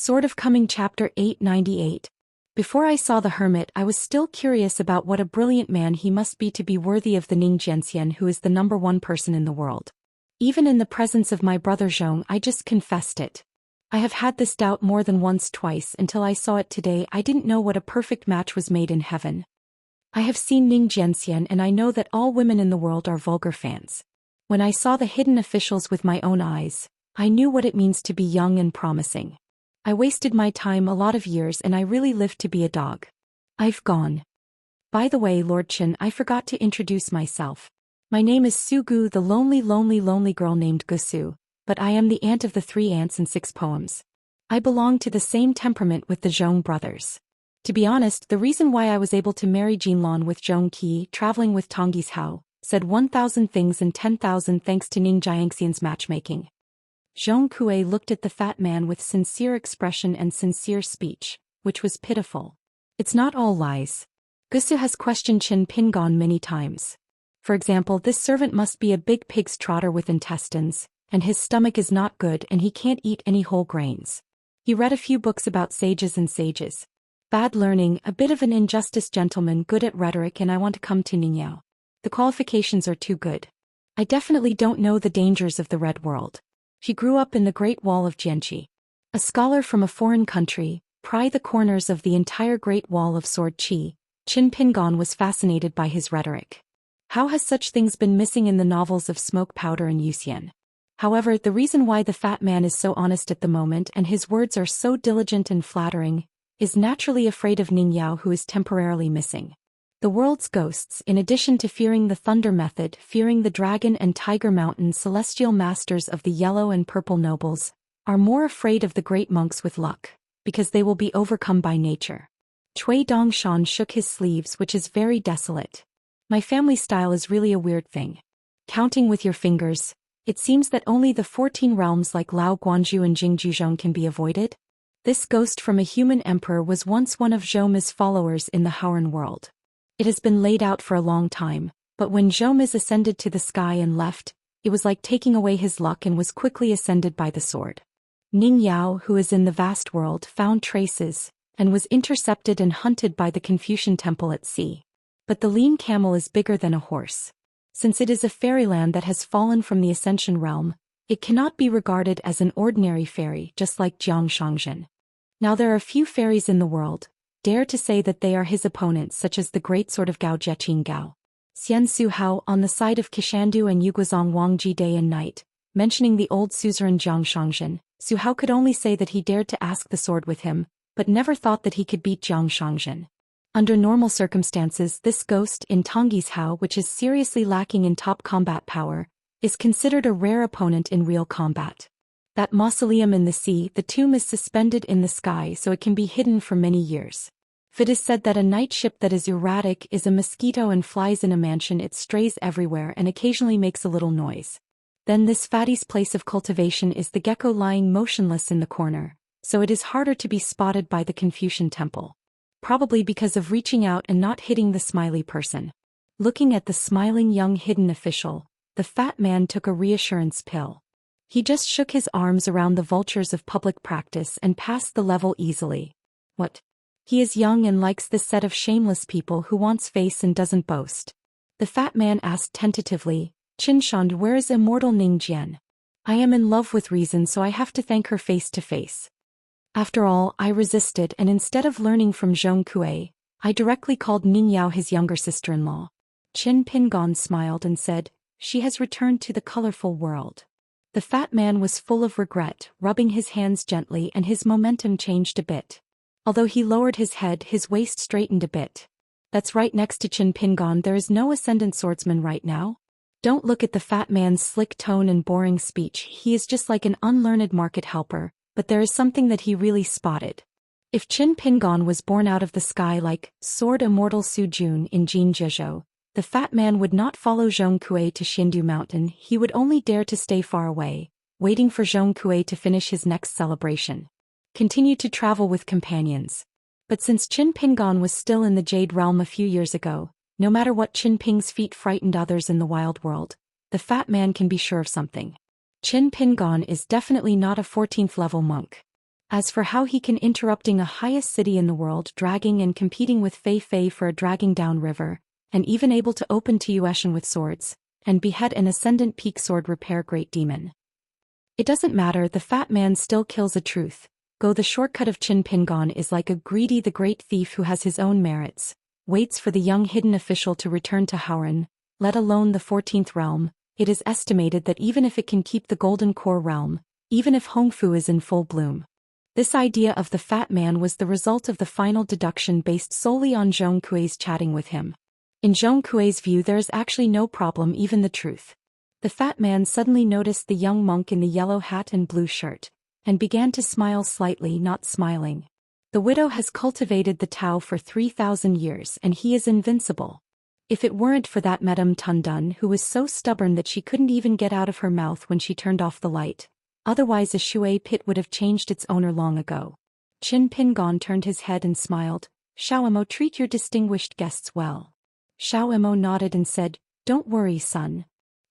Sword of Coming Chapter 898. Before I saw the hermit, I was still curious about what a brilliant man he must be to be worthy of the Ning Jianxian, who is the #1 person in the world. Even in the presence of my brother Zhong, I just confessed it. I have had this doubt more than once, twice, until I saw it today. I didn't know what a perfect match was made in heaven. I have seen Ning Jianxian, and I know that all women in the world are vulgar fans. When I saw the hidden officials with my own eyes, I knew what it means to be young and promising. I wasted my time a lot of years, and I really lived to be a dog. I've gone. By the way, Lord Chen, I forgot to introduce myself. My name is Su Gu, the lonely girl named Gusu, but I am the aunt of the 3 ants and 6 poems. I belong to the same temperament with the Zhong brothers. To be honest, the reason why I was able to marry Jinlan with Zhong Qi, traveling with Tongyi's Hao, said 1,000 things and 10,000 thanks to Ning Jiangxian's matchmaking. Zhong Kui looked at the fat man with sincere expression and sincere speech, which was pitiful. It's not all lies. Gusu has questioned Qin Pingon many times. For example, this servant must be a big pig's trotter with intestines, and his stomach is not good and he can't eat any whole grains. He read a few books about sages and sages. Bad learning, a bit of an injustice, gentleman, good at rhetoric, and I want to come to Ningyao. The qualifications are too good. I definitely don't know the dangers of the Red World. She grew up in the Great Wall of Jianqi. A scholar from a foreign country, pry the corners of the entire Great Wall of Sword Qi, Qin Pingon was fascinated by his rhetoric. How has such things been missing in the novels of Smoke Powder and Zhou Xian? However, the reason why the fat man is so honest at the moment and his words are so diligent and flattering, is naturally afraid of Ning Yao, who is temporarily missing. The world's ghosts, in addition to fearing the Thunder Method, fearing the Dragon and Tiger Mountain celestial masters of the Yellow and Purple nobles, are more afraid of the great monks with luck, because they will be overcome by nature. Cui Dongshan shook his sleeves, which is very desolate. My family style is really a weird thing. Counting with your fingers, it seems that only the 14 realms like Lao Guanzhu and Jingzhuzhong can be avoided. This ghost from a human emperor was once one of Zhoumi's followers in the Hauran world. It has been laid out for a long time, but when Zhoumi's ascended to the sky and left, it was like taking away his luck and was quickly ascended by the sword. Ning Yao, who is in the vast world, found traces, and was intercepted and hunted by the Confucian temple at sea. But the lean camel is bigger than a horse. Since it is a fairyland that has fallen from the Ascension realm, it cannot be regarded as an ordinary fairy, just like Jiang Shangzhen. Now there are few fairies in the world dare to say that they are his opponents, such as the great sword of Gao Zheqing Gao. Xian Su Hao on the side of Kishandu and Yuguazong Wangji day and night, mentioning the old suzerain Jiang Shangzhen. Su Hao could only say that he dared to ask the sword with him, but never thought that he could beat Jiang Shangzhen. Under normal circumstances, this ghost in Tongyi's Hao, which is seriously lacking in top combat power, is considered a rare opponent in real combat. That mausoleum in the sea, the tomb is suspended in the sky so it can be hidden for many years. If it is said that a night ship that is erratic is a mosquito and flies in a mansion, it strays everywhere and occasionally makes a little noise. Then this fatty's place of cultivation is the gecko lying motionless in the corner, so it is harder to be spotted by the Confucian temple. Probably because of reaching out and not hitting the smiley person. Looking at the smiling young hidden official, the fat man took a reassurance pill. He just shook his arms around the vultures of public practice and passed the level easily. What? He is young and likes this set of shameless people who wants face and doesn't boast. The fat man asked tentatively, Qinshand, where is Immortal Ning Jian? I am in love with reason, so I have to thank her face to face. After all, I resisted, and instead of learning from Zhong Kui, I directly called Ning Yao his younger sister-in-law. Qin Pingon smiled and said, she has returned to the colorful world. The fat man was full of regret, rubbing his hands gently, and his momentum changed a bit. Although he lowered his head, his waist straightened a bit. That's right, next to Qin Pingon there is no ascendant swordsman right now. Don't look at the fat man's slick tone and boring speech, he is just like an unlearned market helper, but there is something that he really spotted. If Qin Pingon was born out of the sky like Sword Immortal Su Jun in Jin Jizhou, the fat man would not follow Zhong Kui to Xindu Mountain, he would only dare to stay far away, waiting for Zhong Kui to finish his next celebration. Continue to travel with companions. But since Qin Pingon was still in the Jade Realm a few years ago, no matter what Qin Ping's feat frightened others in the wild world, the fat man can be sure of something. Qin Pingon is definitely not a 14th level monk. As for how he can interrupting a highest city in the world dragging and competing with Fei Fei for a dragging down river, and even able to open Tuition with swords, and behead an ascendant peak sword repair great demon. It doesn't matter, the fat man still kills a truth. Go the shortcut of Qin Pingon is like a greedy the great thief who has his own merits, waits for the young hidden official to return to Hauran, let alone the 14th realm. It is estimated that even if it can keep the Golden Core realm, even if Hongfu is in full bloom. This idea of the fat man was the result of the final deduction based solely on Zhong Kuei's chatting with him. In Zhong Kuei's view there is actually no problem, even the truth. The fat man suddenly noticed the young monk in the yellow hat and blue shirt, and began to smile slightly, not smiling. The widow has cultivated the Tao for 3,000 years and he is invincible. If it weren't for that Madame Tundun who was so stubborn that she couldn't even get out of her mouth when she turned off the light. Otherwise a shui pit would have changed its owner long ago. Qin Pingon turned his head and smiled. Xiaomo, treat your distinguished guests well. Xiaomo nodded and said, don't worry, son.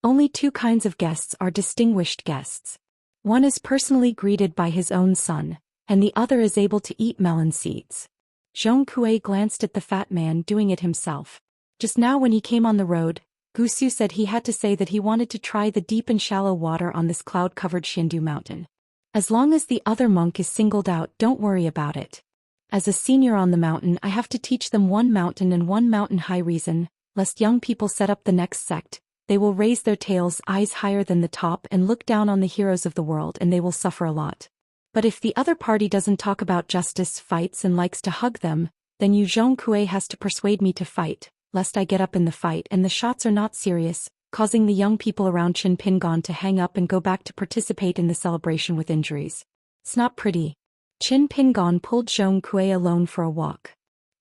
Only two kinds of guests are distinguished guests. One is personally greeted by his own son, and the other is able to eat melon seeds. Zhong Kuei glanced at the fat man doing it himself. Just now when he came on the road, Gusu said he had to say that he wanted to try the deep and shallow water on this cloud-covered Xindu mountain. As long as the other monk is singled out, don't worry about it. As a senior on the mountain, I have to teach them one mountain and one mountain high reason, lest young people set up the next sect. They will raise their tails eyes higher than the top and look down on the heroes of the world, and they will suffer a lot. But if the other party doesn't talk about justice, fights and likes to hug them, then you Zhong Kuei has to persuade me to fight, lest I get up in the fight and the shots are not serious, causing the young people around Qin Pingon to hang up and go back to participate in the celebration with injuries. It's not pretty. Qin Pingon pulled Zhong Kuei alone for a walk.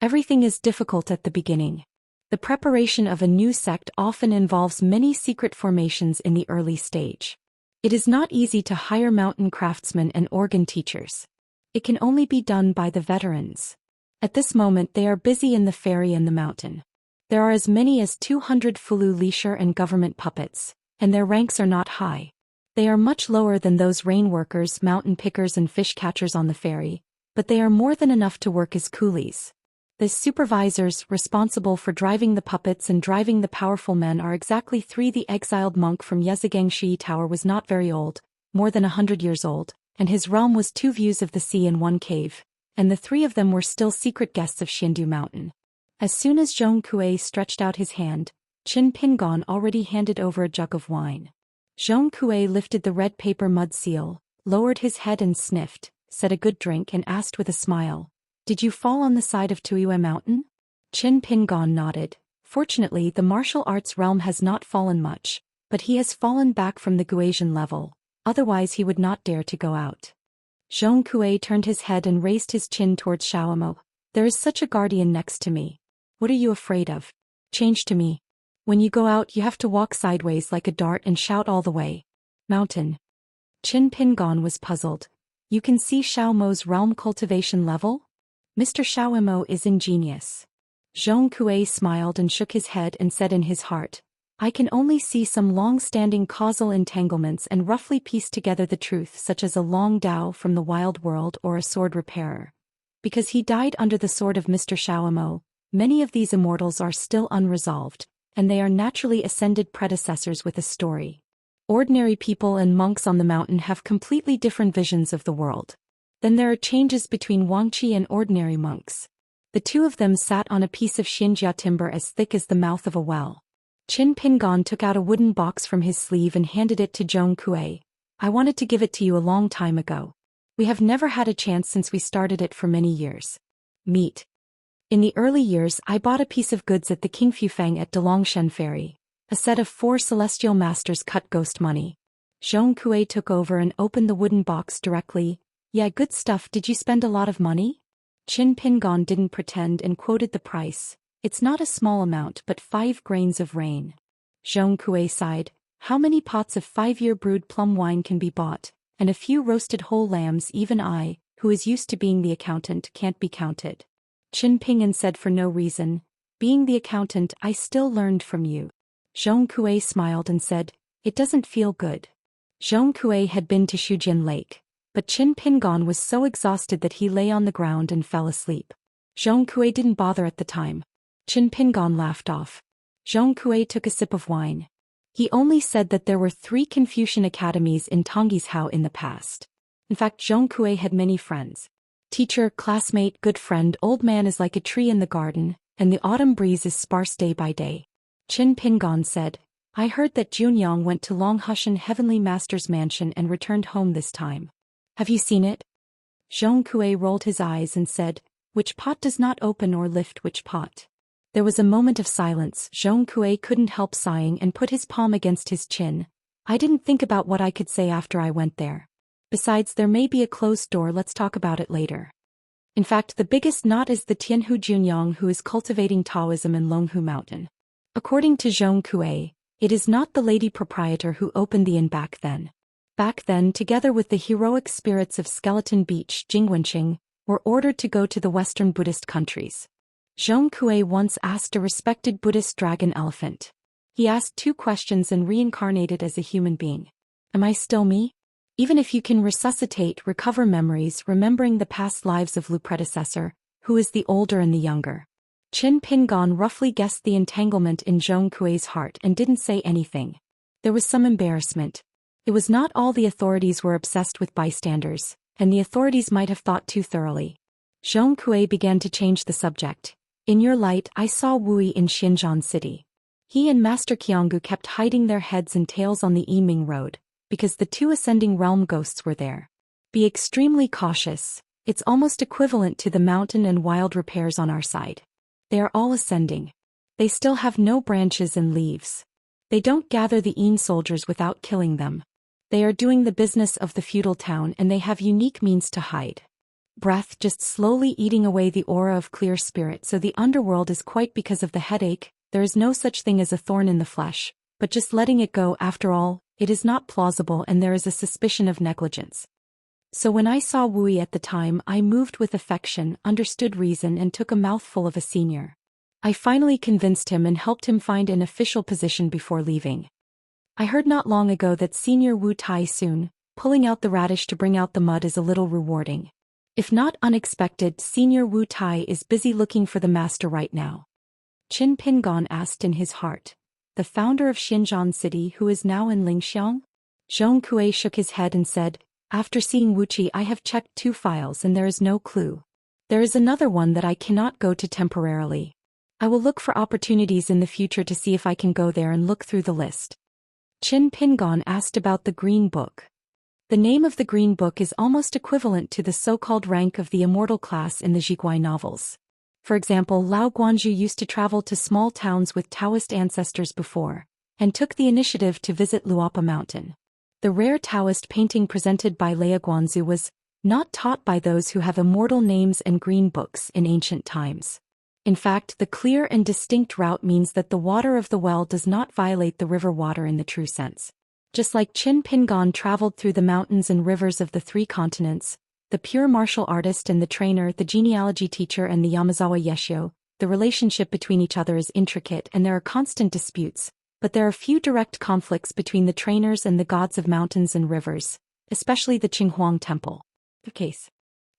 Everything is difficult at the beginning. The preparation of a new sect often involves many secret formations in the early stage. It is not easy to hire mountain craftsmen and organ teachers. It can only be done by the veterans. At this moment they are busy in the ferry and the mountain. There are as many as 200 Fulu leisure and government puppets, and their ranks are not high. They are much lower than those rain workers, mountain pickers and fish catchers on the ferry, but they are more than enough to work as coolies. The supervisors responsible for driving the puppets and driving the powerful men are exactly three. The exiled monk from Yezagangshi Tower was not very old, more than 100 years old, and his realm was 2 views of the sea in 1 cave, and the 3 of them were still secret guests of Xindu Mountain. As soon as Zhong Kuei stretched out his hand, Qin Pingon already handed over a jug of wine. Zhong Kuei lifted the red paper mud seal, lowered his head and sniffed, said a good drink and asked with a smile, "Did you fall on the side of Tuiyue Mountain?" Qin Pingon nodded. Fortunately, the martial arts realm has not fallen much, but he has fallen back from the Guasian level, otherwise he would not dare to go out. Zhong Kuei turned his head and raised his chin towards Xiaomo. "There is such a guardian next to me. What are you afraid of? Change to me. When you go out you have to walk sideways like a dart and shout all the way. Mountain." Qin Pingon was puzzled. "You can see Xiaomo's realm cultivation level? Mr. Xiaomo is ingenious." Zhong Kuei smiled and shook his head and said in his heart, "I can only see some long-standing causal entanglements and roughly piece together the truth, such as a long Dao from the wild world or a sword repairer. Because he died under the sword of Mr. Xiaomo, many of these immortals are still unresolved, and they are naturally ascended predecessors with a story. Ordinary people and monks on the mountain have completely different visions of the world. Then there are changes between Wangqi and ordinary monks. The 2 of them sat on a piece of Xianxia timber as thick as the mouth of a well." Qin Pingon took out a wooden box from his sleeve and handed it to Zhong Kuei. "I wanted to give it to you a long time ago. We have never had a chance since we started it for many years. Meet. In the early years I bought a piece of goods at the Qingfufang at Delongshen Ferry. A set of 4 celestial masters cut ghost money." Zhong Kuei took over and opened the wooden box directly. "Yeah, good stuff. Did you spend a lot of money?" Qin Pingon didn't pretend and quoted the price. "It's not a small amount, but 5 grains of rain." Zhong Kuei sighed. "How many pots of 5-year brewed plum wine can be bought, and a few roasted whole lambs? Even I, who is used to being the accountant, can't be counted." Qin Pingon said for no reason, "Being the accountant, I still learned from you." Zhong Kuei smiled and said, "It doesn't feel good." Zhong Kuei had been to Shujin Lake. But Qin Pingon was so exhausted that he lay on the ground and fell asleep. Zhong Kui didn't bother at the time. Qin Pingon laughed off. Zhong Kui took a sip of wine. He only said that there were 3 Confucian academies in Tonggishao in the past. In fact, Zhong Kui had many friends. Teacher, classmate, good friend, old man is like a tree in the garden, and the autumn breeze is sparse day by day. Qin Pingon said, I heard that Junyang went to Longhushan Heavenly Master's mansion and returned home this time. Have you seen it? Zhong Kui rolled his eyes and said, which pot does not open or lift which pot? There was a moment of silence. Zhong Kui couldn't help sighing and put his palm against his chin. I didn't think about what I could say after I went there. Besides, there may be a closed door, let's talk about it later. In fact, the biggest knot is the Tianhu Junyang who is cultivating Taoism in Longhu Mountain. According to Zhong Kui, it is not the lady proprietor who opened the inn back then. Back then, together with the heroic spirits of Skeleton Beach, Jingwenqing, were ordered to go to the Western Buddhist countries. Zhong Kui once asked a respected Buddhist dragon elephant. He asked 2 questions and reincarnated as a human being. Am I still me? Even if you can resuscitate, recover memories, remembering the past lives of Lu predecessor, who is the older and the younger? Qin Pingon roughly guessed the entanglement in Zhong Kui's heart and didn't say anything. There was some embarrassment. It was not all the authorities were obsessed with bystanders, and the authorities might have thought too thoroughly. Zhong Kui began to change the subject. In your light, I saw Wui in Xinjiang City. He and Master Qianggu kept hiding their heads and tails on the Yiming Road, because the 2 ascending realm ghosts were there. Be extremely cautious. It's almost equivalent to the mountain and wild repairs on our side. They are all ascending. They still have no branches and leaves. They don't gather the Yin soldiers without killing them. They are doing the business of the feudal town and they have unique means to hide. Breath just slowly eating away the aura of clear spirit, so the underworld is quite because of the headache. There is no such thing as a thorn in the flesh, but just letting it go. After all, it is not plausible and there is a suspicion of negligence. So when I saw Wui at the time, I moved with affection, understood reason and took a mouthful of a senior. I finally convinced him and helped him find an official position before leaving. I heard not long ago that Senior Wu Tai soon, pulling out the radish to bring out the mud is a little rewarding. If not unexpected, Senior Wu Tai is busy looking for the master right now. Qin Pingon asked in his heart. The founder of Xinjiang City who is now in Lingxiang? Zhong Kui shook his head and said, after seeing Wuxia I have checked 2 files and there is no clue. There is another one that I cannot go to temporarily. I will look for opportunities in the future to see if I can go there and look through the list. Qin Pingon asked about the Green Book. The name of the Green Book is almost equivalent to the so-called rank of the Immortal class in the Jiguai novels. For example, Lao Guanzhu used to travel to small towns with Taoist ancestors before, and took the initiative to visit Luapa Mountain. The rare Taoist painting presented by Lao Guanzhu was not taught by those who have immortal names and green books in ancient times. In fact, the clear and distinct route means that the water of the well does not violate the river water in the true sense. Just like Qin Pingon traveled through the mountains and rivers of the 3 continents, the pure martial artist and the trainer, the genealogy teacher and the Yamazawa Yeshio, the relationship between each other is intricate and there are constant disputes, but there are few direct conflicts between the trainers and the gods of mountains and rivers, especially the Qinghuang Temple. Case.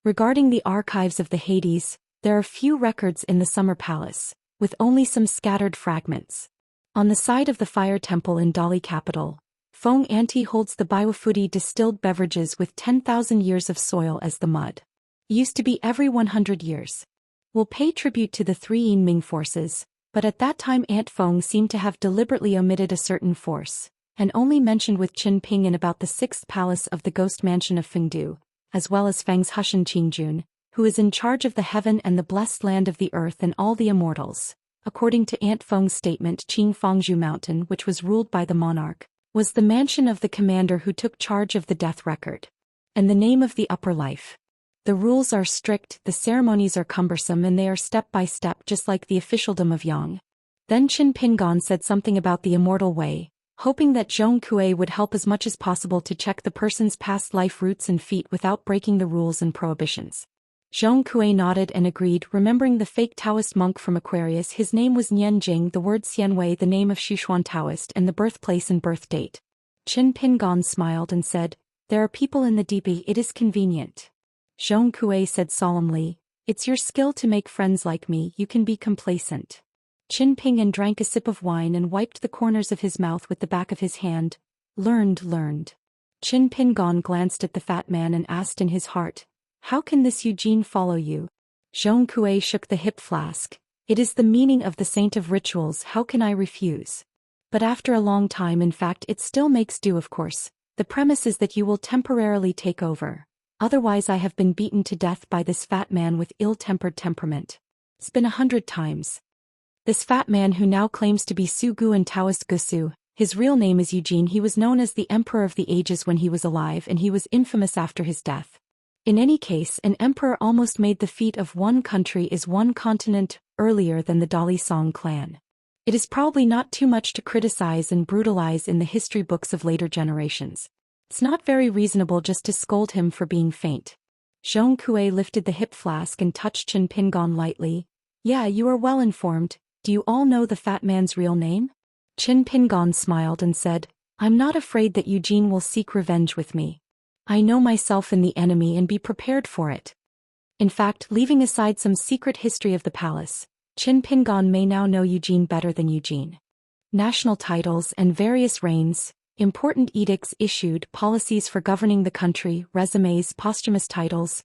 Regarding the archives of the Hades, there are few records in the Summer Palace, with only some scattered fragments. On the side of the Fire Temple in Dali capital, Feng Anti holds the Biwafudi distilled beverages with 10,000 years of soil as the mud. Used to be every 100 years. Will pay tribute to the 3 Yin Ming forces, but at that time Aunt Feng seemed to have deliberately omitted a certain force, and only mentioned with Qin Ping in about the 6th palace of the ghost mansion of Fengdu, as well as Feng's Hushan Qingjun, who is in charge of the heaven and the blessed land of the earth and all the immortals. According to Aunt Feng's statement, Qing Fangzhu Mountain, which was ruled by the monarch, was the mansion of the commander who took charge of the death record. And the name of the upper life. The rules are strict, the ceremonies are cumbersome and they are step by step just like the officialdom of Yang. Then Qin Pingon said something about the immortal way, hoping that Zhong Kui would help as much as possible to check the person's past life roots and feet without breaking the rules and prohibitions. Zhong Kui nodded and agreed, remembering the fake Taoist monk from Aquarius. His name was Nian Jing, the word Xianwei the name of Xushuan Taoist and the birthplace and birth date. Qin Pingon smiled and said, There are people in the DB, it is convenient. Zhong Kui said solemnly, it's your skill to make friends like me, you can be complacent. Qin Pingan drank a sip of wine and wiped the corners of his mouth with the back of his hand. Learned. Qin Pingan glanced at the fat man and asked in his heart, how can this Eugene follow you? Zhong Kui shook the hip flask. It is the meaning of the saint of rituals, how can I refuse? But after a long time, in fact it still makes do, of course. The premise is that you will temporarily take over. Otherwise I have been beaten to death by this fat man with ill-tempered temperament. It's been 100 times. This fat man who now claims to be Su Gu and Taoist Gusu, his real name is Eugene. He was known as the Emperor of the Ages when he was alive, and he was infamous after his death. In any case, an emperor almost made the feat of one country is one continent earlier than the Dali Song clan. It is probably not too much to criticize and brutalize in the history books of later generations. It's not very reasonable just to scold him for being faint. Zhong Kui lifted the hip flask and touched Qin Pingan lightly. Yeah, you are well informed. Do you all know the fat man's real name? Qin Pingan smiled and said, I'm not afraid that Eugene will seek revenge with me. I know myself and the enemy and be prepared for it. In fact, leaving aside some secret history of the palace, Qin Pingan may now know Eugene better than Eugene. National titles and various reigns, important edicts issued, policies for governing the country, resumes, posthumous titles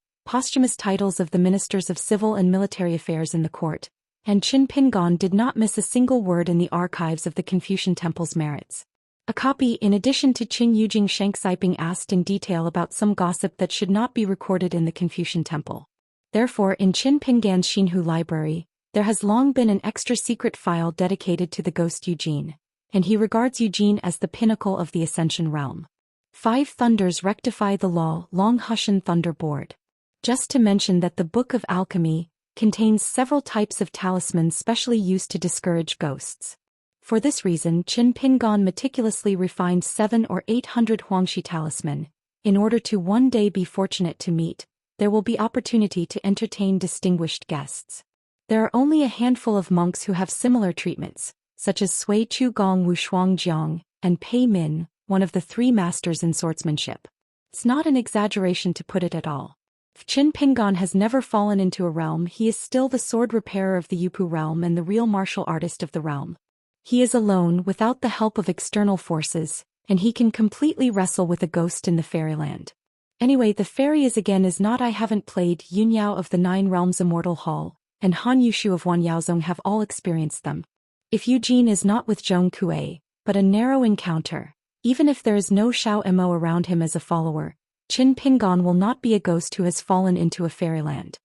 of the ministers of civil and military affairs in the court, and Qin Pingan did not miss a single word in the archives of the Confucian Temple's merits. A copy, in addition to Qin Yujing Shengxiping, asked in detail about some gossip that should not be recorded in the Confucian Temple. Therefore, in Qin Pingan's Xinhu library, there has long been an extra-secret file dedicated to the ghost Eugene, and he regards Eugene as the pinnacle of the Ascension realm. 5 thunders rectify the law, Long Hushan Thunder Board. Just to mention that the Book of Alchemy contains several types of talismans specially used to discourage ghosts. For this reason, Qin Pingan meticulously refined 700 or 800 Huangshi talisman. In order to one day be fortunate to meet, there will be opportunity to entertain distinguished guests. There are only a handful of monks who have similar treatments, such as Sui Chu Gong Wu Shuang Jiang, and Pei Min, one of the 3 masters in swordsmanship. It's not an exaggeration to put it at all. If Qin Pingan has never fallen into a realm, he is still the sword repairer of the Yupu realm and the real martial artist of the realm. He is alone, without the help of external forces, and he can completely wrestle with a ghost in the fairyland. Anyway, the fairy is not. I haven't played. Yun Yao of the 9 Realms Immortal Hall, and Han Yushu of Wanyaozong have all experienced them. If Eugene is not with Zhong Kui, but a narrow encounter, even if there is no Xiao Mo around him as a follower, Qin Pingan will not be a ghost who has fallen into a fairyland.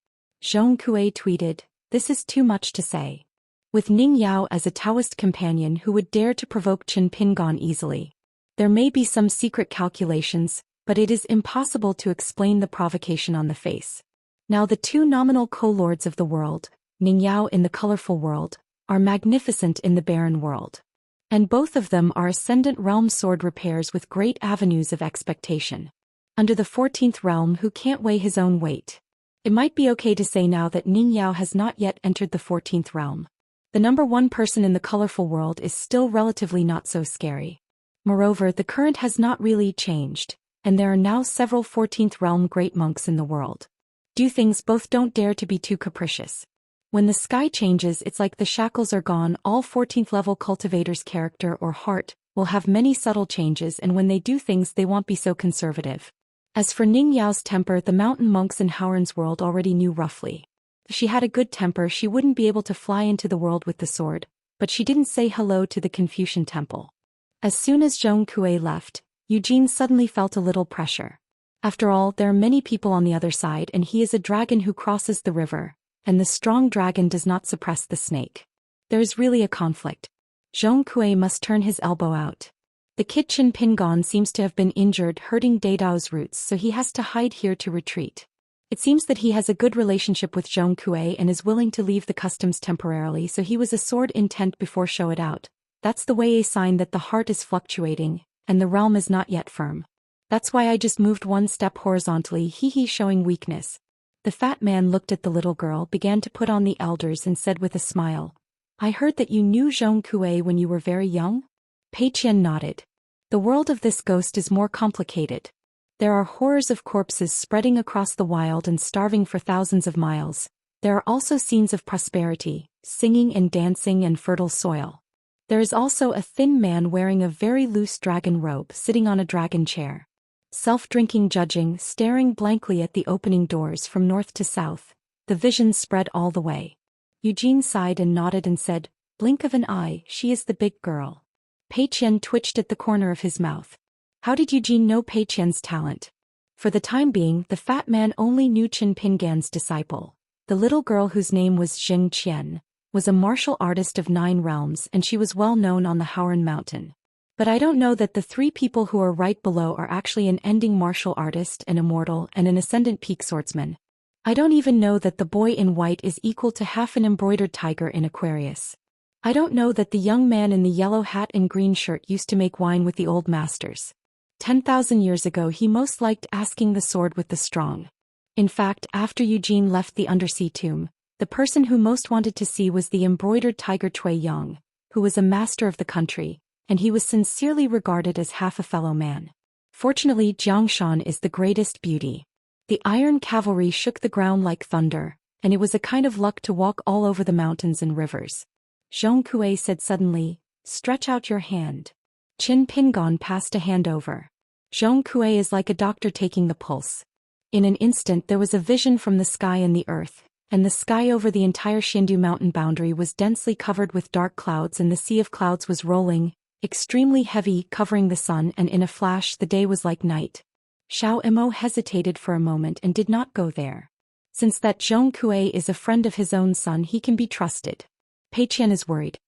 Zhong Kui tweeted, this is too much to say. With Ning Yao as a Taoist companion who would dare to provoke Qin Pingan easily. There may be some secret calculations, but it is impossible to explain the provocation on the face. Now the 2 nominal co-lords of the world, Ning Yao in the colorful world, are magnificent in the barren world. And both of them are ascendant realm sword repairs with great avenues of expectation. Under the 14th realm, who can't weigh his own weight? It might be okay to say now that Ning Yao has not yet entered the 14th realm. The number 1 person in the colorful world is still relatively not so scary. Moreover, the current has not really changed, and there are now several 14th realm great monks in the world. Do things, both don't dare to be too capricious. When the sky changes, it's like the shackles are gone. All 14th level cultivators' character or heart will have many subtle changes, and when they do things they won't be so conservative. As for Ning Yao's temper, the mountain monks in Howren's world already knew roughly. If she had a good temper, she wouldn't be able to fly into the world with the sword, but she didn't say hello to the Confucian temple. As soon as Zhong Kui left, Eugene suddenly felt a little pressure. After all, there are many people on the other side, and he is a dragon who crosses the river, and the strong dragon does not suppress the snake. There is really a conflict. Zhong Kui must turn his elbow out. The kid Qin Pingan seems to have been injured hurting Dadao's roots, so he has to hide here to retreat. It seems that he has a good relationship with Zhong Kui and is willing to leave the customs temporarily, so he was a sword intent before show it out. That's the way a sign that the heart is fluctuating, and the realm is not yet firm. That's why I just moved 1 step horizontally, showing weakness. The fat man looked at the little girl, began to put on the elders and said with a smile, I heard that you knew Zhong Kui when you were very young? Pei Qian nodded. The world of this ghost is more complicated. There are horrors of corpses spreading across the wild and starving for thousands of miles. There are also scenes of prosperity, singing and dancing and fertile soil. There is also a thin man wearing a very loose dragon robe sitting on a dragon chair. Self-drinking judging, staring blankly at the opening doors from north to south. The vision spread all the way. Eugene sighed and nodded and said, "Blink of an eye, she is the big girl." Pei Qian twitched at the corner of his mouth. How did Eugene know Pei Qian's talent? For the time being, the fat man only knew Qin Pingan's disciple. The little girl whose name was Zhou Xian was a martial artist of 9 realms, and she was well known on the Howren Mountain. But I don't know that the 3 people who are right below are actually an ending martial artist, an immortal, and an ascendant peak swordsman. I don't even know that the boy in white is equal to half an embroidered tiger in Aquarius. I don't know that the young man in the yellow hat and green shirt used to make wine with the old masters. 10,000 years ago he most liked asking the sword with the strong. In fact, after Eugene left the undersea tomb, the person who most wanted to see was the embroidered tiger Cui Yang, who was a master of the country, and he was sincerely regarded as half a fellow man. Fortunately, Jiangshan is the greatest beauty. The iron cavalry shook the ground like thunder, and it was a kind of luck to walk all over the mountains and rivers. Zhong Kui said suddenly, "Stretch out your hand." Qin Pingan passed a hand over. Zhong Kui is like a doctor taking the pulse. In an instant there was a vision from the sky and the earth, and the sky over the entire Xindu mountain boundary was densely covered with dark clouds, and the sea of clouds was rolling, extremely heavy, covering the sun, and in a flash the day was like night. Xiao Imo hesitated for a moment and did not go there. Since that Zhong Kui is a friend of his own son, he can be trusted. Pei Qian is worried.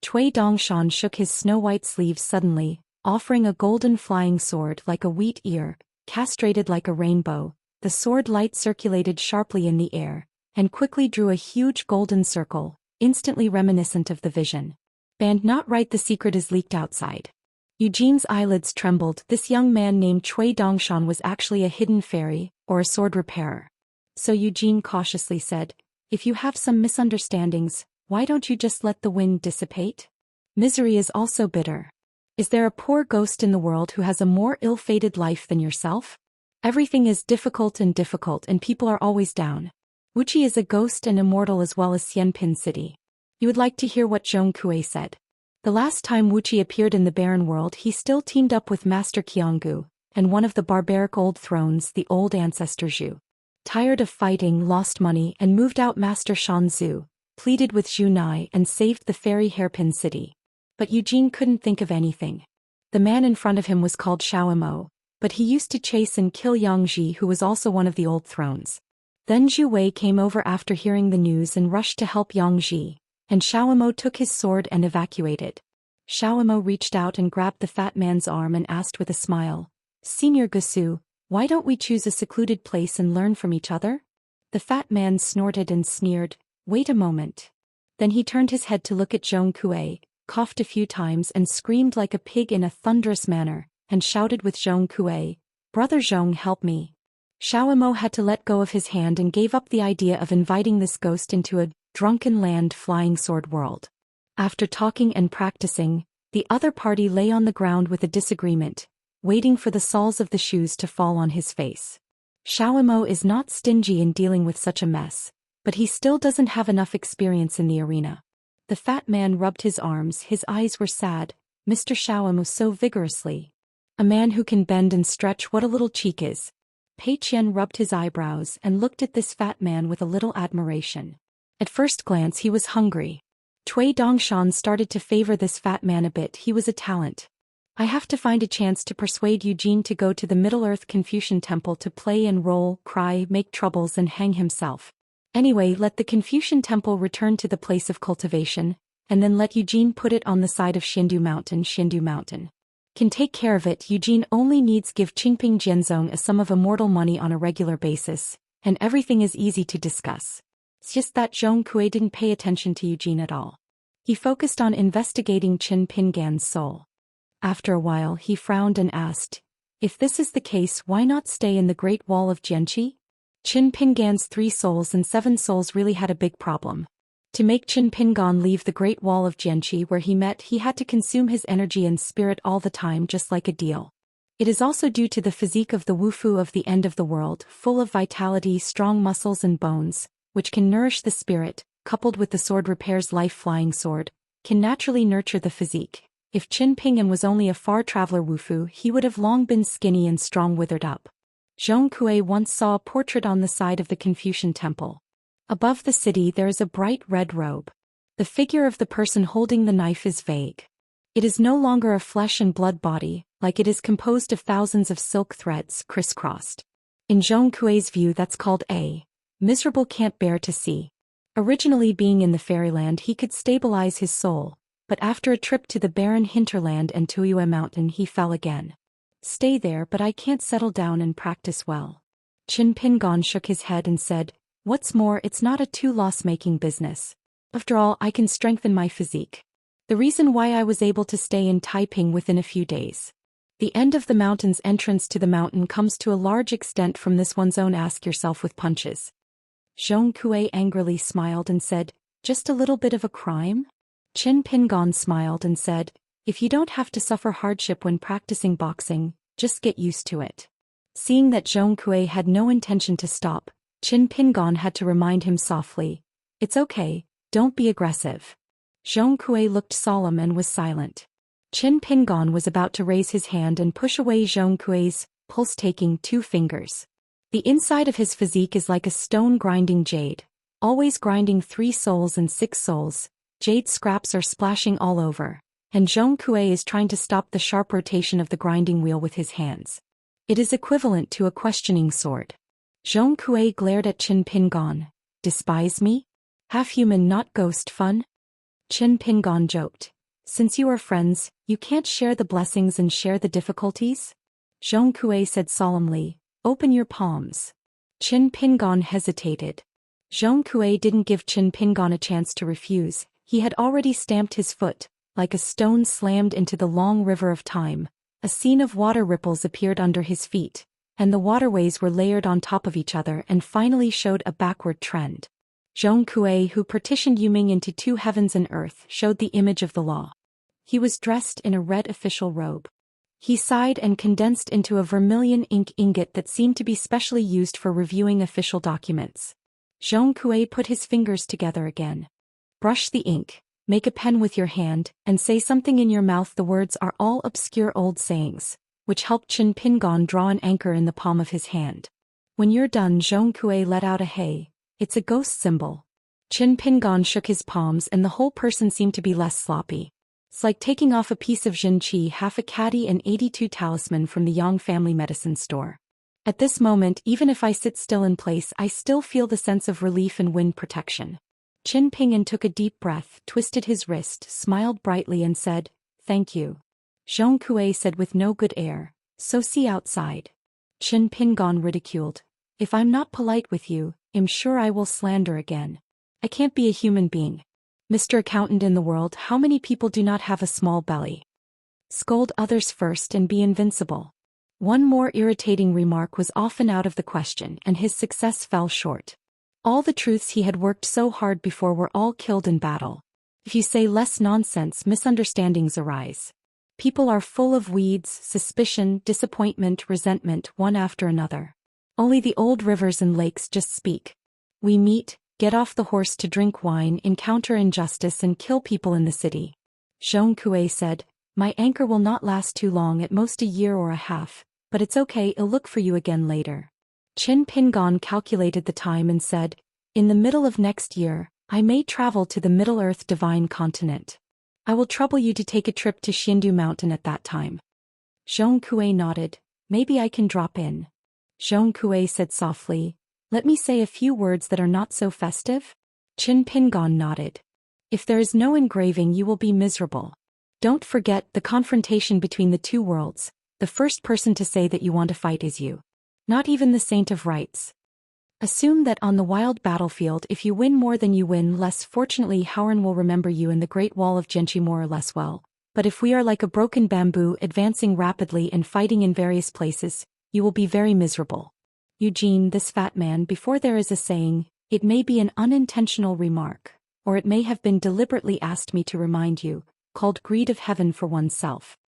Cui Dongshan shook his snow-white sleeves suddenly, offering a golden flying sword like a wheat ear, castrated like a rainbow. The sword light circulated sharply in the air, and quickly drew a huge golden circle, instantly reminiscent of the vision. Band not right, the secret is leaked outside. Eugene's eyelids trembled. This young man named Cui Dongshan was actually a hidden fairy, or a sword repairer. So Eugene cautiously said, "If you have some misunderstandings, why don't you just let the wind dissipate? Misery is also bitter. Is there a poor ghost in the world who has a more ill-fated life than yourself? Everything is difficult, and people are always down. Wuxia is a ghost and immortal as well as Xianpin City." You would like to hear what Zhong Kui said. The last time Wuxia appeared in the barren world, he still teamed up with Master Qianggu, and one of the barbaric old thrones, the old ancestor Zhu. Tired of fighting, lost money, and moved out. Master Shanzu pleaded with Zhu Nai and saved the fairy hairpin city. But Eugene couldn't think of anything. The man in front of him was called Xiao Imo, but he used to chase and kill Yang Ji, who was also one of the old thrones. Then Zhu Wei came over after hearing the news and rushed to help Yang Ji, and Xiao Imo took his sword and evacuated. Xiao Imo reached out and grabbed the fat man's arm and asked with a smile, "Senior Gusu, why don't we choose a secluded place and learn from each other?" The fat man snorted and sneered, "Wait a moment." Then he turned his head to look at Zhong Kui, coughed a few times and screamed like a pig in a thunderous manner, and shouted with Zhong Kui, "Brother Zhong, help me." Xiao Imo had to let go of his hand and gave up the idea of inviting this ghost into a drunken land flying sword world. After talking and practicing, the other party lay on the ground with a disagreement, waiting for the soles of the shoes to fall on his face. Xiao Imo is not stingy in dealing with such a mess, but he still doesn't have enough experience in the arena. The fat man rubbed his arms, his eyes were sad. Mr. Xiao Imo so vigorously. A man who can bend and stretch, what a little cheek is. Pei Qian rubbed his eyebrows and looked at this fat man with a little admiration. At first glance he was hungry. Cui Dongshan started to favor this fat man a bit. He was a talent. I have to find a chance to persuade Eugene to go to the Middle-earth Confucian temple to play and roll, cry, make troubles and hang himself. Anyway, let the Confucian temple return to the place of cultivation, and then let Eugene put it on the side of Xindu Mountain. Xindu Mountain can take care of it. Eugene only needs give Qingping Jianzong a sum of immortal money on a regular basis, and everything is easy to discuss. It's just that Zhong Kui didn't pay attention to Eugene at all. He focused on investigating Qin Pingan's soul. After a while he frowned and asked, "If this is the case, why not stay in the Great Wall of Jianqi?" Qin Pingan's 3 souls and 7 souls really had a big problem. To make Qin Pingan leave the Great Wall of Jianqi where he met, he had to consume his energy and spirit all the time, just like a deal. It is also due to the physique of the Wufu of the end of the world, full of vitality, strong muscles and bones, which can nourish the spirit, coupled with the sword repair's life-flying sword, can naturally nurture the physique. If Qin Pingan was only a far-traveler Wufu, he would have long been skinny and strong withered up. Zhong Kui once saw a portrait on the side of the Confucian temple. Above the city there is a bright red robe. The figure of the person holding the knife is vague. It is no longer a flesh and blood body, like it is composed of thousands of silk threads crisscrossed. In Zhong Kui's view, that's called a miserable can't bear to see. Originally being in the fairyland, he could stabilize his soul, but after a trip to the barren hinterland and Tuyue Mountain he fell again. Stay there, but I can't settle down and practice well. Qin Pingan shook his head and said, what's more, it's not a too loss-making business. After all, I can strengthen my physique. The reason why I was able to stay in Taiping within a few days. The end of the mountain's entrance to the mountain comes to a large extent from this one's own ask yourself with punches. Zhong Kui angrily smiled and said, just a little bit of a crime? Qin Pingan smiled and said, if you don't have to suffer hardship when practicing boxing, just get used to it. Seeing that Zhong Kui had no intention to stop, Qin Pingan had to remind him softly, it's okay, don't be aggressive. Zhong Kui looked solemn and was silent. Qin Pingan was about to raise his hand and push away Zhong Kui's, pulse-taking 2 fingers. The inside of his physique is like a stone grinding jade, always grinding 3 souls and 6 souls. Jade scraps are splashing all over, and Zhong Kui is trying to stop the sharp rotation of the grinding wheel with his hands. It is equivalent to a questioning sword. Zhong Kui glared at Qin Pingan. Despise me? Half-human not ghost fun? Qin Pingan joked. Since you are friends, you can't share the blessings and share the difficulties? Zhong Kui said solemnly, open your palms. Qin Pingan hesitated. Zhong Kui didn't give Qin Pingan a chance to refuse. He had already stamped his foot, like a stone slammed into the long river of time. A scene of water ripples appeared under his feet, and the waterways were layered on top of each other and finally showed a backward trend. Zhong Kui, who partitioned Yuming into 2 heavens and earth, showed the image of the law. He was dressed in a red official robe. He sighed and condensed into a vermilion ink ingot that seemed to be specially used for reviewing official documents. Zhong Kui put his fingers together again. Brush the ink, make a pen with your hand, and say something in your mouth. The words are all obscure old sayings, which helped Qin Pingan draw an anchor in the palm of his hand. When you're done, Zhong Kui let out a hey. It's a ghost symbol. Qin Pingan shook his palms and the whole person seemed to be less sloppy. It's like taking off a piece of Jinqi, half a caddy and 82 talisman from the Yang family medicine store. At this moment, even if I sit still in place, I still feel the sense of relief and wind protection. Qin Pingan took a deep breath, twisted his wrist, smiled brightly and said, thank you. Zhong Kui said with no good air, so see outside. Qin Pingan ridiculed. If I'm not polite with you, I'm sure I will slander again. I can't be a human being. Mr. Accountant in the world, how many people do not have a small belly? Scold others first and be invincible. One more irritating remark was often out of the question and his success fell short. All the truths he had worked so hard before were all killed in battle. If you say less nonsense, misunderstandings arise. People are full of weeds, suspicion, disappointment, resentment, one after another. Only the old rivers and lakes just speak. We meet, get off the horse to drink wine, encounter injustice and kill people in the city. Zhong Kui said, my anchor will not last too long, at most a year or a half, but it's okay, I'll look for you again later. Qin Pingan calculated the time and said, in the middle of next year, I may travel to the Middle-earth Divine Continent. I will trouble you to take a trip to Xindu Mountain at that time. Zhong Kui nodded, maybe I can drop in. Zhong Kui said softly, let me say a few words that are not so festive. Qin Pingan nodded. If there is no engraving, you will be miserable. Don't forget the confrontation between the 2 worlds. The first person to say that you want to fight is you. Not even the Saint of Rights. Assume that on the wild battlefield, if you win more than you win less, fortunately Howren will remember you in the Great Wall of Genchi more or less well. But if we are like a broken bamboo advancing rapidly and fighting in various places, you will be very miserable. Eugene, this fat man, before there is a saying, it may be an unintentional remark, or it may have been deliberately asked me to remind you, called greed of heaven for oneself.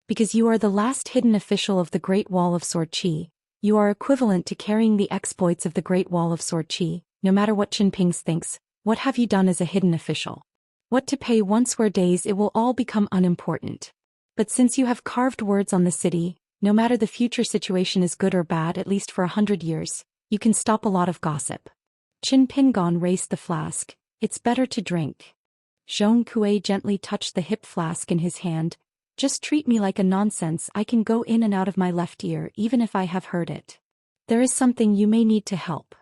Because you are the last hidden official of the Great Wall of Sword Qi, you are equivalent to carrying the exploits of the Great Wall of Sword Qi, no matter what Qinping thinks. What have you done as a hidden official? What to pay once were days it will all become unimportant. But since you have carved words on the city, no matter the future situation is good or bad at least for 100 years, you can stop a lot of gossip. Qin Pingon raised the flask. It's better to drink. Zhong Kui gently touched the hip flask in his hand. Just treat me like a nonsense. I can go in and out of my left ear even if I have heard it. There is something you may need to help.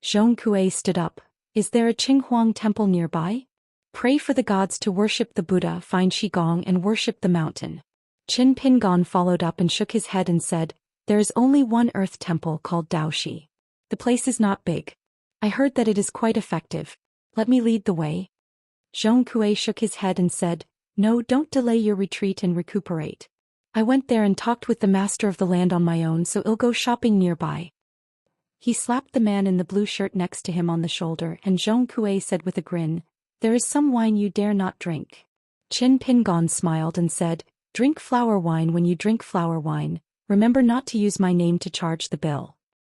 Zhong Kui stood up. Is there a Qinghuang temple nearby? Pray for the gods to worship the Buddha, find Qigong and worship the mountain. Qin Pingon followed up and shook his head and said, there is only one earth temple called Daoist. The place is not big. I heard that it is quite effective. Let me lead the way. Zhong Kui shook his head and said, no, don't delay your retreat and recuperate. I went there and talked with the master of the land on my own, so I'll go shopping nearby. He slapped the man in the blue shirt next to him on the shoulder, and Zhong Kui said with a grin, there is some wine you dare not drink. Qin Pingon smiled and said, drink flower wine when you drink flower wine. Remember not to use my name to charge the bill.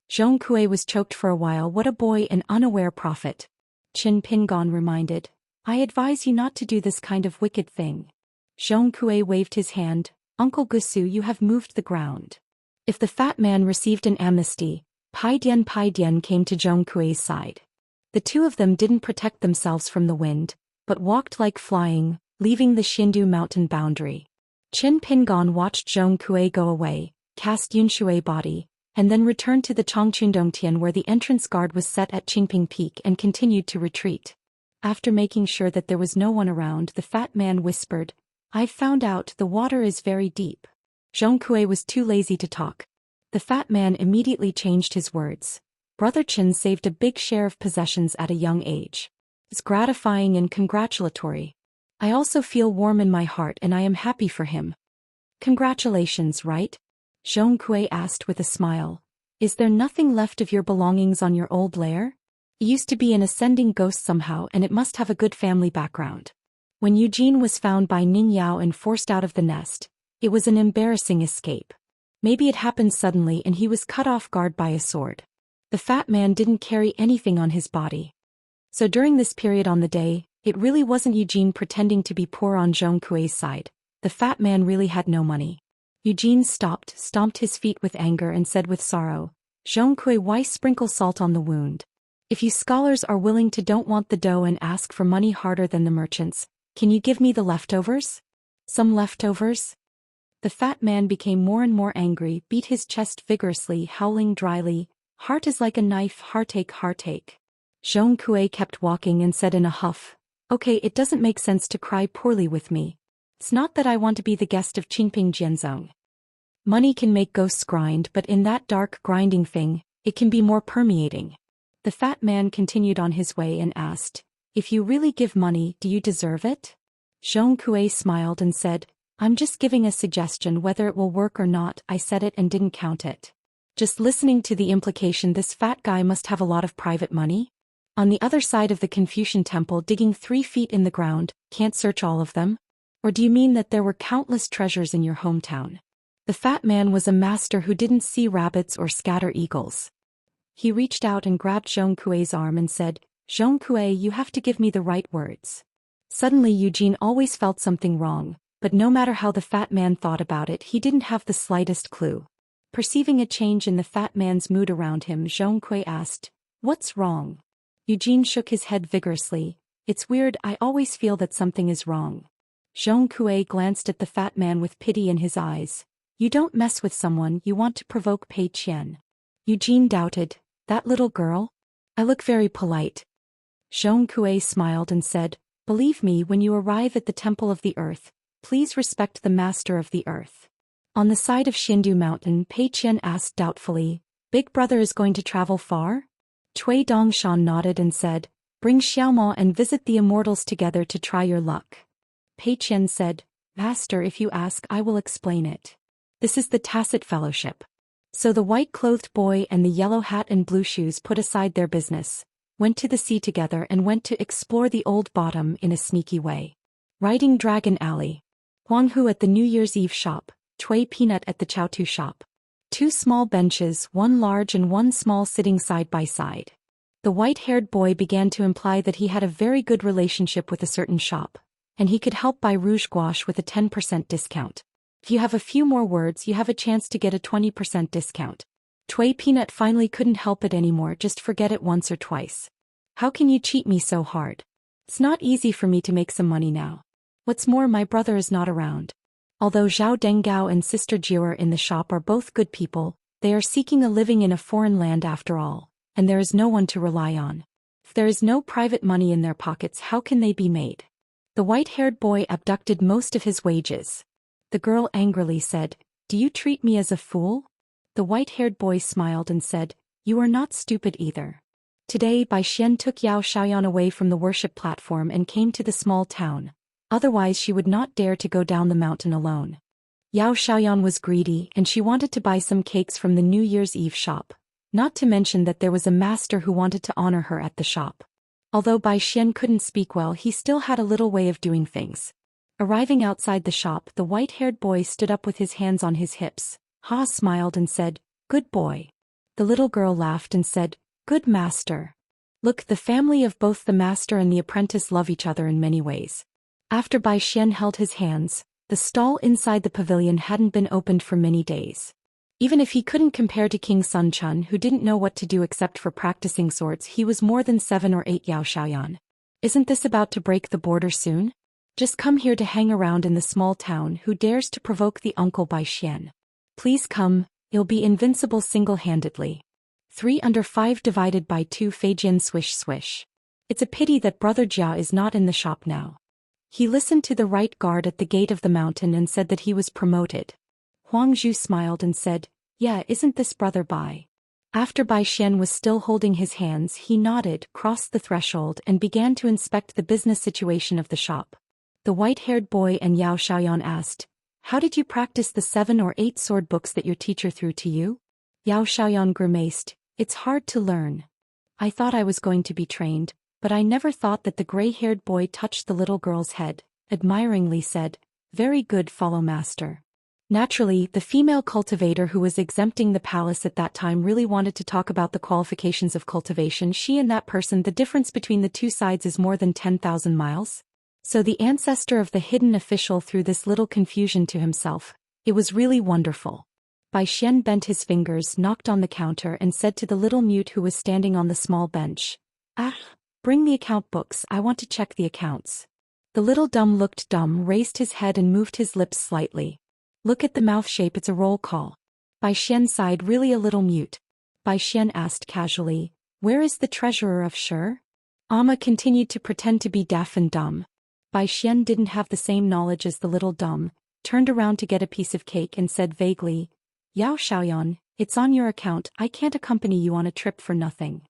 Zhong Kui was choked for a while. What a boy and unaware prophet. Qin Pingon reminded, I advise you not to do this kind of wicked thing. Zhong Kui waved his hand, Uncle Gusu, you have moved the ground. If the fat man received an amnesty, Pai Dian came to Zhong Kui's side. The two of them didn't protect themselves from the wind, but walked like flying, leaving the Xindu mountain boundary. Qin Pingon watched Zhong Kui go away, cast Yunshui body, and then returned to the Chongqundongtian where the entrance guard was set at Qingping Peak and continued to retreat. After making sure that there was no one around, the fat man whispered, I've found out the water is very deep. Zhong Kui was too lazy to talk. The fat man immediately changed his words. Brother Qin saved a big share of possessions at a young age. It's gratifying and congratulatory. I also feel warm in my heart and I am happy for him. Congratulations, right? Zhong Kui asked with a smile. Is there nothing left of your belongings on your old lair? It used to be an ascending ghost somehow and it must have a good family background. When Eugene was found by Ning Yao and forced out of the nest, it was an embarrassing escape. Maybe it happened suddenly and he was cut off guard by a sword. The fat man didn't carry anything on his body. So during this period on the day, it really wasn't Eugene pretending to be poor on Zhong Kui's side. The fat man really had no money. Eugene stomped his feet with anger and said with sorrow, Zhong Kui, why sprinkle salt on the wound? If you scholars are willing to don't want the dough and ask for money harder than the merchants, can you give me the leftovers? Some leftovers? The fat man became more and more angry, beat his chest vigorously, howling dryly, heart is like a knife, heartache, heartache. Zhong Kui kept walking and said in a huff, okay, it doesn't make sense to cry poorly with me. It's not that I want to be the guest of Qingping Jianzong. Money can make ghosts grind, but in that dark grinding thing, it can be more permeating. The fat man continued on his way and asked, if you really give money, do you deserve it? Zhong Kui smiled and said, I'm just giving a suggestion whether it will work or not. I said it and didn't count it. Just listening to the implication, this fat guy must have a lot of private money. On the other side of the Confucian temple, digging 3 feet in the ground, can't search all of them? Or do you mean that there were countless treasures in your hometown? The fat man was a master who didn't see rabbits or scatter eagles. He reached out and grabbed Zhong Kui's arm and said, Zhong Kui, you have to give me the right words. Suddenly Eugene always felt something wrong, but no matter how the fat man thought about it, he didn't have the slightest clue. Perceiving a change in the fat man's mood around him, Zhong Kui asked, what's wrong? Eugene shook his head vigorously. It's weird, I always feel that something is wrong. Zhong Kui glanced at the fat man with pity in his eyes. You don't mess with someone, you want to provoke Pei Qian. Eugene doubted, that little girl? I look very polite. Zhong Kui smiled and said, believe me, when you arrive at the Temple of the Earth, please respect the Master of the Earth. On the side of Xindu Mountain, Pei Qian asked doubtfully, Big Brother is going to travel far? Cui Dongshan nodded and said, bring Xiaomao and visit the Immortals together to try your luck. Pei Qian said, Master, if you ask, I will explain it. This is the tacit fellowship. So the white-clothed boy and the yellow hat and blue shoes put aside their business, went to the sea together and went to explore the old bottom in a sneaky way. Riding Dragon Alley. Huang Hu at the New Year's Eve shop, Cui Peanut at the Chowtu shop. Two small benches, one large and one small, sitting side by side. The white-haired boy began to imply that he had a very good relationship with a certain shop, and he could help buy rouge gouache with a 10% discount. If you have a few more words, you have a chance to get a 20% discount. Cui Peanut finally couldn't help it anymore, just forget it once or twice. How can you cheat me so hard? It's not easy for me to make some money now. What's more, my brother is not around. Although Zhao Denggao and Sister Jiu in the shop are both good people, they are seeking a living in a foreign land after all, and there is no one to rely on. If there is no private money in their pockets, how can they be made? The white-haired boy abducted most of his wages. The girl angrily said, "Do you treat me as a fool?" The white-haired boy smiled and said, "You are not stupid either." Today Bai Xian took Yao Xiaoyan away from the worship platform and came to the small town. Otherwise she would not dare to go down the mountain alone. Yao Xiaoyan was greedy and she wanted to buy some cakes from the New Year's Eve shop. Not to mention that there was a master who wanted to honor her at the shop. Although Bai Xian couldn't speak well, he still had a little way of doing things. Arriving outside the shop, the white-haired boy stood up with his hands on his hips. Ha smiled and said, "Good boy." The little girl laughed and said, "Good master." Look, the family of both the master and the apprentice love each other in many ways. After Bai Xian held his hands, the stall inside the pavilion hadn't been opened for many days. Even if he couldn't compare to King Sun Chun, who didn't know what to do except for practicing swords, he was more than 7 or 8 Yao Xiaoyan. Isn't this about to break the border soon? Just come here to hang around in the small town. Who dares to provoke the uncle Bai Xian? Please come, you'll be invincible single-handedly. 3 under 5 divided by 2 Feijian swish swish. It's a pity that Brother Jia is not in the shop now. He listened to the right guard at the gate of the mountain and said that he was promoted. Huang Zhu smiled and said, "Yeah, isn't this Brother Bai?" After Bai Xian was still holding his hands, he nodded, crossed the threshold and began to inspect the business situation of the shop. The white-haired boy and Yao Xiaoyan asked, "How did you practice the 7 or 8 sword books that your teacher threw to you?" Yao Xiaoyan grimaced, "It's hard to learn. I thought I was going to be trained, but I never thought that." The gray-haired boy touched the little girl's head, admiringly said, "Very good, follow master." Naturally, the female cultivator who was exempting the palace at that time really wanted to talk about the qualifications of cultivation. She and that person, the difference between the two sides is more than 10,000 miles. So the ancestor of the hidden official threw this little confusion to himself. It was really wonderful. Bai Xian bent his fingers, knocked on the counter and said to the little mute who was standing on the small bench, "Ah, bring the account books, I want to check the accounts." The little dumb looked dumb, raised his head and moved his lips slightly. "Look at the mouth shape, it's a roll call." Bai Xian sighed, really a little mute. Bai Xian asked casually, "Where is the treasurer of Shi?" Amma continued to pretend to be deaf and dumb. Bai Xian didn't have the same knowledge as the little dumb, turned around to get a piece of cake and said vaguely, "Yao Xiaoyan, it's on your account, I can't accompany you on a trip for nothing."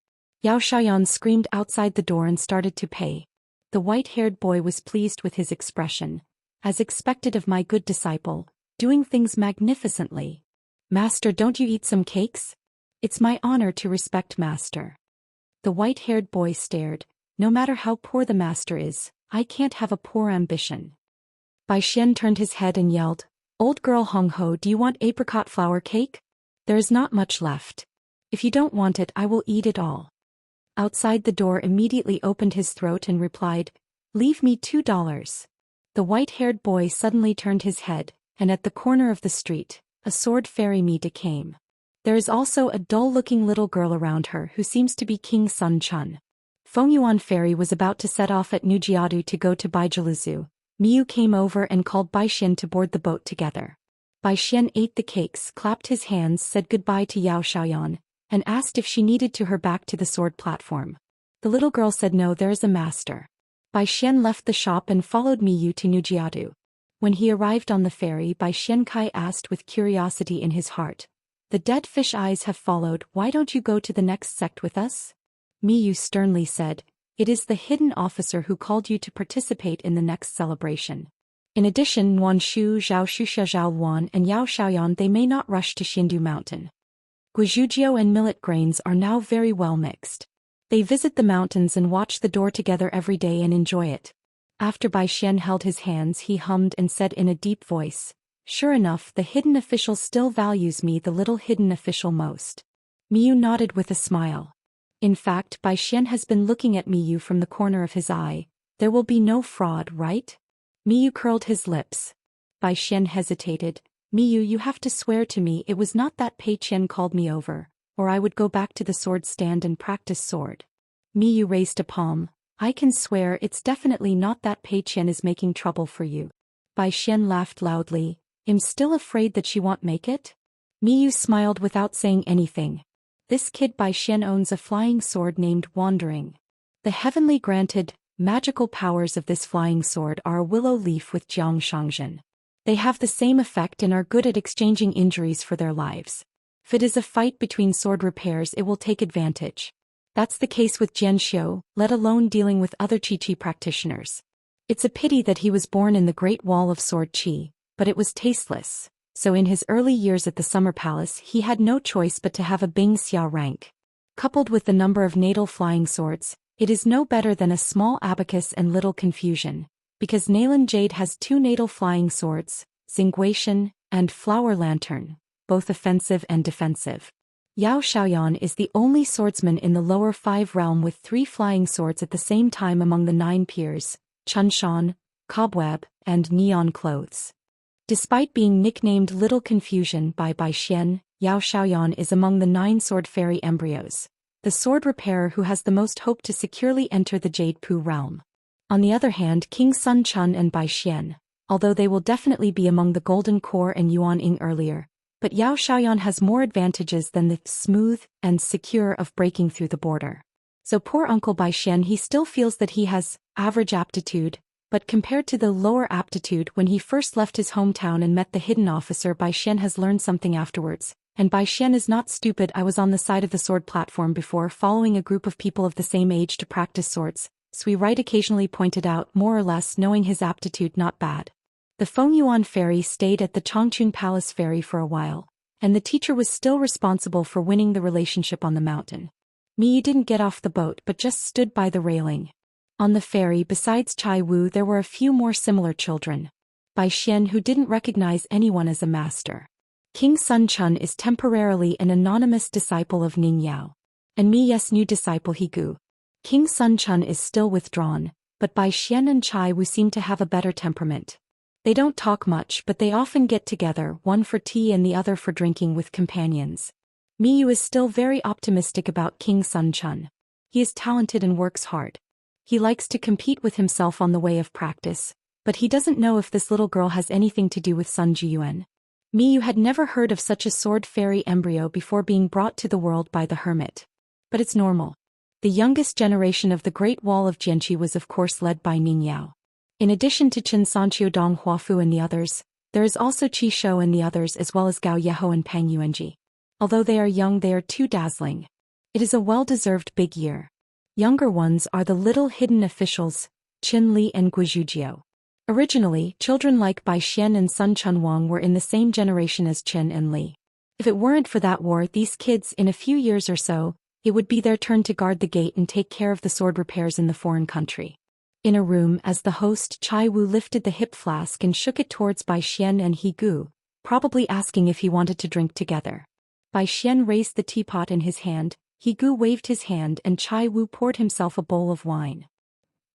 Yao Xiaoyan screamed outside the door and started to pay. The white-haired boy was pleased with his expression. As expected of my good disciple, doing things magnificently. "Master, don't you eat some cakes? It's my honor to respect master." The white-haired boy stared. No matter how poor the master is, I can't have a poor ambition. Bai Xian turned his head and yelled, "Old girl Hong Ho, do you want apricot flour cake? There is not much left. If you don't want it, I will eat it all." Outside the door immediately opened his throat and replied, "Leave me $2. The white-haired boy suddenly turned his head, and at the corner of the street, a sword fairy Mida came. There is also a dull-looking little girl around her who seems to be King Sun Chun. Fengyuan fairy was about to set off at Nujiadu to go to Baijiluzu. Miu came over and called Bai Xian to board the boat together. Bai Xian ate the cakes, clapped his hands, said goodbye to Yao Xiaoyan, and asked if she needed to her back to the sword platform. The little girl said no, there is a master. Bai Xian left the shop and followed Miu to Nujiadu. When he arrived on the ferry, Bai Xiankai asked with curiosity in his heart, "The dead fish eyes have followed, why don't you go to the next sect with us?" Miu sternly said, "It is the hidden officer who called you to participate in the next celebration. In addition, Wan Shu, Zhao Shusha, Zhao Luan and Yao Xiaoyan, they may not rush to Xindu Mountain. Guizhuzhio and millet grains are now very well mixed. They visit the mountains and watch the door together every day and enjoy it." After Bai Xian held his hands, he hummed and said in a deep voice, Sure enough, the hidden official still values me, the little hidden official, most. Miyu nodded with a smile. In fact, Bai Xian has been looking at Miyu from the corner of his eye. There will be no fraud, right? Miyu curled his lips. Bai Xian hesitated. Miyu, you have to swear to me it was not that Pei Qian called me over, or I would go back to the sword stand and practice sword. Miyu raised a palm. I can swear it's definitely not that Pei Qian is making trouble for you. Bai Xian laughed loudly. I'm still afraid that she won't make it? Miyu smiled without saying anything. This kid Bai Xian owns a flying sword named Wandering. The heavenly granted, magical powers of this flying sword are a willow leaf with Jiang Shangzhen. They have the same effect and are good at exchanging injuries for their lives. If it is a fight between sword repairs, it will take advantage. That's the case with Jianxiu, let alone dealing with other Qi practitioners. It's a pity that he was born in the Great Wall of Sword Qi, but it was tasteless, so in his early years at the Summer Palace he had no choice but to have a Bing Xia rank. Coupled with the number of natal flying swords, it is no better than a small abacus and little confusion, because Nalan Jade has 2 natal flying swords, Xingguatian and Flower Lantern, both offensive and defensive. Yao Xiaoyan is the only swordsman in the lower 5 realm with 3 flying swords at the same time among the 9 peers, Chunshan, Cobweb, and Neon Clothes. Despite being nicknamed Little Confusion by Bai Xian, Yao Xiaoyan is among the 9 sword fairy embryos, the sword repairer who has the most hope to securely enter the Jade Pu realm. On the other hand, King Sun Chun and Bai Xian, although they will definitely be among the Golden Core and Yuan Ying earlier, but Yao Xiaoyan has more advantages than the smooth and secure of breaking through the border. So poor Uncle Bai Xian, he still feels that he has average aptitude, but compared to the lower aptitude when he first left his hometown and met the hidden officer, Bai Xian has learned something afterwards. And Bai Xian is not stupid. I was on the side of the sword platform before, following a group of people of the same age to practice swords. Sui Right occasionally pointed out, more or less knowing his aptitude not bad. The Fengyuan ferry stayed at the Changchun Palace ferry for a while, and the teacher was still responsible for winning the relationship on the mountain. Miyu didn't get off the boat but just stood by the railing. On the ferry, besides Chai Wu, there were a few more similar children. Bai Xian, who didn't recognize anyone as a master. King Sun Chun is temporarily an anonymous disciple of Ning Yao. And Mi's new disciple He Gu. King Sun Chun is still withdrawn, but Bai Xian and Chai Wu seem to have a better temperament. They don't talk much, but they often get together, one for tea and the other for drinking with companions. Miyu is still very optimistic about King Sun Chun. He is talented and works hard. He likes to compete with himself on the way of practice, but he doesn't know if this little girl has anything to do with Sun Jiyuan. Miyu had never heard of such a sword fairy embryo before being brought to the world by the hermit. But it's normal. The youngest generation of the Great Wall of Jianqi was of course led by Ning Yao. In addition to Chen Sanqiu, Dong Huafu and the others, there is also Qi Shou and the others, as well as Gao Yeho and Pang Yuanji. Although they are young, they are too dazzling. It is a well-deserved big year. Younger ones are the little hidden officials, Qin Li and Guizhujiu. Originally, children like Bai Xian and Sun Chun Wang were in the same generation as Qin and Li. If it weren't for that war, these kids, in a few years or so, it would be their turn to guard the gate and take care of the sword repairs in the foreign country. In a room, as the host, Chai Wu lifted the hip flask and shook it towards Bai Xian and He Gu, probably asking if he wanted to drink together. Bai Xian raised the teapot in his hand. He Gu waved his hand and Chai Wu poured himself a bowl of wine.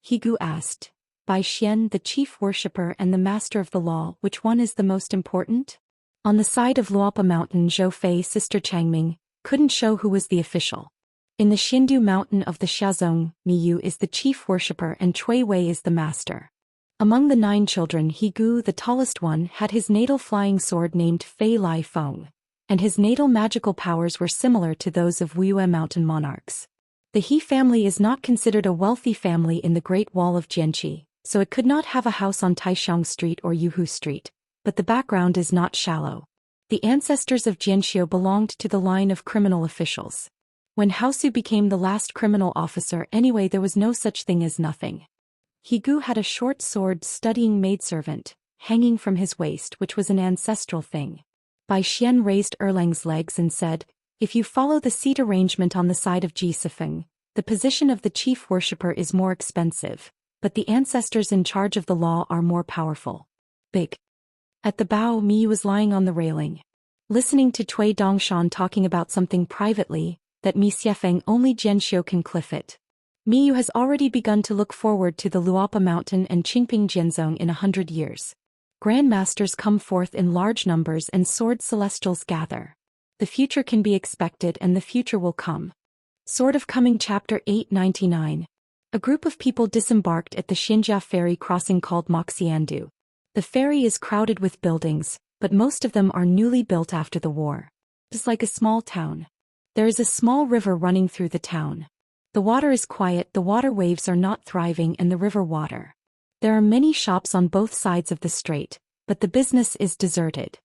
He Gu asked, Bai Xian, the chief worshipper and the master of the law, which one is the most important? On the side of Luopa Mountain, Zhou Fei, sister Changming, couldn't show who was the official. In the Xindu Mountain of the Xiazong, Miyu is the chief worshipper and Cui Wei is the master. Among the 9 children, He Gu, the tallest one, had his natal flying sword named Fei Lai Feng, and his natal magical powers were similar to those of Wuyue mountain monarchs. The He family is not considered a wealthy family in the Great Wall of Jianqi, so it could not have a house on Taixiang Street or Yuhu Street, but the background is not shallow. The ancestors of Jianxiu belonged to the line of criminal officials. When Haosu became the last criminal officer anyway, there was no such thing as nothing. He Gu had a short sword studying maidservant, hanging from his waist, which was an ancestral thing. Bai Xian raised Erlang's legs and said, if you follow the seat arrangement on the side of Jisifeng, the position of the chief worshipper is more expensive, but the ancestors in charge of the law are more powerful. Big. At the bow, Miyu was lying on the railing, listening to Cui Dongshan talking about something privately, that Mi Xiefeng only Jianxiu can cliff it. Miyu has already begun to look forward to the Luopa Mountain and Qingping Jianzong in 100 years. Grandmasters come forth in large numbers and sword celestials gather. The future can be expected and the future will come. Sword of Coming Chapter 899. A group of people disembarked at the Xianxia ferry crossing called Moxiandu. The ferry is crowded with buildings, but most of them are newly built after the war. It's like a small town. There is a small river running through the town. The water is quiet, the water waves are not thriving and the river water. There are many shops on both sides of the strait, but the business is deserted.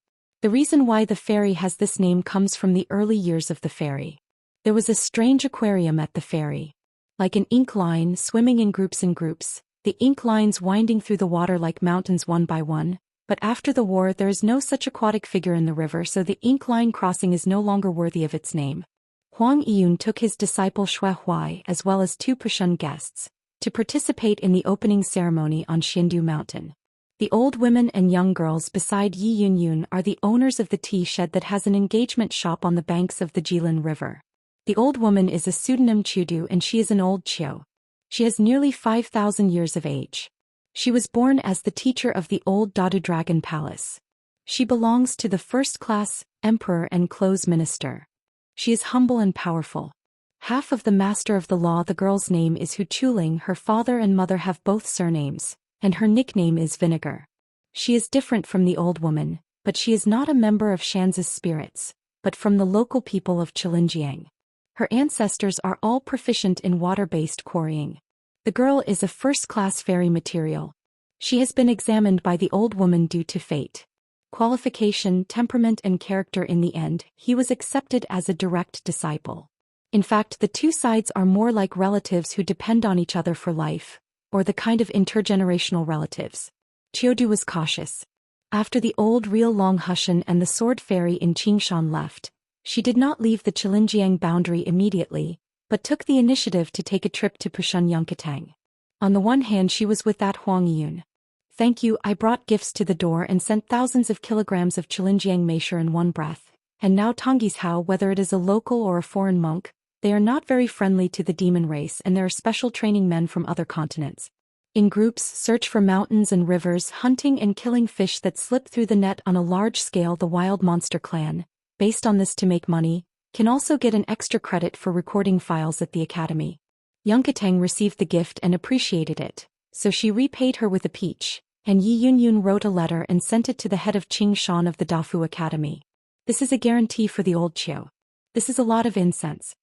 The reason why the ferry has this name comes from the early years of the ferry. There was a strange aquarium at the ferry. Like an ink line swimming in groups, the ink lines winding through the water like mountains one by one, but after the war there is no such aquatic figure in the river, so the ink line crossing is no longer worthy of its name. Huang Yiyun took his disciple Shui Huai as well as 2 Pushun guests to participate in the opening ceremony on Xindu Mountain. The old women and young girls beside Yi Yunyun are the owners of the tea shed that has an engagement shop on the banks of the Jilin River. The old woman is a pseudonym Chudu and she is an old Qiu. She has nearly 5,000 years of age. She was born as the teacher of the old Dadu Dragon Palace. She belongs to the first-class emperor and clothes minister. She is humble and powerful. Half of the master of the law. The girl's name is Hu Chuling. Her father and mother have both surnames, and her nickname is Vinegar. She is different from the old woman, but she is not a member of Shanzi's spirits, but from the local people of Chilinjiang. Her ancestors are all proficient in water-based quarrying. The girl is a first-class fairy material. She has been examined by the old woman due to fate. Qualification, temperament and character. In the end, he was accepted as a direct disciple. In fact, the two sides are more like relatives who depend on each other for life, or the kind of intergenerational relatives. Qiudu was cautious. After the old real Long Hushan and the sword fairy in Qingshan left, she did not leave the Chilinjiang boundary immediately, but took the initiative to take a trip to Pushun Yunkatang. On the one hand, she was with that Huang Yun. Thank you, I brought gifts to the door and sent thousands of kilograms of Chilinjiang measure in one breath, and now Tongyi's Hao, whether it is a local or a foreign monk, they are not very friendly to the demon race and there are special training men from other continents. In groups, search for mountains and rivers, hunting and killing fish that slip through the net on a large scale. The Wild Monster Clan, based on this to make money, can also get an extra credit for recording files at the academy. Yunkatang received the gift and appreciated it, so she repaid her with a peach, and Yi Yunyun wrote a letter and sent it to the head of Qingshan of the Dafu Academy. This is a guarantee for the old Qiu. This is a lot of incense.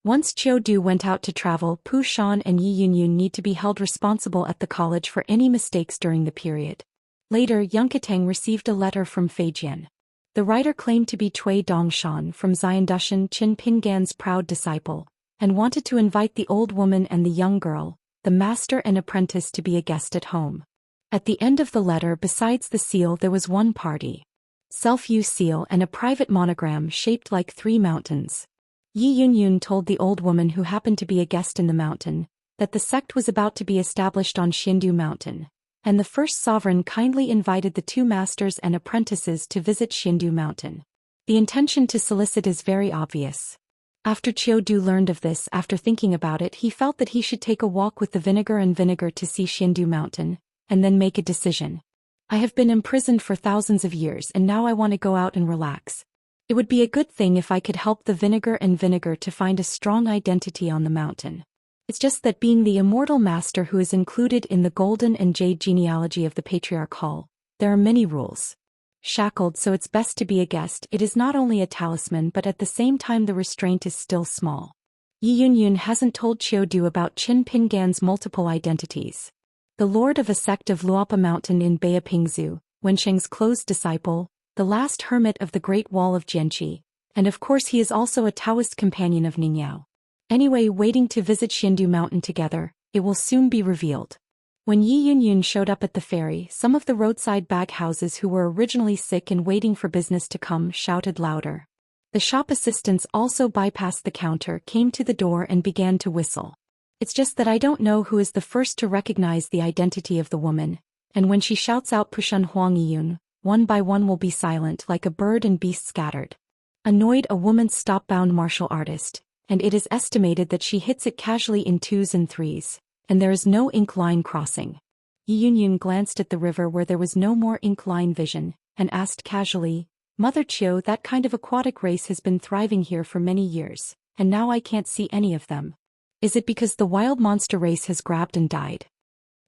Once Qiu Du went out to travel, Pu Shan and Yi Yunyun need to be held responsible at the college for any mistakes during the period. Later, Yunkatang received a letter from Feijian. The writer claimed to be Cui Dongshan from Xiandushan Qin Pingan's proud disciple, and wanted to invite the old woman and the young girl, the master and apprentice, to be a guest at home. At the end of the letter, besides the seal, there was one party. Self-use seal and a private monogram shaped like 3 mountains. Yi Yunyun told the old woman who happened to be a guest in the mountain, that the sect was about to be established on Xindu Mountain, and the first sovereign kindly invited the 2 masters and apprentices to visit Xindu Mountain. The intention to solicit is very obvious. After Qiu Du learned of this, after thinking about it, he felt that he should take a walk with the Vinegar to see Xindu Mountain, and then make a decision. I have been imprisoned for thousands of years and now I want to go out and relax. It would be a good thing if I could help the Vinegar to find a strong identity on the mountain. It's just that being the immortal master who is included in the Golden and Jade genealogy of the Patriarch Hall, there are many rules. Shackled, so it's best to be a guest. It is not only a talisman but at the same time the restraint is still small. Yi Yunyun hasn't told Qiu Du about Qin Pingan's multiple identities. The lord of a sect of Luopa Mountain in Beipingzu, Wensheng's close disciple, the last hermit of the Great Wall of Jianqi, and of course he is also a Taoist companion of Ningyao. Anyway, waiting to visit Xindu Mountain together, it will soon be revealed. When Yi Yunyun showed up at the ferry, some of the roadside bag houses who were originally sick and waiting for business to come shouted louder. The shop assistants also bypassed the counter, came to the door and began to whistle. It's just that I don't know who is the first to recognize the identity of the woman, and when she shouts out Pushun Huang Yiyun, One by one will be silent like a bird and beast scattered. Annoyed, a woman stop-bound martial artist, and it is estimated that she hits it casually in 2s and 3s, and there is no ink line crossing. Yi Yunyun glanced at the river where there was no more ink line vision, and asked casually, Mother Chiu, that kind of aquatic race has been thriving here for many years, and now I can't see any of them. Is it because the wild monster race has grabbed and died?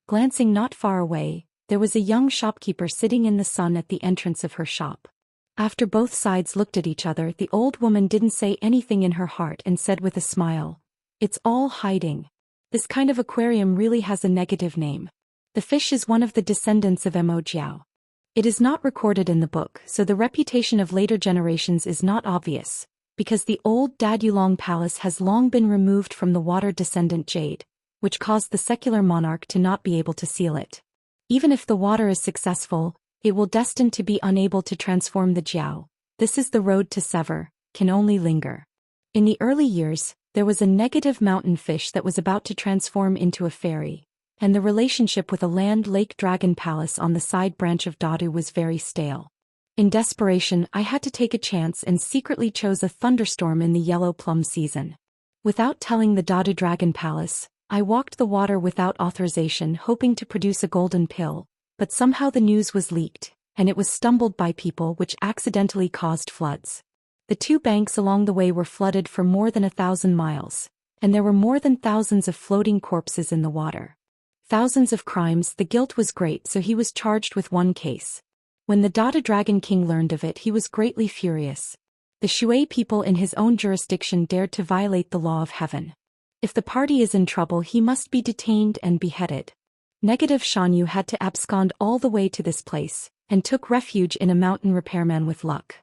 Glancing not far away, there was a young shopkeeper sitting in the sun at the entrance of her shop. After both sides looked at each other, the old woman didn't say anything in her heart and said with a smile, It's all hiding. This kind of aquarium really has a negative name. The fish is one of the descendants of Mo Jiao. It is not recorded in the book, so the reputation of later generations is not obvious, because the old Dadulong Palace has long been removed from the water-descendant jade, which caused the secular monarch to not be able to seal it. Even if the water is successful, it will destined to be unable to transform the Jiao. This is the road to sever, can only linger. In the early years, there was a negative mountain fish that was about to transform into a fairy, and the relationship with a land-lake dragon palace on the side branch of Dadu was very stale. In desperation, I had to take a chance and secretly chose a thunderstorm in the yellow plum season. Without telling the Dadu Dragon Palace, I walked the water without authorization, hoping to produce a golden pill, but somehow the news was leaked, and it was stumbled by people, which accidentally caused floods. The 2 banks along the way were flooded for more than 1,000 miles, and there were more than thousands of floating corpses in the water. Thousands of crimes, the guilt was great, so he was charged with 1 case. When the Dada Dragon King learned of it, he was greatly furious. The Shui people in his own jurisdiction dared to violate the law of heaven. If the party is in trouble, he must be detained and beheaded. Negative Shanyu had to abscond all the way to this place, and took refuge in a mountain repairman with luck.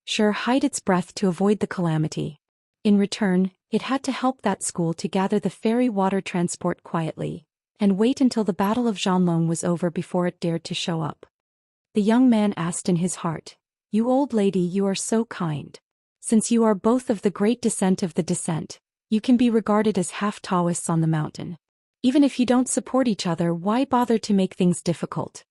Sure hide its breath to avoid the calamity. In return, it had to help that school to gather the fairy water transport quietly, and wait until the Battle of Zhanlong was over before it dared to show up. The young man asked in his heart, You old lady, you are so kind. Since you are both of the great descent of the descent, you can be regarded as half Taoists on the mountain. Even if you don't support each other, why bother to make things difficult?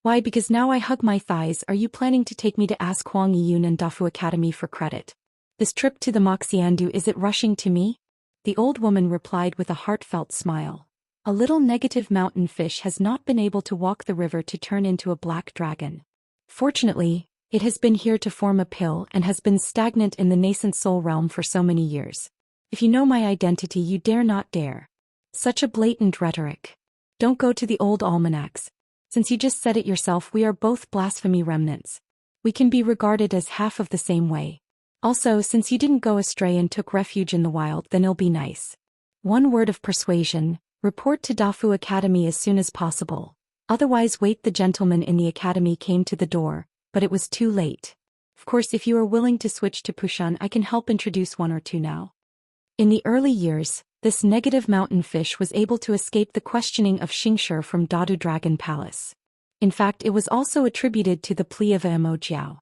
Why, because now I hug my thighs. Are you planning to take me to ask Huang Yiyun and Dafu Academy for credit? This trip to the Moxiandu, is it rushing to me? The old woman replied with a heartfelt smile. A little negative mountain fish has not been able to walk the river to turn into a black dragon. Fortunately, it has been here to form a pill and has been stagnant in the nascent soul realm for so many years. If you know my identity, you dare not dare. Such a blatant rhetoric. Don't go to the old almanacs. Since you just said it yourself, we are both blasphemy remnants. We can be regarded as half of the same way. Also, since you didn't go astray and took refuge in the wild, then it'll be nice. 1 word of persuasion, report to Dafu Academy as soon as possible. Otherwise wait. The gentleman in the academy came to the door, but it was too late. Of course, if you are willing to switch to Pushan, I can help introduce 1 or 2 now. In the early years, this negative mountain fish was able to escape the questioning of Xianxia from Dadu Dragon Palace. In fact, it was also attributed to the plea of Mo Jiao.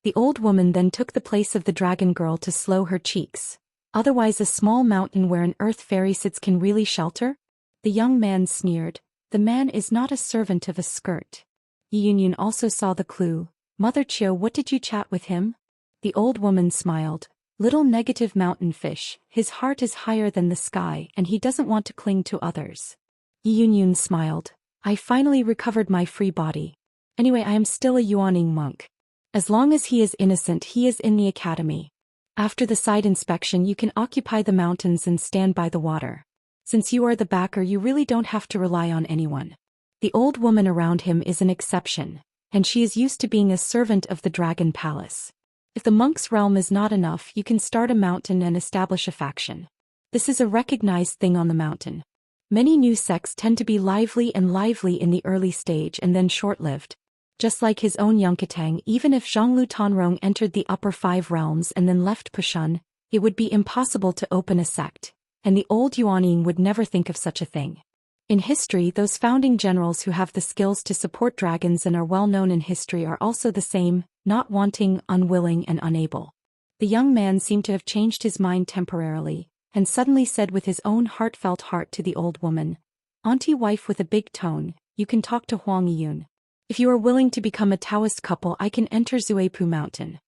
The old woman then took the place of the dragon girl to slow her cheeks. Otherwise, a small mountain where an earth fairy sits can really shelter? The young man sneered. The man is not a servant of a skirt. Yi Yunyun also saw the clue. Mother Chiu, what did you chat with him? The old woman smiled. Little negative mountain fish, his heart is higher than the sky and he doesn't want to cling to others. Yi Yunyun smiled. I finally recovered my free body. Anyway, I am still a Yuaning monk. As long as he is innocent, he is in the academy. After the side inspection, you can occupy the mountains and stand by the water. Since you are the backer, you really don't have to rely on anyone. The old woman around him is an exception, and she is used to being a servant of the Dragon Palace. If the monk's realm is not enough, you can start a mountain and establish a faction. This is a recognized thing on the mountain. Many new sects tend to be lively in the early stage and then short-lived. Just like his own Yunkatang, even if Zhonglu Tanrong entered the upper 5 realms and then left Pushan, it would be impossible to open a sect, and the old Yuaning would never think of such a thing. In history, those founding generals who have the skills to support dragons and are well known in history are also the same, not wanting, unwilling and unable. The young man seemed to have changed his mind temporarily, and suddenly said with his own heartfelt heart to the old woman, Auntie wife with a big tone, you can talk to Huang Yiyun. If you are willing to become a Taoist couple, I can enter Zuepu Mountain.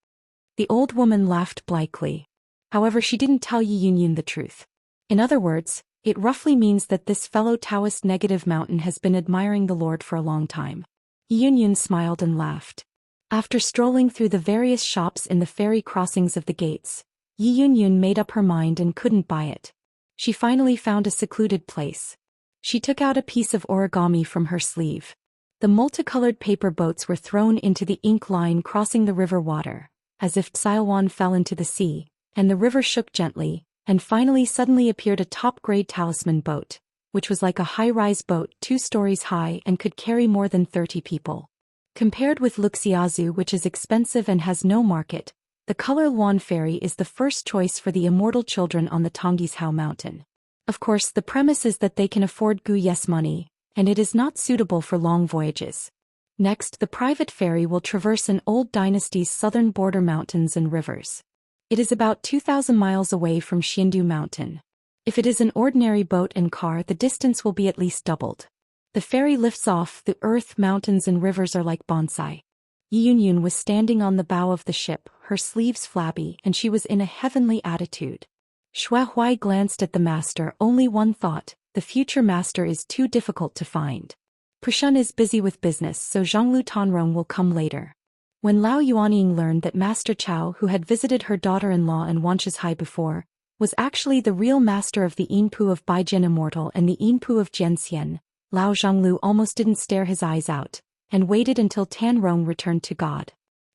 The old woman laughed blithely. However, she didn't tell Yi Yunyun the truth. In other words, it roughly means that this fellow Taoist negative mountain has been admiring the Lord for a long time. Yi Yunyun smiled and laughed. After strolling through the various shops in the ferry crossings of the gates, Yi Yunyun made up her mind and couldn't buy it. She finally found a secluded place. She took out a piece of origami from her sleeve. The multicolored paper boats were thrown into the ink line crossing the river water, as if Xiaowan fell into the sea, and the river shook gently, and finally suddenly appeared a top-grade talisman boat, which was like a high-rise boat 2 stories high and could carry more than 30 people. Compared with Luxiazu, which is expensive and has no market, the Color Luan ferry is the first choice for the immortal children on the Tonggishao mountain. Of course, the premise is that they can afford Gu Yes money, and it is not suitable for long voyages. Next, the private ferry will traverse an old dynasty's southern border mountains and rivers. It is about 2,000 miles away from Xiandu Mountain. If it is an ordinary boat and car, the distance will be at least doubled. The ferry lifts off, the earth, mountains and rivers are like bonsai. Yi Yunyun was standing on the bow of the ship, her sleeves flabby, and she was in a heavenly attitude. Xue Huai glanced at the master, only one thought: the future master is too difficult to find. Pushun is busy with business, so Zhonglu Tanrong will come later. When Lao Yuanying learned that Master Chao, who had visited her daughter-in-law in Wanshishai before, was actually the real master of the Yinpu of Baijian Immortal and the Yinpu of Jianxian, Lao Zhonglu almost didn't stare his eyes out, and waited until Tanrong returned to God.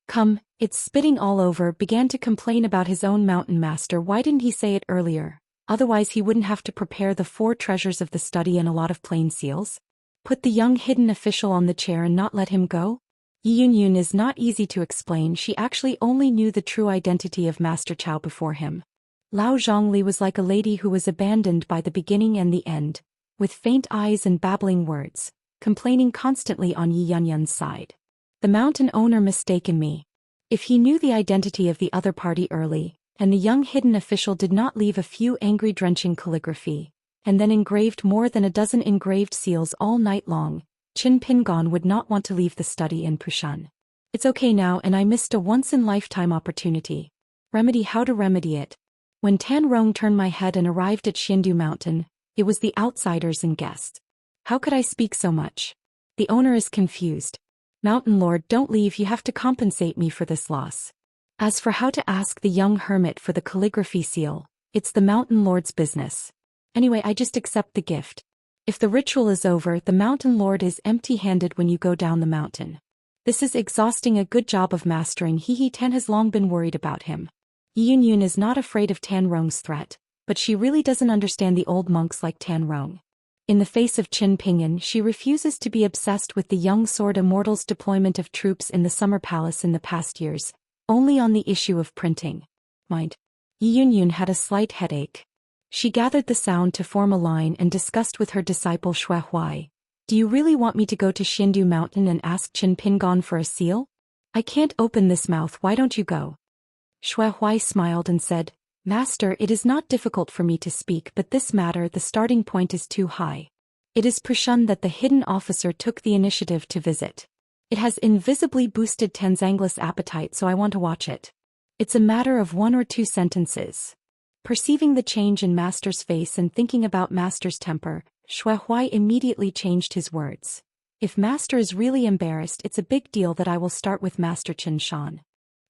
Come, it's spitting all over, began to complain about his own mountain master. Why didn't he say it earlier? Otherwise he wouldn't have to prepare the 4 treasures of the study and a lot of plain seals. Put the young hidden official on the chair and not let him go? Yi Yunyun is not easy to explain. She actually only knew the true identity of Master Chao before him. Lao Zhongli was like a lady who was abandoned by the beginning and the end, with faint eyes and babbling words, complaining constantly on Yi Yunyun's side. The mountain owner mistaken me. If he knew the identity of the other party early, and the young hidden official did not leave a few angry drenching calligraphy, and then engraved more than a dozen engraved seals all night long, Qin Pingon would not want to leave the study in Pushun. It's okay now, and I missed a once-in-lifetime opportunity. Remedy: how to remedy it? When Tanrong turned my head and arrived at Xiandu Mountain, it was the outsiders and guests. How could I speak so much? The owner is confused. Mountain Lord, don't leave, you have to compensate me for this loss. As for how to ask the young hermit for the calligraphy seal, it's the Mountain Lord's business. Anyway, I just accept the gift. If the ritual is over, the Mountain Lord is empty-handed when you go down the mountain. This is exhausting. A good job of mastering. Tan has long been worried about him. Yi Yunyun is not afraid of Tanrong's threat, but she really doesn't understand the old monks like Tanrong. In the face of Qin Pingyun, she refuses to be obsessed with the young sword immortal's deployment of troops in the Summer Palace in the past years, only on the issue of printing. Mind. Yi Yunyun had a slight headache. She gathered the sound to form a line and discussed with her disciple Xue Huai. Do you really want me to go to Xiandu Mountain and ask Qin Pingon for a seal? I can't open this mouth, why don't you go? Xue Huai smiled and said, Master, it is not difficult for me to speak, but this matter, the starting point is too high. It is Pushun that the hidden officer took the initiative to visit. It has invisibly boosted Tanzangla's appetite, so I want to watch it. It's a matter of 1 or 2 sentences. Perceiving the change in Master's face and thinking about Master's temper, Xue Huai immediately changed his words. If Master is really embarrassed, it's a big deal that I will start with Master Qin Shan.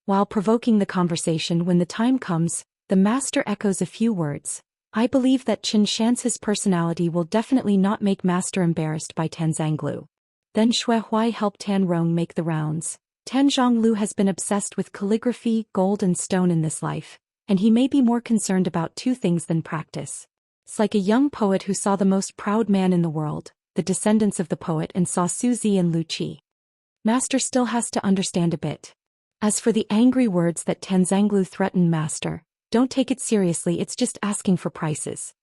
While provoking the conversation, when the time comes, the Master echoes a few words. I believe that Qin Shan's personality will definitely not make Master embarrassed by Tanzanglu. Then Xue Huai helped Tanrong make the rounds. Tanzanglu has been obsessed with calligraphy, gold and stone in this life, and he may be more concerned about 2 things than practice. It's like a young poet who saw the most proud man in the world, the descendants of the poet, and saw Suzy and Lu Qi. Master still has to understand a bit. As for the angry words that Tanzanglu threatened Master, don't take it seriously, it's just asking for prices.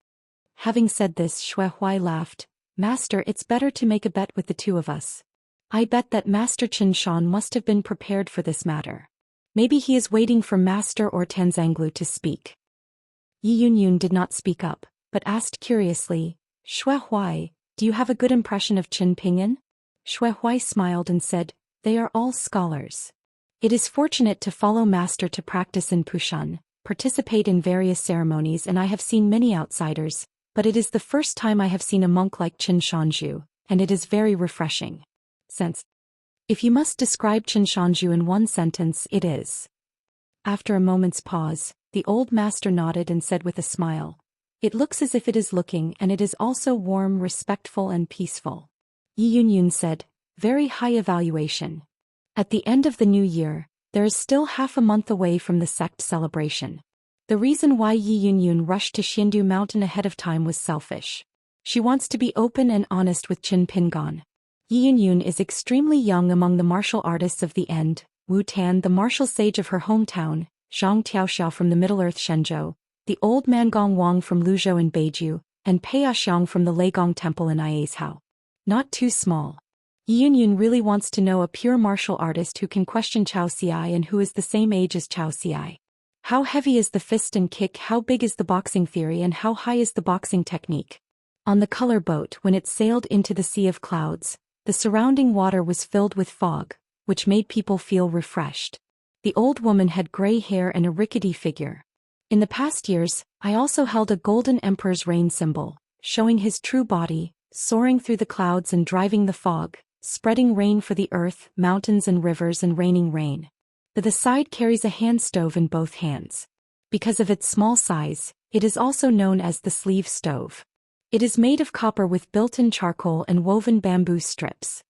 Having said this, Xue Huai laughed. Master, it's better to make a bet with the 2 of us. I bet that Master Qin Shan must have been prepared for this matter. Maybe he is waiting for Master or Tanzanglu to speak. Yi Yunyun did not speak up, but asked curiously, Xue Huai, do you have a good impression of Qin Pingyun? Shui Huai smiled and said, "They are all scholars. It is fortunate to follow master to practice in Pushan, participate in various ceremonies, and I have seen many outsiders, but it is the first time I have seen a monk like Qin Shanju, and it is very refreshing. Since, if you must describe Qin Shanju in one sentence, it is." After a moment's pause, the old master nodded and said with a smile, "It looks as if it is looking, and it is also warm, respectful, and peaceful." Yi Yunyun said, "Very high evaluation. At the end of the new year, there is still half a month away from the sect celebration." The reason why Yi Yunyun rushed to Xindu Mountain ahead of time was selfish. She wants to be open and honest with Qin Pingon. Yi Yunyun is extremely young among the martial artists of the end: Wu Tan, the martial sage of her hometown, Zhang Tiaoxiao from the Middle-earth Shenzhou, the old man Gong Wang from Luzhou in Beiju, and Pei Xiang from the Leigong Temple in Iazhao. Not too small. Yi Yunyun really wants to know a pure martial artist who can question Cao Xiai and who is the same age as Cao Xiai. How heavy is the fist and kick, how big is the boxing theory, and how high is the boxing technique? On the color boat, when it sailed into the sea of clouds, the surrounding water was filled with fog, which made people feel refreshed. The old woman had gray hair and a rickety figure. In the past years, I also held a golden emperor's rain symbol, showing his true body, soaring through the clouds and driving the fog, spreading rain for the earth, mountains and rivers, and raining rain. The side carries a hand stove in both hands. Because of its small size, it is also known as the sleeve stove. It is made of copper with built-in charcoal and woven bamboo strips.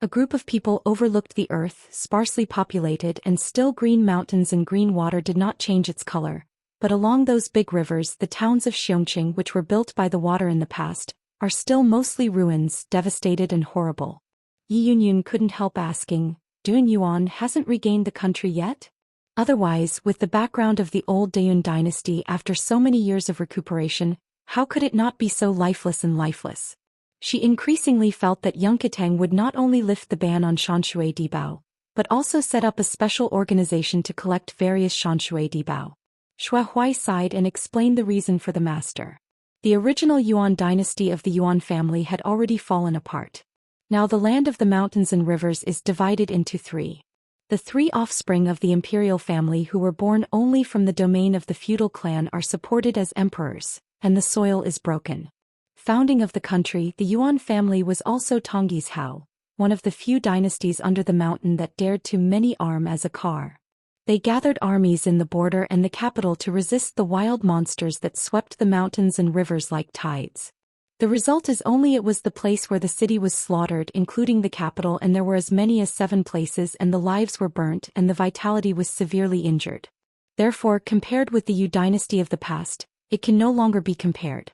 A group of people overlooked the earth, sparsely populated, and still green mountains and green water did not change its color. But along those big rivers, the towns of Xianxia, which were built by the water in the past, are still mostly ruins, devastated and horrible. Yi Yunyun couldn't help asking, Dun Yuan hasn't regained the country yet? Otherwise, with the background of the old Daoist dynasty after so many years of recuperation, how could it not be so lifeless and lifeless? She increasingly felt that Yunkatang would not only lift the ban on Shanshui Dibao, but also set up a special organization to collect various Shanshui Dibao. Shui Huai sighed and explained the reason for the master. The original Yuan dynasty of the Yuan family had already fallen apart. Now the land of the mountains and rivers is divided into three. The three offspring of the imperial family who were born only from the domain of the feudal clan are supported as emperors, and the soil is broken. Founding of the country, the Yuan family was also Tongyi's Hao, one of the few dynasties under the mountain that dared to many-arm as a car. They gathered armies in the border and the capital to resist the wild monsters that swept the mountains and rivers like tides. The result is only it was the place where the city was slaughtered, including the capital, and there were as many as 7 places, and the lives were burnt and the vitality was severely injured. Therefore, compared with the Yu dynasty of the past, it can no longer be compared.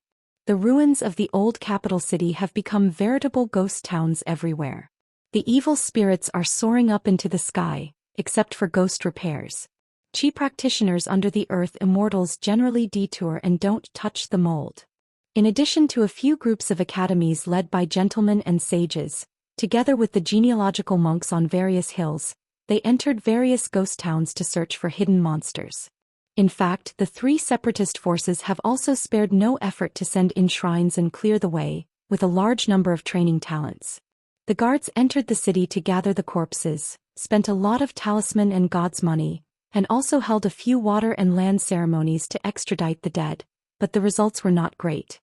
The ruins of the old capital city have become veritable ghost towns everywhere. The evil spirits are soaring up into the sky, except for ghost repairs. Chi practitioners under the earth, immortals, generally detour and don't touch the mold. In addition to a few groups of academies led by gentlemen and sages, together with the genealogical monks on various hills, they entered various ghost towns to search for hidden monsters. In fact, the 3 separatist forces have also spared no effort to send in shrines and clear the way, with a large number of training talents. The guards entered the city to gather the corpses, spent a lot of talisman and god's money, and also held a few water and land ceremonies to extradite the dead, but the results were not great.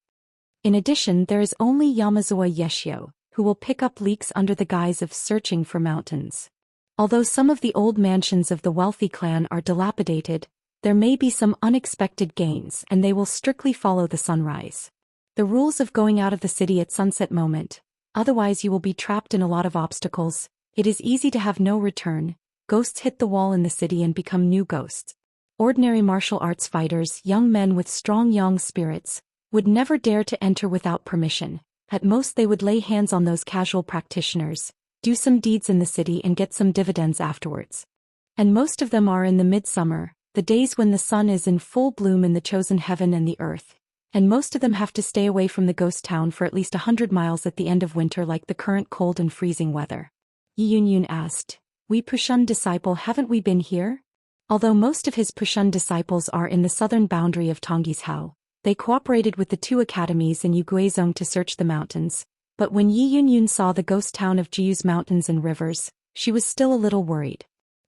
In addition, there is only Yamazawa Yeshio, who will pick up leaks under the guise of searching for mountains. Although some of the old mansions of the wealthy clan are dilapidated, there may be some unexpected gains, and they will strictly follow the sunrise. The rules of going out of the city at sunset moment, otherwise you will be trapped in a lot of obstacles. It is easy to have no return. Ghosts hit the wall in the city and become new ghosts. Ordinary martial arts fighters, young men with strong yang spirits, would never dare to enter without permission. At most they would lay hands on those casual practitioners, do some deeds in the city and get some dividends afterwards. And most of them are in the midsummer, the days when the sun is in full bloom in the chosen heaven and the earth, and most of them have to stay away from the ghost town for at least 100 miles at the end of winter, like the current cold and freezing weather. Yi Yunyun asked, "We Pushun disciple, haven't we been here?" Although most of his Pushun disciples are in the southern boundary of Tongyi's Hao, they cooperated with the 2 academies in Yuguizhong to search the mountains, But when Yi Yunyun saw the ghost town of Jiu's mountains and rivers, she was still a little worried.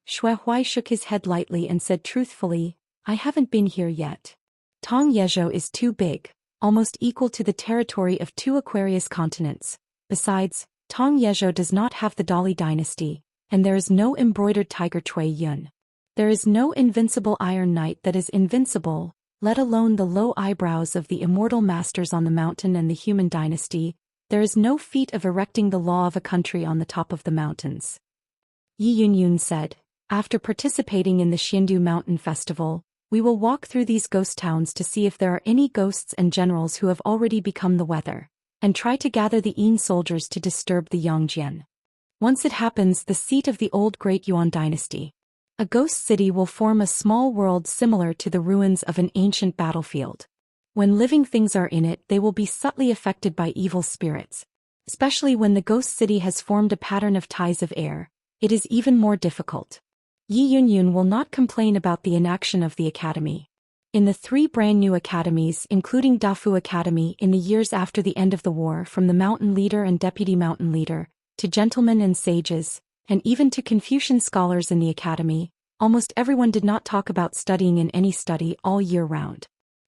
Shui Huai shook his head lightly and said truthfully, I haven't been here yet. Tong Yezhou is too big, almost equal to the territory of 2 Aquarius continents. Besides, Tong Yezhou does not have the Dali dynasty, and there is no embroidered tiger Cui Yun. There is no invincible Iron Knight that is invincible, let alone the low eyebrows of the immortal masters on the mountain and the human dynasty. There is no feat of erecting the law of a country on the top of the mountains. Yi Yunyun said, after participating in the Xindu Mountain Festival, we will walk through these ghost towns to see if there are any ghosts and generals who have already become the weather, and try to gather the Yin soldiers to disturb the Yongjian. Once it happens, the seat of the old Great Yuan dynasty, a ghost city will form a small world similar to the ruins of an ancient battlefield. When living things are in it, they will be subtly affected by evil spirits. Especially when the ghost city has formed a pattern of ties of air, it is even more difficult. Yi Yunyun will not complain about the inaction of the academy. In the 3 brand new academies, including Dafu Academy in the years after the end of the war, from the mountain leader and deputy mountain leader, to gentlemen and sages, and even to Confucian scholars in the academy, almost everyone did not talk about studying in any study all year round.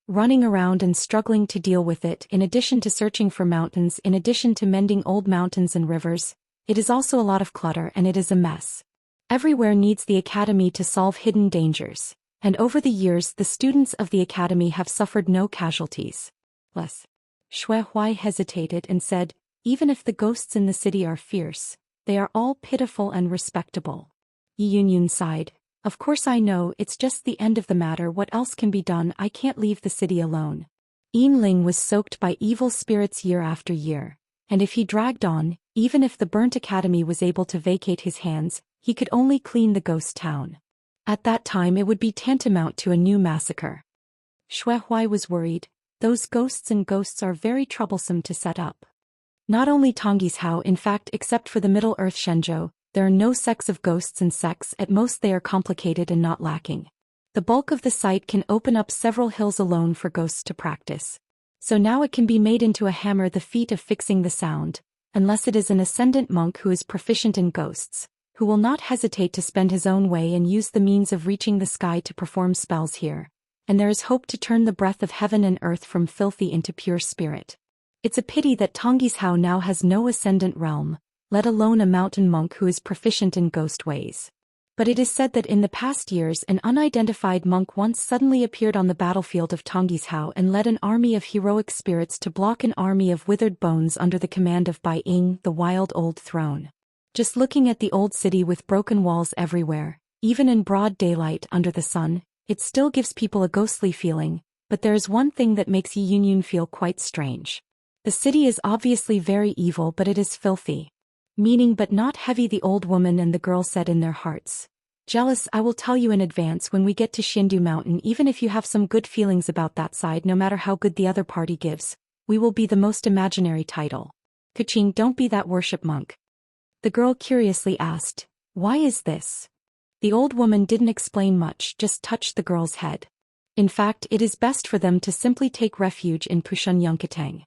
Running around and struggling to deal with it, in addition to searching for mountains, in addition to mending old mountains and rivers, it is also a lot of clutter and it is a mess. Everywhere needs the academy to solve hidden dangers, and over the years the students of the academy have suffered no casualties. Less. Shui Huai hesitated and said, even if the ghosts in the city are fierce, they are all pitiful and respectable. Yi Yunyun sighed. Of course I know, it's just the end of the matter. What else can be done? I can't leave the city alone. Yin Ling was soaked by evil spirits year after year, and if he dragged on, even if the burnt academy was able to vacate his hands, he could only clean the ghost town. At that time it would be tantamount to a new massacre. Shui Huai was worried. Those ghosts are very troublesome to set up. Not only Tonggishao, in fact, except for the Middle Earth Shenzhou, there are no sects of ghosts and sects. At most they are complicated and not lacking. The bulk of the site can open up several hills alone for ghosts to practice. So now it can be made into a hammer, the feat of fixing the sound, unless it is an ascendant monk who is proficient in ghosts, who will not hesitate to spend his own way and use the means of reaching the sky to perform spells here. And there is hope to turn the breath of heaven and earth from filthy into pure spirit. It's a pity that Tonggishao now has no ascendant realm, let alone a mountain monk who is proficient in ghost ways. But it is said that in the past years an unidentified monk once suddenly appeared on the battlefield of Tonggishao and led an army of heroic spirits to block an army of withered bones under the command of Bai Ying, the wild old throne. Just looking at the old city with broken walls everywhere, even in broad daylight under the sun, it still gives people a ghostly feeling, but there is one thing that makes Yi Yunyun feel quite strange. The city is obviously very evil, but it is filthy. Meaning but not heavy, the old woman and the girl said in their hearts. Jealous, I will tell you in advance when we get to Xindu Mountain, even if you have some good feelings about that side, no matter how good the other party gives, we will be the most imaginary title. Kaching, don't be that worship monk. The girl curiously asked, why is this? The old woman didn't explain much, just touched the girl's head. In fact, it is best for them to simply take refuge in Pushun Yunkatang.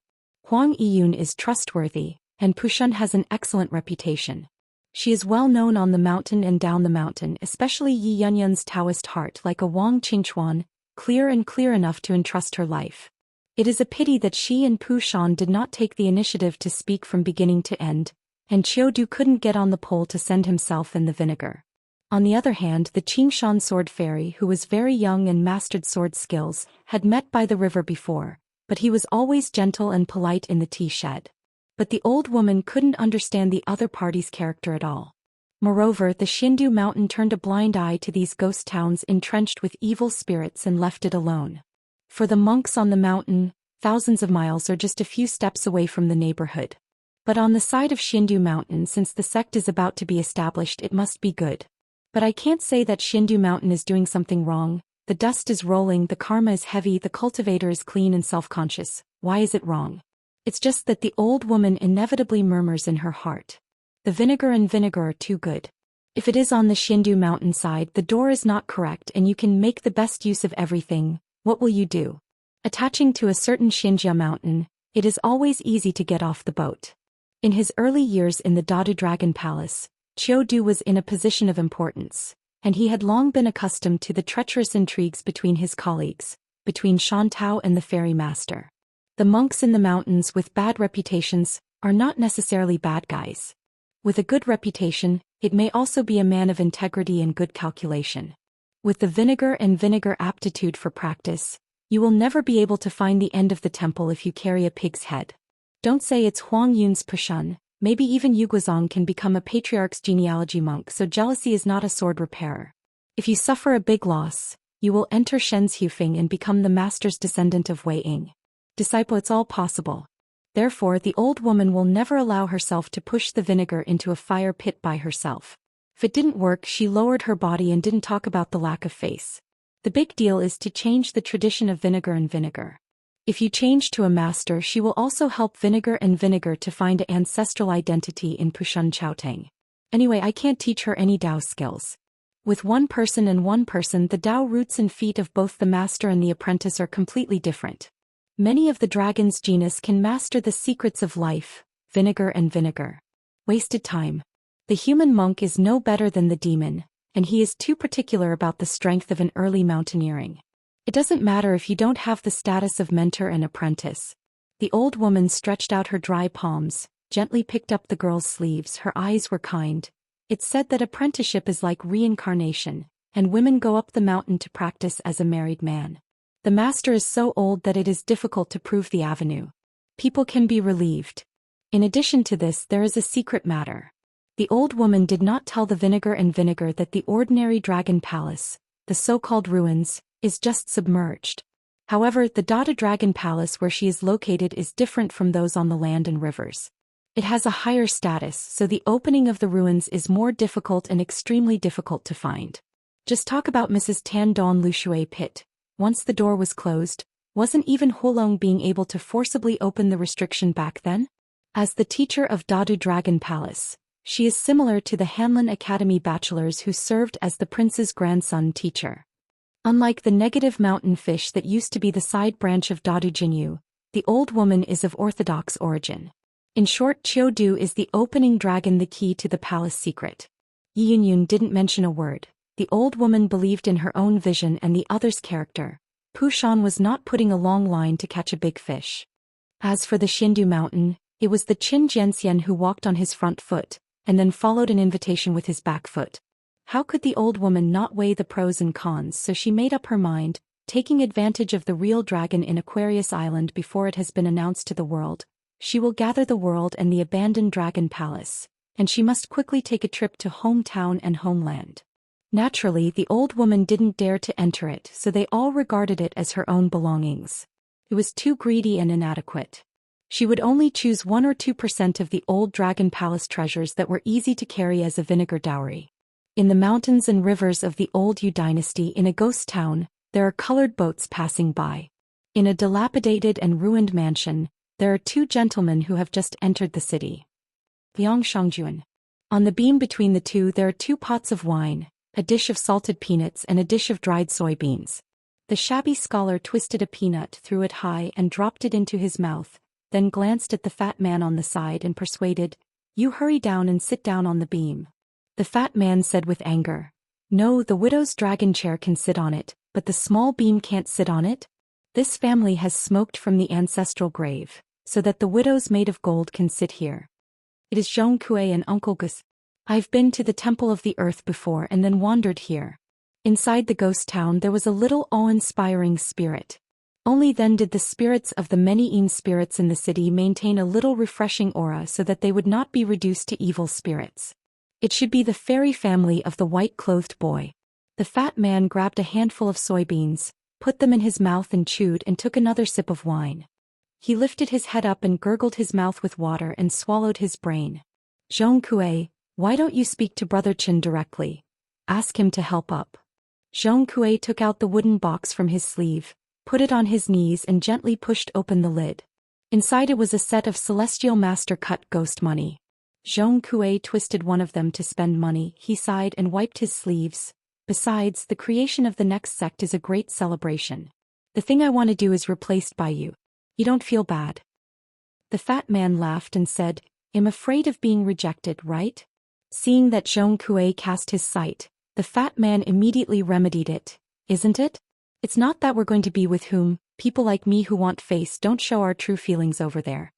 Huang Yiyun is trustworthy, and Pushun has an excellent reputation. She is well known on the mountain and down the mountain, especially Yi Yunyun's Taoist heart, like a Wang Qingchuan, clear enough to entrust her life. It is a pity that she and Pu Shan did not take the initiative to speak from beginning to end, and Qiu Du couldn't get on the pole to send himself in the vinegar. On the other hand, the Qingshan sword fairy, who was very young and mastered sword skills, had met by the river before, but he was always gentle and polite in the tea shed. But the old woman couldn't understand the other party's character at all. Moreover, the Xindu Mountain turned a blind eye to these ghost towns entrenched with evil spirits and left it alone. For the monks on the mountain, thousands of miles are just a few steps away from the neighborhood. But on the side of Xindu Mountain, since the sect is about to be established, it must be good. But I can't say that Xindu Mountain is doing something wrong. The dust is rolling, the karma is heavy, the cultivator is clean and self-conscious. Why is it wrong? It's just that the old woman inevitably murmurs in her heart. The vinegar are too good. If it is on the Xindu Mountain side, the door is not correct and you can make the best use of everything. What will you do? Attaching to a certain Xinjia mountain, it is always easy to get off the boat. In his early years in the Dadu Dragon Palace, Qiu Du was in a position of importance, and he had long been accustomed to the treacherous intrigues between his colleagues, between Shan Tao and the fairy master. The monks in the mountains with bad reputations are not necessarily bad guys. With a good reputation, it may also be a man of integrity and good calculation. With the vinegar and vinegar aptitude for practice, you will never be able to find the end of the temple if you carry a pig's head. Don't say it's Huang Yun's Pushun, maybe even Yu Guozong can become a patriarch's genealogy monk, so jealousy is not a sword repairer. If you suffer a big loss, you will enter Shen's Hufeng and become the master's descendant of Wei Ying. Disciple, it's all possible. Therefore, the old woman will never allow herself to push the vinegar into a fire pit by herself. If it didn't work, she lowered her body and didn't talk about the lack of face. The big deal is to change the tradition of vinegar and vinegar. If you change to a master, she will also help vinegar and vinegar to find an ancestral identity in Pushun Chaotang. Anyway, I can't teach her any Dao skills. With one person, the Dao roots and feet of both the master and the apprentice are completely different. Many of the dragon's genus can master the secrets of life, vinegar and vinegar. Wasted time. The human monk is no better than the demon, and he is too particular about the strength of an early mountaineering. It doesn't matter if you don't have the status of mentor and apprentice. The old woman stretched out her dry palms, gently picked up the girl's sleeves. Her eyes were kind. It's said that apprenticeship is like reincarnation, and women go up the mountain to practice as a married man. The master is so old that it is difficult to prove the avenue. People can be relieved. In addition to this, there is a secret matter. The old woman did not tell the vinegar and vinegar that the ordinary dragon palace, the so-called ruins, is just submerged. However, the Dada Dragon Palace where she is located is different from those on the land and rivers. It has a higher status, so the opening of the ruins is more difficult and extremely difficult to find. Just talk about Mrs. Tan Don Lushui pit. Once the door was closed, wasn't even Hulong being able to forcibly open the restriction back then? As the teacher of Dadu Dragon Palace, she is similar to the Hanlin Academy bachelors who served as the prince's grandson teacher. Unlike the negative mountain fish that used to be the side branch of Dadu Jinyu, the old woman is of orthodox origin. In short, Qiu Du is the opening dragon, the key to the palace secret. Yi Yunyun didn't mention a word. The old woman believed in her own vision and the other's character. Pu Shan was not putting a long line to catch a big fish. As for the Xindu mountain, it was the Qin Jianxian who walked on his front foot, and then followed an invitation with his back foot. How could the old woman not weigh the pros and cons? So she made up her mind, taking advantage of the real dragon in Aquarius Island before it has been announced to the world. She will gather the world and the abandoned dragon palace, and she must quickly take a trip to hometown and homeland. Naturally, the old woman didn't dare to enter it, so they all regarded it as her own belongings. It was too greedy and inadequate. She would only choose 1 or 2% of the old dragon palace treasures that were easy to carry as a vinegar dowry. In the mountains and rivers of the old Yu dynasty, in a ghost town, there are colored boats passing by. In a dilapidated and ruined mansion, there are 2 gentlemen who have just entered the city. Liang Shangjuan. On the beam between the two there are 2 pots of wine, a dish of salted peanuts and a dish of dried soybeans. The shabby scholar twisted a peanut, threw it high and dropped it into his mouth, then glanced at the fat man on the side and persuaded, "You hurry down and sit down on the beam." The fat man said with anger, "No, the widow's dragon chair can sit on it, but the small beam can't sit on it. This family has smoked from the ancestral grave, so that the widows made of gold can sit here. It is Zhong Kue and Uncle Gus. I've been to the Temple of the Earth before and then wandered here." Inside the ghost town there was a little awe-inspiring spirit. Only then did the spirits of the many Yin spirits in the city maintain a little refreshing aura so that they would not be reduced to evil spirits. It should be the fairy family of the white-clothed boy. The fat man grabbed a handful of soybeans, put them in his mouth and chewed and took another sip of wine. He lifted his head up and gurgled his mouth with water and swallowed his brain. "Zhong Kue, why don't you speak to Brother Qin directly? Ask him to help up." Zhong Kue took out the wooden box from his sleeve, put it on his knees and gently pushed open the lid. Inside it was a set of celestial master-cut ghost money. Zhong Kue twisted one of them to spend money. He sighed and wiped his sleeves. "Besides, the creation of the next sect is a great celebration. The thing I want to do is replaced by you. You don't feel bad?" The fat man laughed and said, am afraid of being rejected, right? Seeing that Zhong Kuei cast his sight, the fat man immediately remedied it. Isn't it? It's not that we're going to be with whom, people like me who want face don't show our true feelings over there.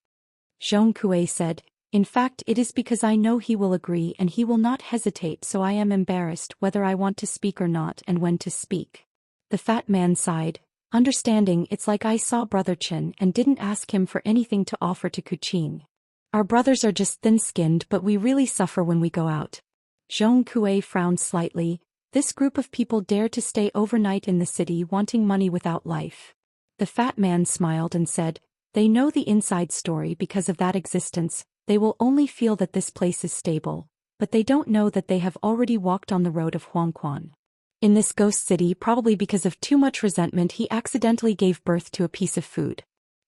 Zhong Kuei said, in fact it is because I know he will agree and he will not hesitate, so I am embarrassed whether I want to speak or not and when to speak. The fat man sighed, understanding it's like I saw Brother Chen and didn't ask him for anything to offer to Kuqing. Our brothers are just thin-skinned, but we really suffer when we go out. Zhong Kuei frowned slightly. This group of people dare to stay overnight in the city wanting money without life. The fat man smiled and said, they know the inside story because of that existence, they will only feel that this place is stable, but they don't know that they have already walked on the road of Huangquan. In this ghost city, probably because of too much resentment, he accidentally gave birth to a piece of food.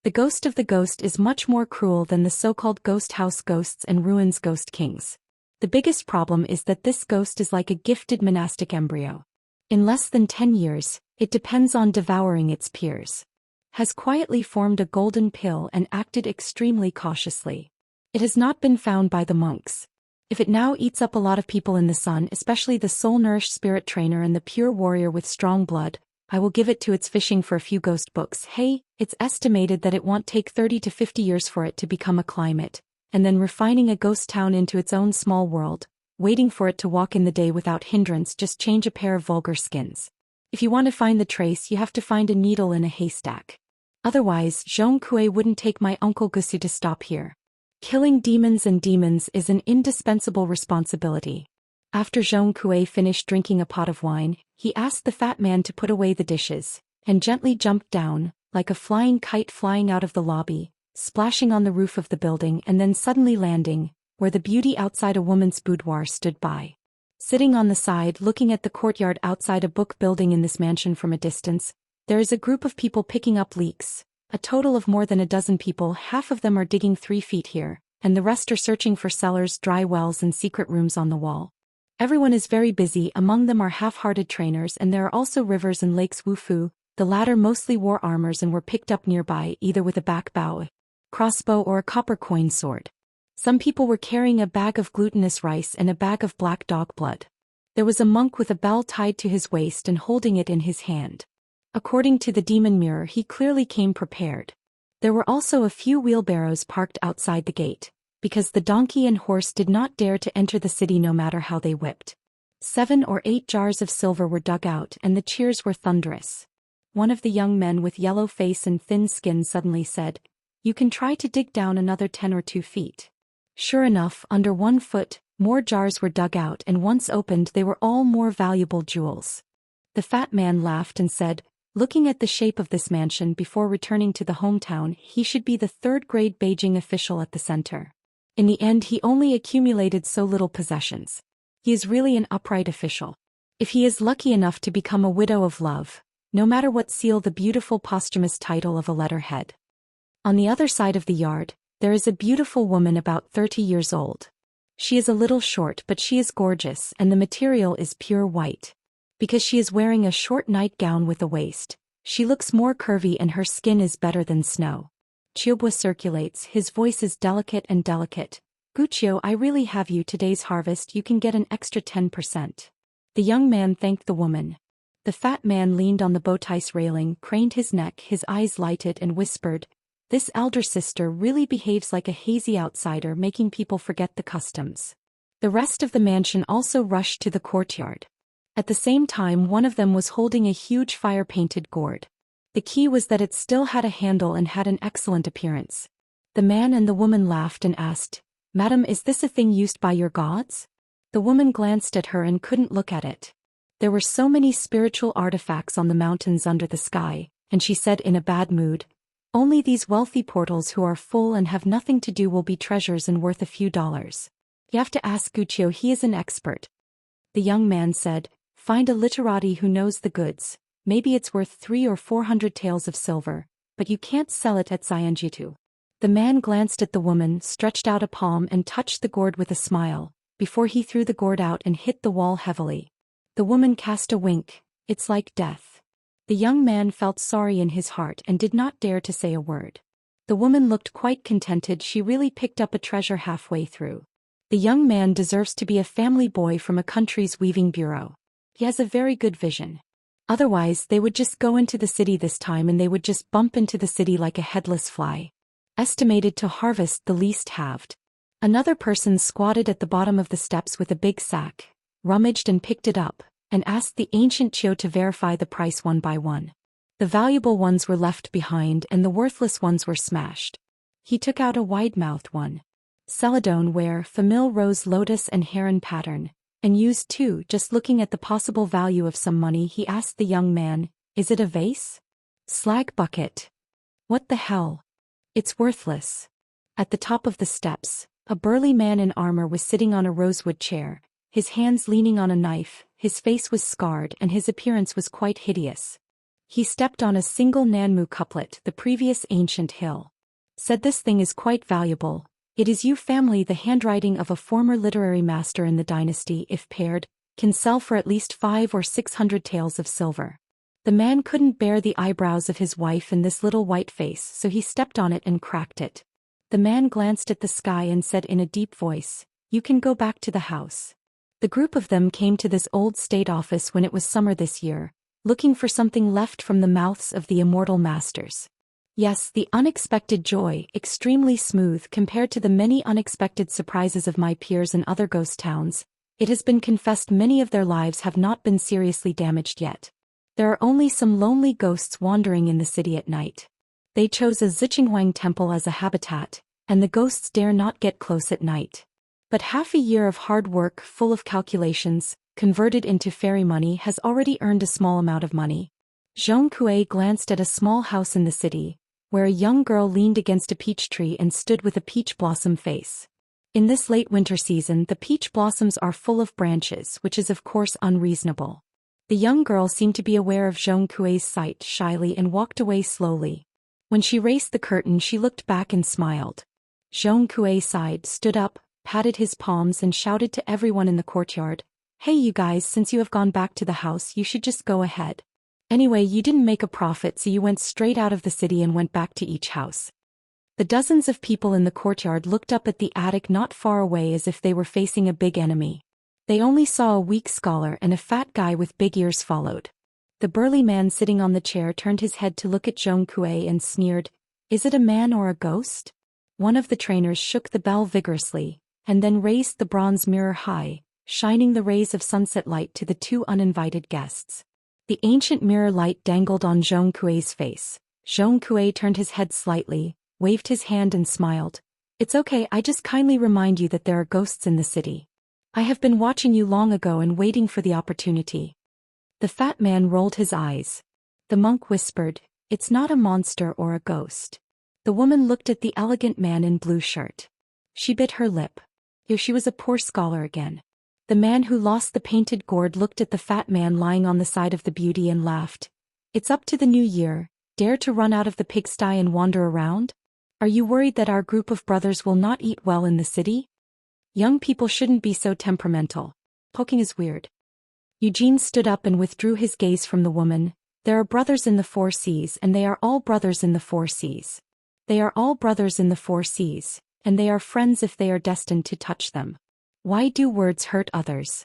The ghost of the ghost is much more cruel than the so-called ghost house ghosts and ruins ghost kings. The biggest problem is that this ghost is like a gifted monastic embryo. In less than 10 years, it depends on devouring its peers. Has quietly formed a golden pill and acted extremely cautiously. It has not been found by the monks. If it now eats up a lot of people in the sun, especially the soul-nourished spirit trainer and the pure warrior with strong blood, I will give it to its fishing for a few ghost books. Hey, it's estimated that it won't take 30 to 50 years for it to become a climate, and then refining a ghost town into its own small world, waiting for it to walk in the day without hindrance. Just change a pair of vulgar skins. If you want to find the trace, you have to find a needle in a haystack. Otherwise, Zhong Kuei wouldn't take my uncle Gusu to stop here. Killing demons and demons is an indispensable responsibility. After Zhong Kuei finished drinking a pot of wine, he asked the fat man to put away the dishes, and gently jumped down, like a flying kite flying out of the lobby, splashing on the roof of the building and then suddenly landing, where the beauty outside a woman's boudoir stood by. Sitting on the side looking at the courtyard outside a book building in this mansion from a distance, there is a group of people picking up leaks. A total of more than a dozen people. Half of them are digging 3 feet here, and the rest are searching for cellars, dry wells and secret rooms on the wall. Everyone is very busy. Among them are half-hearted trainers, and there are also rivers and lakes. Wufu, the latter mostly wore armors and were picked up nearby either with a back bow, crossbow or a copper coin sword. Some people were carrying a bag of glutinous rice and a bag of black dog blood. There was a monk with a bell tied to his waist and holding it in his hand. According to the demon mirror, he clearly came prepared. There were also a few wheelbarrows parked outside the gate, because the donkey and horse did not dare to enter the city no matter how they whipped. 7 or 8 jars of silver were dug out and the cheers were thunderous. One of the young men with yellow face and thin skin suddenly said, "You can try to dig down another 10 or 2 feet." Sure enough, under 1 foot, more jars were dug out, and once opened they were all more valuable jewels. The fat man laughed and said, looking at the shape of this mansion before returning to the hometown, he should be the 3rd-grade Beijing official at the center. In the end, he only accumulated so little possessions. He is really an upright official. If he is lucky enough to become a widow of love, no matter what, seal the beautiful posthumous title of a letterhead. On the other side of the yard, there is a beautiful woman about 30 years old. She is a little short, but she is gorgeous, and the material is pure white. Because she is wearing a short nightgown with a waist, she looks more curvy and her skin is better than snow. Chiobwa circulates, his voice is delicate and delicate. "Guchio, I really have you today's harvest, you can get an extra 10%. The young man thanked the woman. The fat man leaned on the bowtie's railing, craned his neck, his eyes lighted, and whispered, "This elder sister really behaves like a hazy outsider, making people forget the customs." The rest of the mansion also rushed to the courtyard. At the same time, one of them was holding a huge fire-painted gourd. The key was that it still had a handle and had an excellent appearance. The man and the woman laughed and asked, "Madam, is this a thing used by your gods?" The woman glanced at her and couldn't look at it. There were so many spiritual artifacts on the mountains under the sky, and she said in a bad mood, "Only these wealthy portals who are full and have nothing to do will be treasures and worth a few dollars. You have to ask Guchio, he is an expert." The young man said, "Find a literati who knows the goods. Maybe it's worth 300 or 400 taels of silver, but you can't sell it at Xianxia." The man glanced at the woman, stretched out a palm and touched the gourd with a smile, before he threw the gourd out and hit the wall heavily. The woman cast a wink. "It's like death." The young man felt sorry in his heart and did not dare to say a word. The woman looked quite contented. She really picked up a treasure halfway through. The young man deserves to be a family boy from a country's weaving bureau. He has a very good vision. Otherwise, they would just go into the city this time and they would just bump into the city like a headless fly. Estimated to harvest the least halved. Another person squatted at the bottom of the steps with a big sack, rummaged and picked it up, and asked the ancient Chiu to verify the price one by one. The valuable ones were left behind and the worthless ones were smashed. He took out a wide-mouthed one. Celadone ware, famille rose lotus and heron pattern, and used two. Just looking at the possible value of some money, he asked the young man, "Is it a vase?" "Slag bucket." "What the hell? It's worthless." At the top of the steps, a burly man in armor was sitting on a rosewood chair, his hands leaning on a knife. His face was scarred and his appearance was quite hideous. He stepped on a single Nanmu couplet, the previous ancient hill. Said, "This thing is quite valuable. It is you family, the handwriting of a former literary master in the dynasty, if paired, can sell for at least 500 or 600 taels of silver." The man couldn't bear the eyebrows of his wife and this little white face, so he stepped on it and cracked it. The man glanced at the sky and said in a deep voice, "You can go back to the house." The group of them came to this old state office when it was summer this year, looking for something left from the mouths of the immortal masters. Yes, the unexpected joy, extremely smooth compared to the many unexpected surprises of my peers in other ghost towns. It has been confessed many of their lives have not been seriously damaged yet. There are only some lonely ghosts wandering in the city at night. They chose a Ziqinghuang temple as a habitat, and the ghosts dare not get close at night. But half a year of hard work full of calculations, converted into fairy money, has already earned a small amount of money. Zhong Kui glanced at a small house in the city, where a young girl leaned against a peach tree and stood with a peach blossom face. In this late winter season, the peach blossoms are full of branches, which is of course unreasonable. The young girl seemed to be aware of Zhong Kui's sight shyly and walked away slowly. When she raised the curtain, she looked back and smiled. Zhong Kui sighed, stood up, patted his palms and shouted to everyone in the courtyard, "Hey you guys, since you have gone back to the house, you should just go ahead. Anyway, you didn't make a profit, so you went straight out of the city and went back to each house." The dozens of people in the courtyard looked up at the attic not far away as if they were facing a big enemy. They only saw a weak scholar and a fat guy with big ears followed. The burly man sitting on the chair turned his head to look at Zhong Kui and sneered, "Is it a man or a ghost?" One of the trainers shook the bell vigorously, and then raised the bronze mirror high, shining the rays of sunset light to the two uninvited guests. The ancient mirror light dangled on Zhong Kui's face. Zhong Kui turned his head slightly, waved his hand and smiled. "It's okay, I just kindly remind you that there are ghosts in the city. I have been watching you long ago and waiting for the opportunity." The fat man rolled his eyes. The monk whispered, "It's not a monster or a ghost." The woman looked at the elegant man in blue shirt. She bit her lip. Here she was a poor scholar again. The man who lost the painted gourd looked at the fat man lying on the side of the beauty and laughed. "It's up to the new year, dare to run out of the pigsty and wander around? Are you worried that our group of brothers will not eat well in the city? Young people shouldn't be so temperamental. Poking is weird." Eugene stood up and withdrew his gaze from the woman. "There are brothers in the 4 seas and they are all brothers in the 4 seas. They are all brothers in the 4 seas, and they are friends if they are destined to touch them. Why do words hurt others?"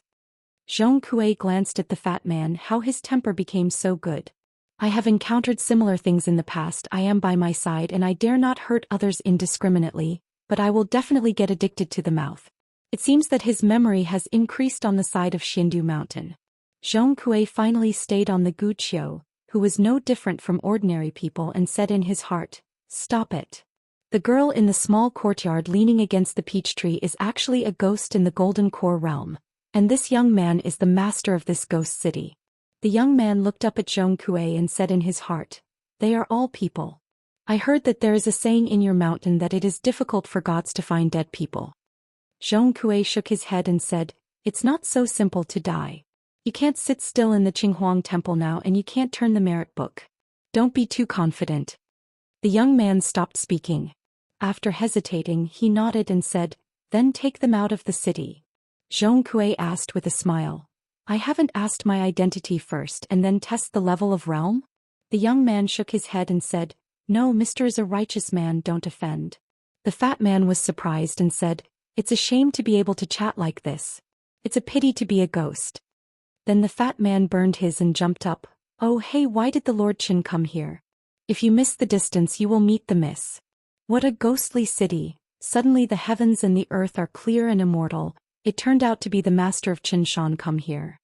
Zhong Kui glanced at the fat man. How his temper became so good. "I have encountered similar things in the past. I am by my side and I dare not hurt others indiscriminately, but I will definitely get addicted to the mouth." It seems that his memory has increased on the side of Xindu Mountain. Zhong Kui finally stayed on the Guqiu, who was no different from ordinary people, and said in his heart, "Stop it. The girl in the small courtyard leaning against the peach tree is actually a ghost in the Golden Core realm, and this young man is the master of this ghost city." The young man looked up at Zhong Kui and said in his heart, "They are all people. I heard that there is a saying in your mountain that it is difficult for gods to find dead people." Zhong Kui shook his head and said, "It's not so simple to die. You can't sit still in the Qinghuang temple now and you can't turn the merit book. Don't be too confident." The young man stopped speaking. After hesitating, he nodded and said, "Then take them out of the city." Zhong Kui asked with a smile, "I haven't asked my identity first and then test the level of realm?" The young man shook his head and said, "No, Mr. is a righteous man, don't offend." The fat man was surprised and said, "It's a shame to be able to chat like this. It's a pity to be a ghost." Then the fat man burned his and jumped up. "Oh hey, why did the Lord Qin come here? If you miss the distance you will meet the miss. What a ghostly city." Suddenly the heavens and the earth are clear and immortal. It turned out to be the master of Qinshan come here.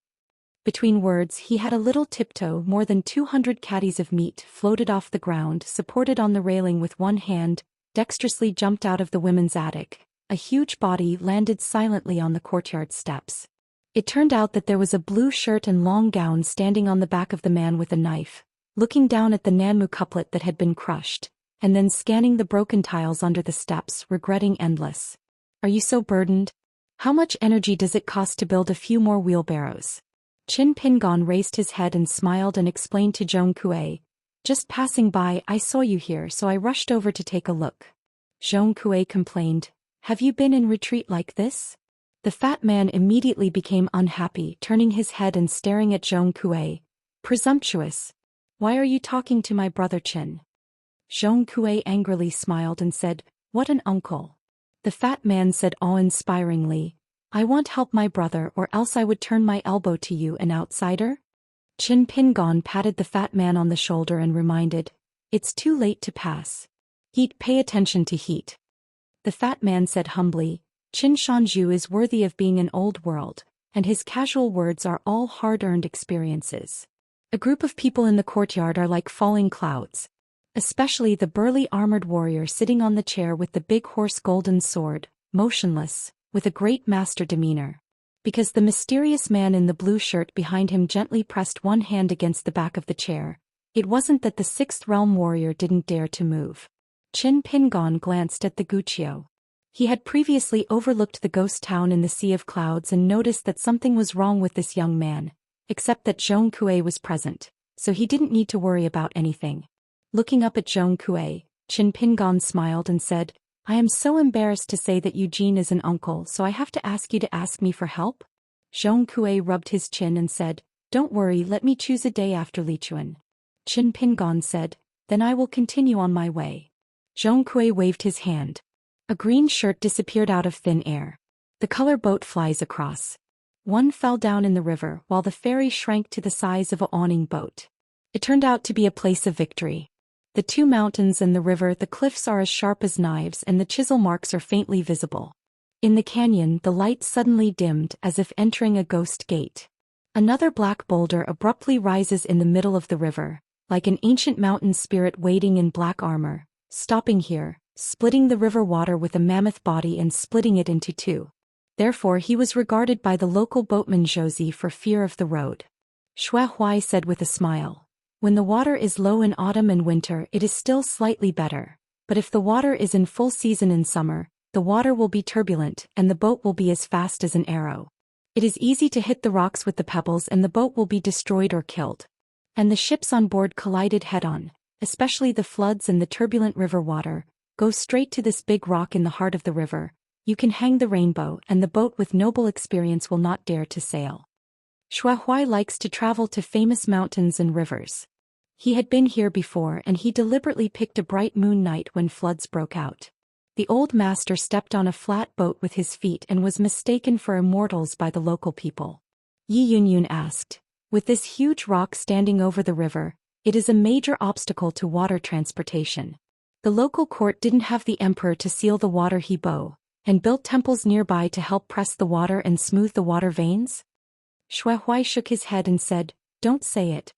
Between words he had a little tiptoe. More than 200 caddies of meat floated off the ground, supported on the railing with one hand, dexterously jumped out of the women's attic. A huge body landed silently on the courtyard steps. It turned out that there was a blue shirt and long gown standing on the back of the man with a knife, looking down at the Nanmu couplet that had been crushed, and then scanning the broken tiles under the steps, regretting endless. "Are you so burdened? How much energy does it cost to build a few more wheelbarrows?" Qin Pingon raised his head and smiled and explained to Zhong Kuei, "Just passing by, I saw you here, so I rushed over to take a look." Zhong Kuei complained, "Have you been in retreat like this?" The fat man immediately became unhappy, turning his head and staring at Zhong Kuei. "Presumptuous! Why are you talking to my brother Qin?" Zhong Kuei angrily smiled and said, "What an uncle." The fat man said awe-inspiringly, "I want help my brother, or else I would turn my elbow to you, an outsider." Qin Pingon patted the fat man on the shoulder and reminded, "It's too late to pass. Heat, pay attention to heat." The fat man said humbly, "Qin Shanju is worthy of being an old world, and his casual words are all hard-earned experiences. A group of people in the courtyard are like falling clouds. Especially the burly armored warrior sitting on the chair with the big horse golden sword, motionless, with a great master demeanor. Because the mysterious man in the blue shirt behind him gently pressed one hand against the back of the chair, it wasn't that the sixth realm warrior didn't dare to move." Qin Pingon glanced at the Guqiu. He had previously overlooked the ghost town in the sea of clouds and noticed that something was wrong with this young man, except that Zhong Kuei was present, so he didn't need to worry about anything. Looking up at Zhong Kuei, Qin Pingon smiled and said, "I am so embarrassed to say that Eugene is an uncle, so I have to ask you to ask me for help?" Zhong Kuei rubbed his chin and said, "Don't worry, let me choose a day after Lichuan." Qin Pingon said, "Then I will continue on my way." Zhong Kuei waved his hand. A green shirt disappeared out of thin air. The color boat flies across. One fell down in the river while the ferry shrank to the size of a awning boat. It turned out to be a place of victory. The two mountains and the river, the cliffs are as sharp as knives and the chisel marks are faintly visible. In the canyon, the light suddenly dimmed as if entering a ghost gate. Another black boulder abruptly rises in the middle of the river, like an ancient mountain spirit waiting in black armor, stopping here, splitting the river water with a mammoth body and splitting it into two. Therefore he was regarded by the local boatman Josie for fear of the road. Shui Huai said with a smile, "When the water is low in autumn and winter it is still slightly better, but if the water is in full season in summer, the water will be turbulent and the boat will be as fast as an arrow. It is easy to hit the rocks with the pebbles and the boat will be destroyed or killed." And the ships on board collided head-on, especially the floods and the turbulent river water. "Go straight to this big rock in the heart of the river. You can hang the rainbow and the boat with noble experience will not dare to sail." Shui Huai likes to travel to famous mountains and rivers. He had been here before and he deliberately picked a bright moon night when floods broke out. The old master stepped on a flat boat with his feet and was mistaken for immortals by the local people. Yi Yunyun asked, "With this huge rock standing over the river, it is a major obstacle to water transportation. The local court didn't have the emperor to seal the water he bow, and built temples nearby to help press the water and smooth the water veins?" Shui Huai shook his head and said, "Don't say it.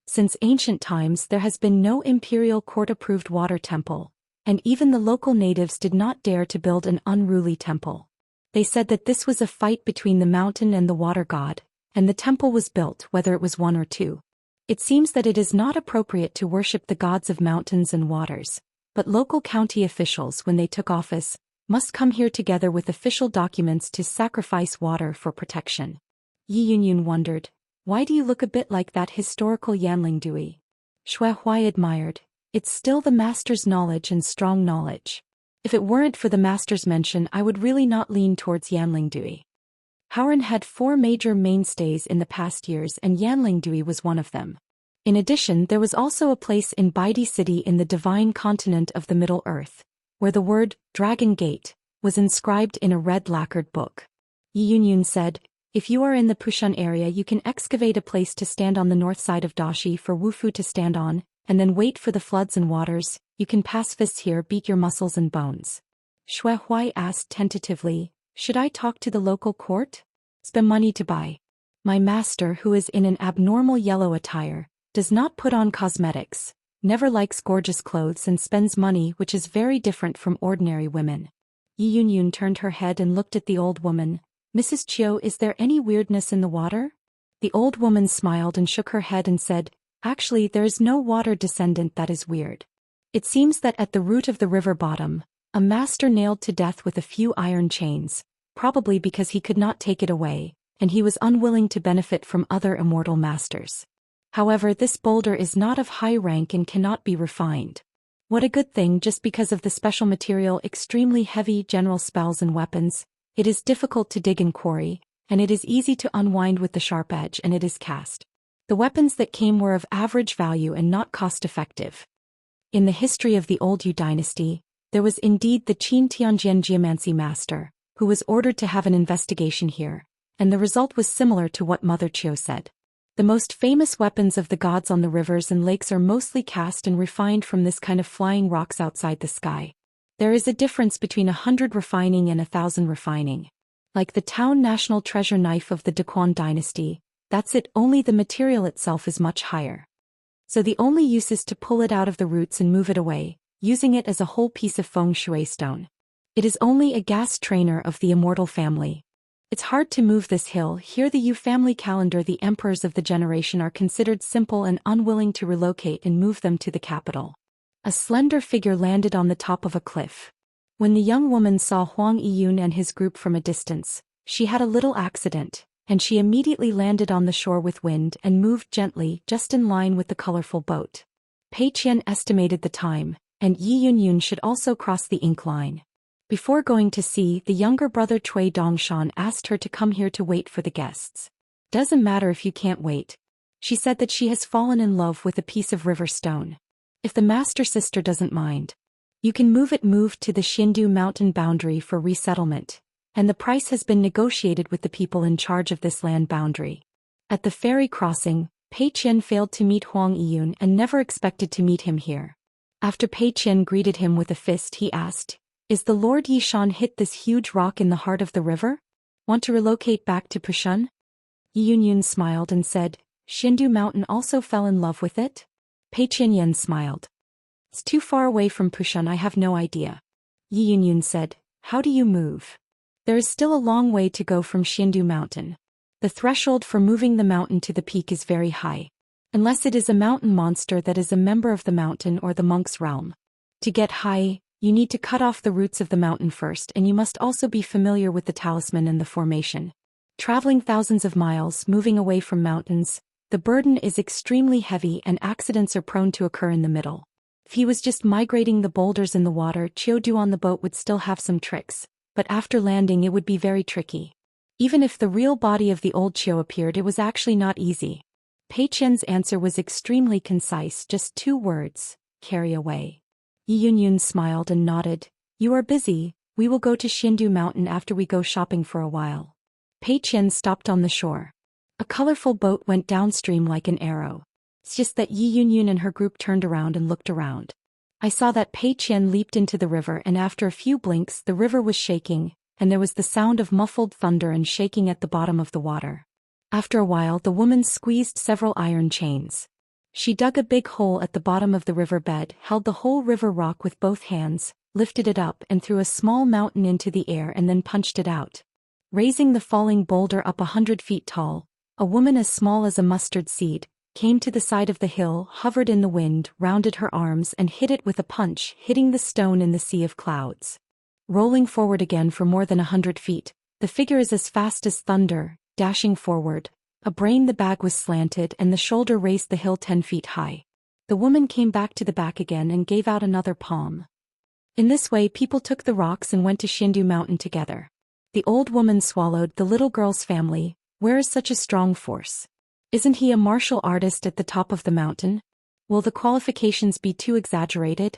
Since ancient times there has been no imperial court-approved water temple, and even the local natives did not dare to build an unruly temple. They said that this was a fight between the mountain and the water god, and the temple was built whether it was one or two. It seems that it is not appropriate to worship the gods of mountains and waters, but local county officials, when they took office, must come here together with official documents to sacrifice water for protection." Yi Yunyun wondered, "Why do you look a bit like that historical Yanling Dui?" Shui Huai admired, "It's still the master's knowledge and strong knowledge. If it weren't for the master's mention I would really not lean towards Yanling Dui." Howren had 4 major mainstays in the past years and Yanling Dui was one of them. In addition, there was also a place in Baidi City in the divine continent of the Middle Earth, where the word Dragon Gate was inscribed in a red lacquered book. Yi Yunyun said, if you are in the Pushun area, you can excavate a place to stand on the north side of Dashi for Wufu to stand on, and then wait for the floods and waters. You can pass fists here, beat your muscles and bones. Shui Huai asked tentatively, should I talk to the local court? Spend money to buy. My master, who is in an abnormal yellow attire, does not put on cosmetics, never likes gorgeous clothes and spends money, which is very different from ordinary women. Yi Yunyun turned her head and looked at the old woman. Mrs. Chiu, is there any weirdness in the water? The old woman smiled and shook her head and said, actually there is no water descendant that is weird. It seems that at the root of the river bottom, a master nailed to death with a few iron chains, probably because he could not take it away, and he was unwilling to benefit from other immortal masters. However, this boulder is not of high rank and cannot be refined. What a good thing, just because of the special material, extremely heavy general spells and weapons, it is difficult to dig and quarry, and it is easy to unwind with the sharp edge, and it is cast. The weapons that came were of average value and not cost-effective. In the history of the old Yu dynasty, there was indeed the Qin Tianjian geomancy master, who was ordered to have an investigation here, and the result was similar to what Mother Chiu said. The most famous weapons of the gods on the rivers and lakes are mostly cast and refined from this kind of flying rocks outside the sky. There is a difference between 100 refining and 1,000 refining. Like the Town National Treasure knife of the Daquan dynasty, that's it, only the material itself is much higher. So the only use is to pull it out of the roots and move it away, using it as a whole piece of feng shui stone. It is only a gas trainer of the Immortal family. It's hard to move this hill. Here the Yu family calendar, the emperors of the generation are considered simple and unwilling to relocate and move them to the capital. A slender figure landed on the top of a cliff. When the young woman saw Huang Yiyun and his group from a distance, she had a little accident, and she immediately landed on the shore with wind and moved gently, just in line with the colorful boat. Pei Qian estimated the time, and Yi Yunyun should also cross the ink line. Before going to sea, the younger brother Cui Dongshan asked her to come here to wait for the guests. Doesn't matter if you can't wait. She said that she has fallen in love with a piece of river stone. If the master sister doesn't mind, you can move to the Xindu mountain boundary for resettlement, and the price has been negotiated with the people in charge of this land boundary. At the ferry crossing, Pei Qian failed to meet Huang Yiyun and never expected to meet him here. After Pei Qian greeted him with a fist, he asked, is the Lord Yishan hit this huge rock in the heart of the river? Want to relocate back to Pushun? Yi Yunyun smiled and said, Xindu Mountain also fell in love with it? Pei Qian smiled. It's too far away from Pushun, I have no idea. Yi Yunyun said, how do you move? There is still a long way to go from Xindu Mountain. The threshold for moving the mountain to the peak is very high. Unless it is a mountain monster that is a member of the mountain or the monk's realm. To get high, you need to cut off the roots of the mountain first, and you must also be familiar with the talisman and the formation. Traveling thousands of miles, moving away from mountains, the burden is extremely heavy and accidents are prone to occur in the middle. If he was just migrating the boulders in the water, Chiu on the boat would still have some tricks, but after landing it would be very tricky. Even if the real body of the old Chiu appeared, it was actually not easy. Pei Qian's answer was extremely concise, just 2 words, carry away. Yi Yunyun smiled and nodded. You are busy, we will go to Xindu Mountain after we go shopping for a while. Pei Qian stopped on the shore. A colorful boat went downstream like an arrow. It's just that Yi Yunyun and her group turned around and looked around. I saw that Pei Qian leaped into the river, and after a few blinks the river was shaking, and there was the sound of muffled thunder and shaking at the bottom of the water. After a while the woman squeezed several iron chains. She dug a big hole at the bottom of the river bed, held the whole river rock with both hands, lifted it up and threw a small mountain into the air and then punched it out. Raising the falling boulder up 100 feet tall, a woman as small as a mustard seed came to the side of the hill, hovered in the wind, rounded her arms and hit it with a punch, hitting the stone in the sea of clouds. Rolling forward again for more than 100 feet, the figure is as fast as thunder, dashing forward. A brain the bag was slanted and the shoulder raised the hill 10 feet high. The woman came back to the back again and gave out another palm. In this way people took the rocks and went to Xindu Mountain together. The old woman swallowed. The little girl's family, where is such a strong force? Isn't he a martial artist at the top of the mountain? Will the qualifications be too exaggerated?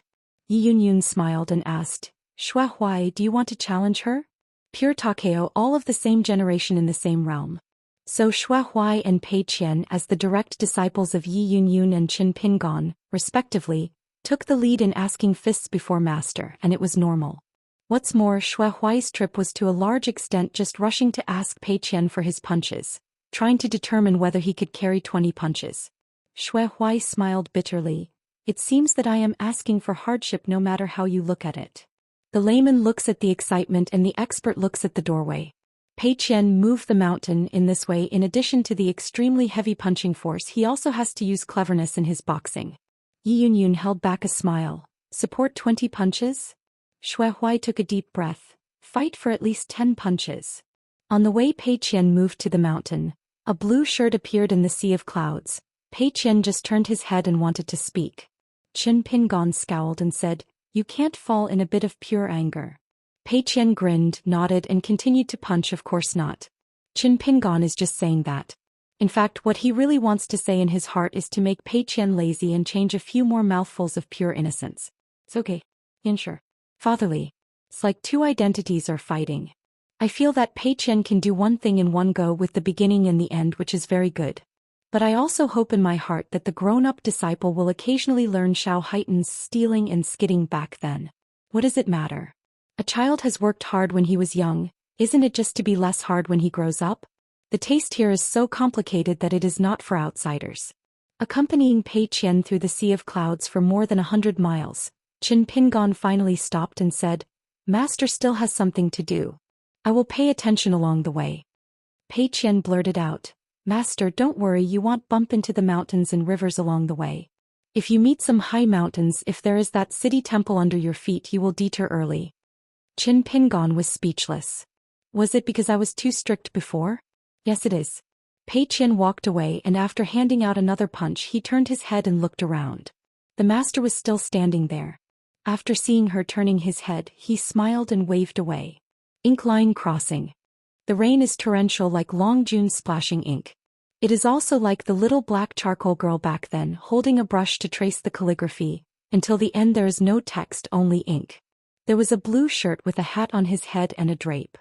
Yi Yunyun smiled and asked, Xue Huai, do you want to challenge her? Pure Takeo, all of the same generation in the same realm. So Xue Huai and Pei Qian, as the direct disciples of Yi Yunyun and Qin Pingon, respectively, took the lead in asking fists before master, and it was normal. What's more, Xue Huai's trip was to a large extent just rushing to ask Pei Qian for his punches, trying to determine whether he could carry 20 punches. Xue Huai smiled bitterly. It seems that I am asking for hardship no matter how you look at it. The layman looks at the excitement and the expert looks at the doorway. Pei Qian moved the mountain in this way. In addition to the extremely heavy punching force, he also has to use cleverness in his boxing. Yi Yunyun held back a smile. Support 20 punches? Xue Huai took a deep breath. Fight for at least 10 punches. On the way Pei Qian moved to the mountain, a blue shirt appeared in the sea of clouds. Pei Qian just turned his head and wanted to speak. Qin Pingon scowled and said, You can't fall in a bit of pure anger. Pei Qian grinned, nodded and continued to punch. Of course not. Qin Pingon is just saying that. In fact, what he really wants to say in his heart is to make Pei Qian lazy and change a few more mouthfuls of pure innocence. It's okay. Sure. Fatherly. It's like two identities are fighting. I feel that Pei Qian can do one thing in one go with the beginning and the end, which is very good. But I also hope in my heart that the grown-up disciple will occasionally learn Xiao Haitan's stealing and skidding back then. What does it matter? A child has worked hard when he was young, isn't it just to be less hard when he grows up? The taste here is so complicated that it is not for outsiders. Accompanying Pei Qian through the sea of clouds for more than 100 miles, Qin Pingon finally stopped and said, Master still has something to do. I will pay attention along the way. Pei Qian blurted out, Master, don't worry, you won't bump into the mountains and rivers along the way. If you meet some high mountains, if there is that city temple under your feet, you will detour early. Qin Pingon was speechless. Was it because I was too strict before? Yes, it is. Pei Qian walked away, and after handing out another punch he turned his head and looked around. The master was still standing there. After seeing her turning his head, he smiled and waved away. Inkline crossing. The rain is torrential like Long June splashing ink. It is also like the little black charcoal girl back then, holding a brush to trace the calligraphy. Until the end there is no text, only ink. There was a blue shirt with a hat on his head and a drape.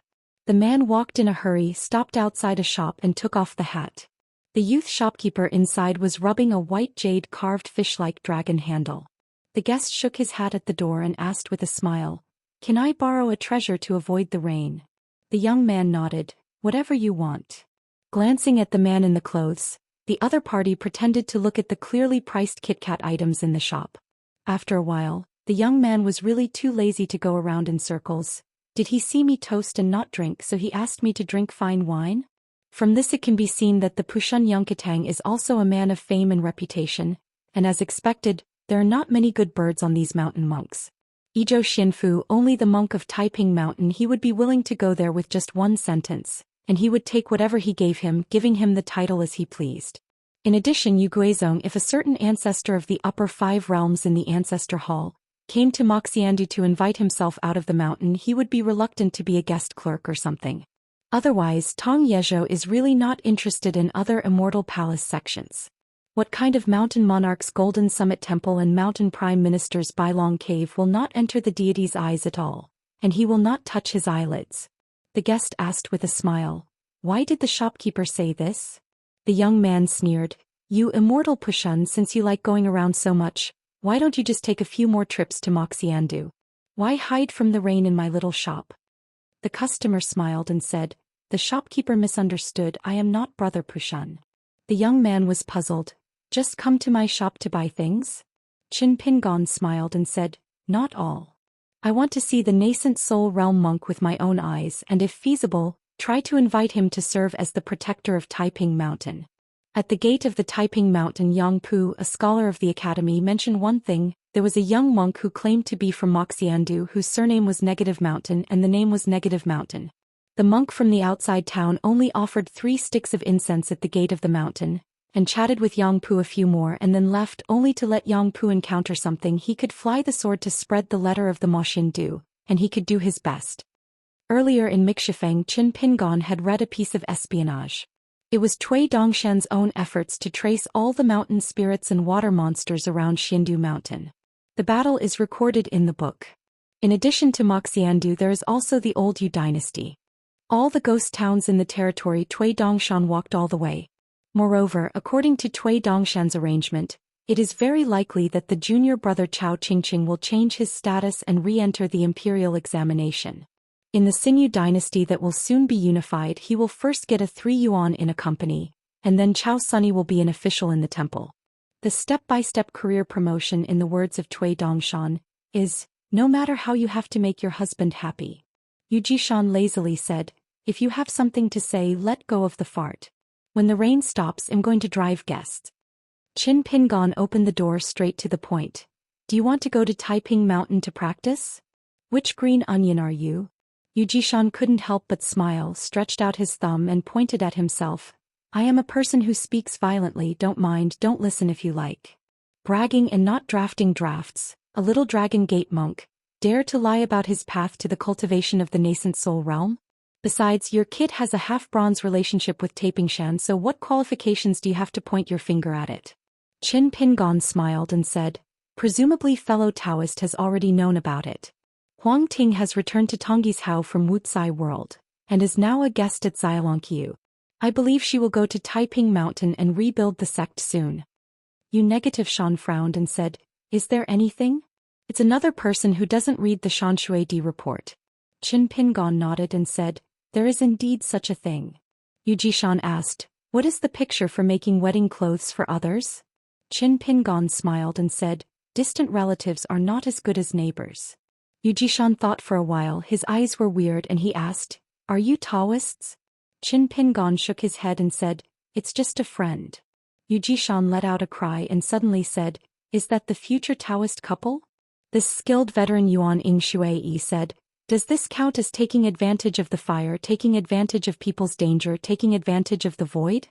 The man walked in a hurry, stopped outside a shop and took off the hat. The youth shopkeeper inside was rubbing a white jade carved fish-like dragon handle. The guest shook his hat at the door and asked with a smile, Can I borrow a treasure to avoid the rain? The young man nodded, Whatever you want. Glancing at the man in the clothes, the other party pretended to look at the clearly priced Kit Kat items in the shop. After a while, the young man was really too lazy to go around in circles. Did he see me toast and not drink, so he asked me to drink fine wine? From this it can be seen that the Pushun Yunkatang is also a man of fame and reputation, and as expected, there are not many good birds on these mountain monks. Zhou Xian, only the monk of Taiping Mountain, he would be willing to go there with just one sentence, and he would take whatever he gave him, giving him the title as he pleased. In addition, Yu Guizong, if a certain ancestor of the upper 5 realms in the ancestor hall came to Moxiandu to invite himself out of the mountain, he would be reluctant to be a guest clerk or something. Otherwise, Tong Yezhou is really not interested in other Immortal Palace sections. What kind of mountain monarch's Golden Summit Temple and mountain prime minister's Bailong Cave will not enter the deity's eyes at all, and he will not touch his eyelids? The guest asked with a smile. Why did the shopkeeper say this? The young man sneered, You immortal Pushun, since you like going around so much, why don't you just take a few more trips to Moxiandu? Why hide from the rain in my little shop? The customer smiled and said, The shopkeeper misunderstood, I am not Brother Pushun. The young man was puzzled. Just come to my shop to buy things? Qin Pingon smiled and said, Not all. I want to see the nascent soul realm monk with my own eyes and, if feasible, try to invite him to serve as the protector of Taiping Mountain. At the gate of the Taiping Mountain, Yang Pu, a scholar of the academy, mentioned one thing. There was a young monk who claimed to be from Moxiandu whose surname was Negative Mountain and the name was Negative Mountain. The monk from the outside town only offered 3 sticks of incense at the gate of the mountain, and chatted with Yang Pu a few more and then left, only to let Yang Pu encounter something. He could fly the sword to spread the letter of the Moxiandu, and he could do his best. Earlier in Mixifeng, Qin Pingon had read a piece of espionage. It was Cui Dongshan's own efforts to trace all the mountain spirits and water monsters around Xindu Mountain. The battle is recorded in the book. In addition to Moxiandu, there is also the old Yu dynasty. All the ghost towns in the territory Cui Dongshan walked all the way. Moreover, according to Cui Dongshan's arrangement, it is very likely that the junior brother Chao Qingqing will change his status and re-enter the imperial examination. In the Xingyu dynasty that will soon be unified, he will first get a 3 yuan in a company, and then Chao Sunny will be an official in the temple. The step-by-step career promotion, in the words of Cui Dongshan, is, no matter how you have to make your husband happy. Yu Jishan lazily said, if you have something to say, let go of the fart. When the rain stops, I'm going to drive guests. Qin Pingon opened the door straight to the point. Do you want to go to Taiping Mountain to practice? Which green onion are you? Yu Jishan couldn't help but smile, stretched out his thumb and pointed at himself. I am a person who speaks violently, don't mind, don't listen if you like. Bragging and not drafting drafts, a little Dragon Gate monk, dare to lie about his path to the cultivation of the nascent soul realm? Besides, your kid has a half-bronze relationship with Tapingshan, so what qualifications do you have to point your finger at it? Qin Pingon smiled and said, presumably fellow Taoist has already known about it. Huang Ting has returned to Tongyi's Hao from Wuxia world, and is now a guest at Xianxia. I believe she will go to Taiping Mountain and rebuild the sect soon. Yu Negative Shan frowned and said, is there anything? It's another person who doesn't read the Shanshui Di report. Qin Pingon nodded and said, there is indeed such a thing. Yu Jishan asked, what is the picture for making wedding clothes for others? Qin Pingon smiled and said, distant relatives are not as good as neighbors. Yu Jishan thought for a while, his eyes were weird, and he asked, are you Taoists? Qin Pingon shook his head and said, it's just a friend. Yu Jishan let out a cry and suddenly said, is that the future Taoist couple? This skilled veteran Yuan Ing Shui said, does this count as taking advantage of the fire, taking advantage of people's danger, taking advantage of the void?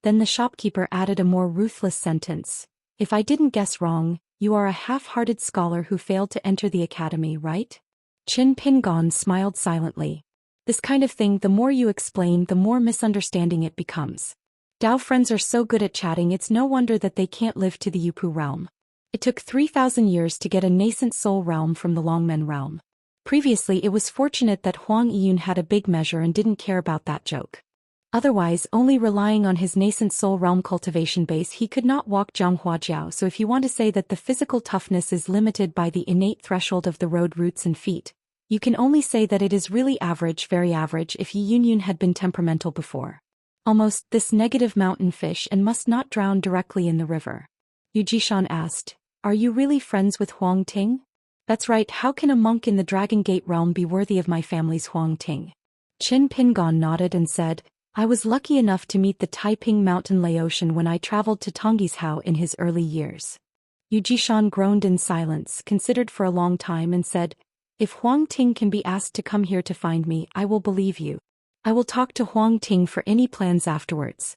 Then the shopkeeper added a more ruthless sentence. If I didn't guess wrong, you are a half-hearted scholar who failed to enter the academy, right? Qin Pingon smiled silently. This kind of thing, the more you explain, the more misunderstanding it becomes. Dao friends are so good at chatting, it's no wonder that they can't live to the Yupu realm. It took 3,000 years to get a nascent soul realm from the Longmen realm. Previously, it was fortunate that Huang Yiyun had a big measure and didn't care about that joke. Otherwise, only relying on his nascent soul realm cultivation base, he could not walk Zhanghuajiao. So if you want to say that the physical toughness is limited by the innate threshold of the road roots and feet, you can only say that it is really average, very average, if Yiyun had been temperamental before. Almost this negative mountain fish and must not drown directly in the river. Yu Jishan asked, are you really friends with Huang Ting? That's right, how can a monk in the Dragon Gate realm be worthy of my family's Huang Ting? Qin Pingon nodded and said, I was lucky enough to meet the Taiping Mountain Laotian when I traveled to Tongyi's Hao in his early years. Yu Jishan groaned in silence, considered for a long time and said, if Huang Ting can be asked to come here to find me, I will believe you. I will talk to Huang Ting for any plans afterwards.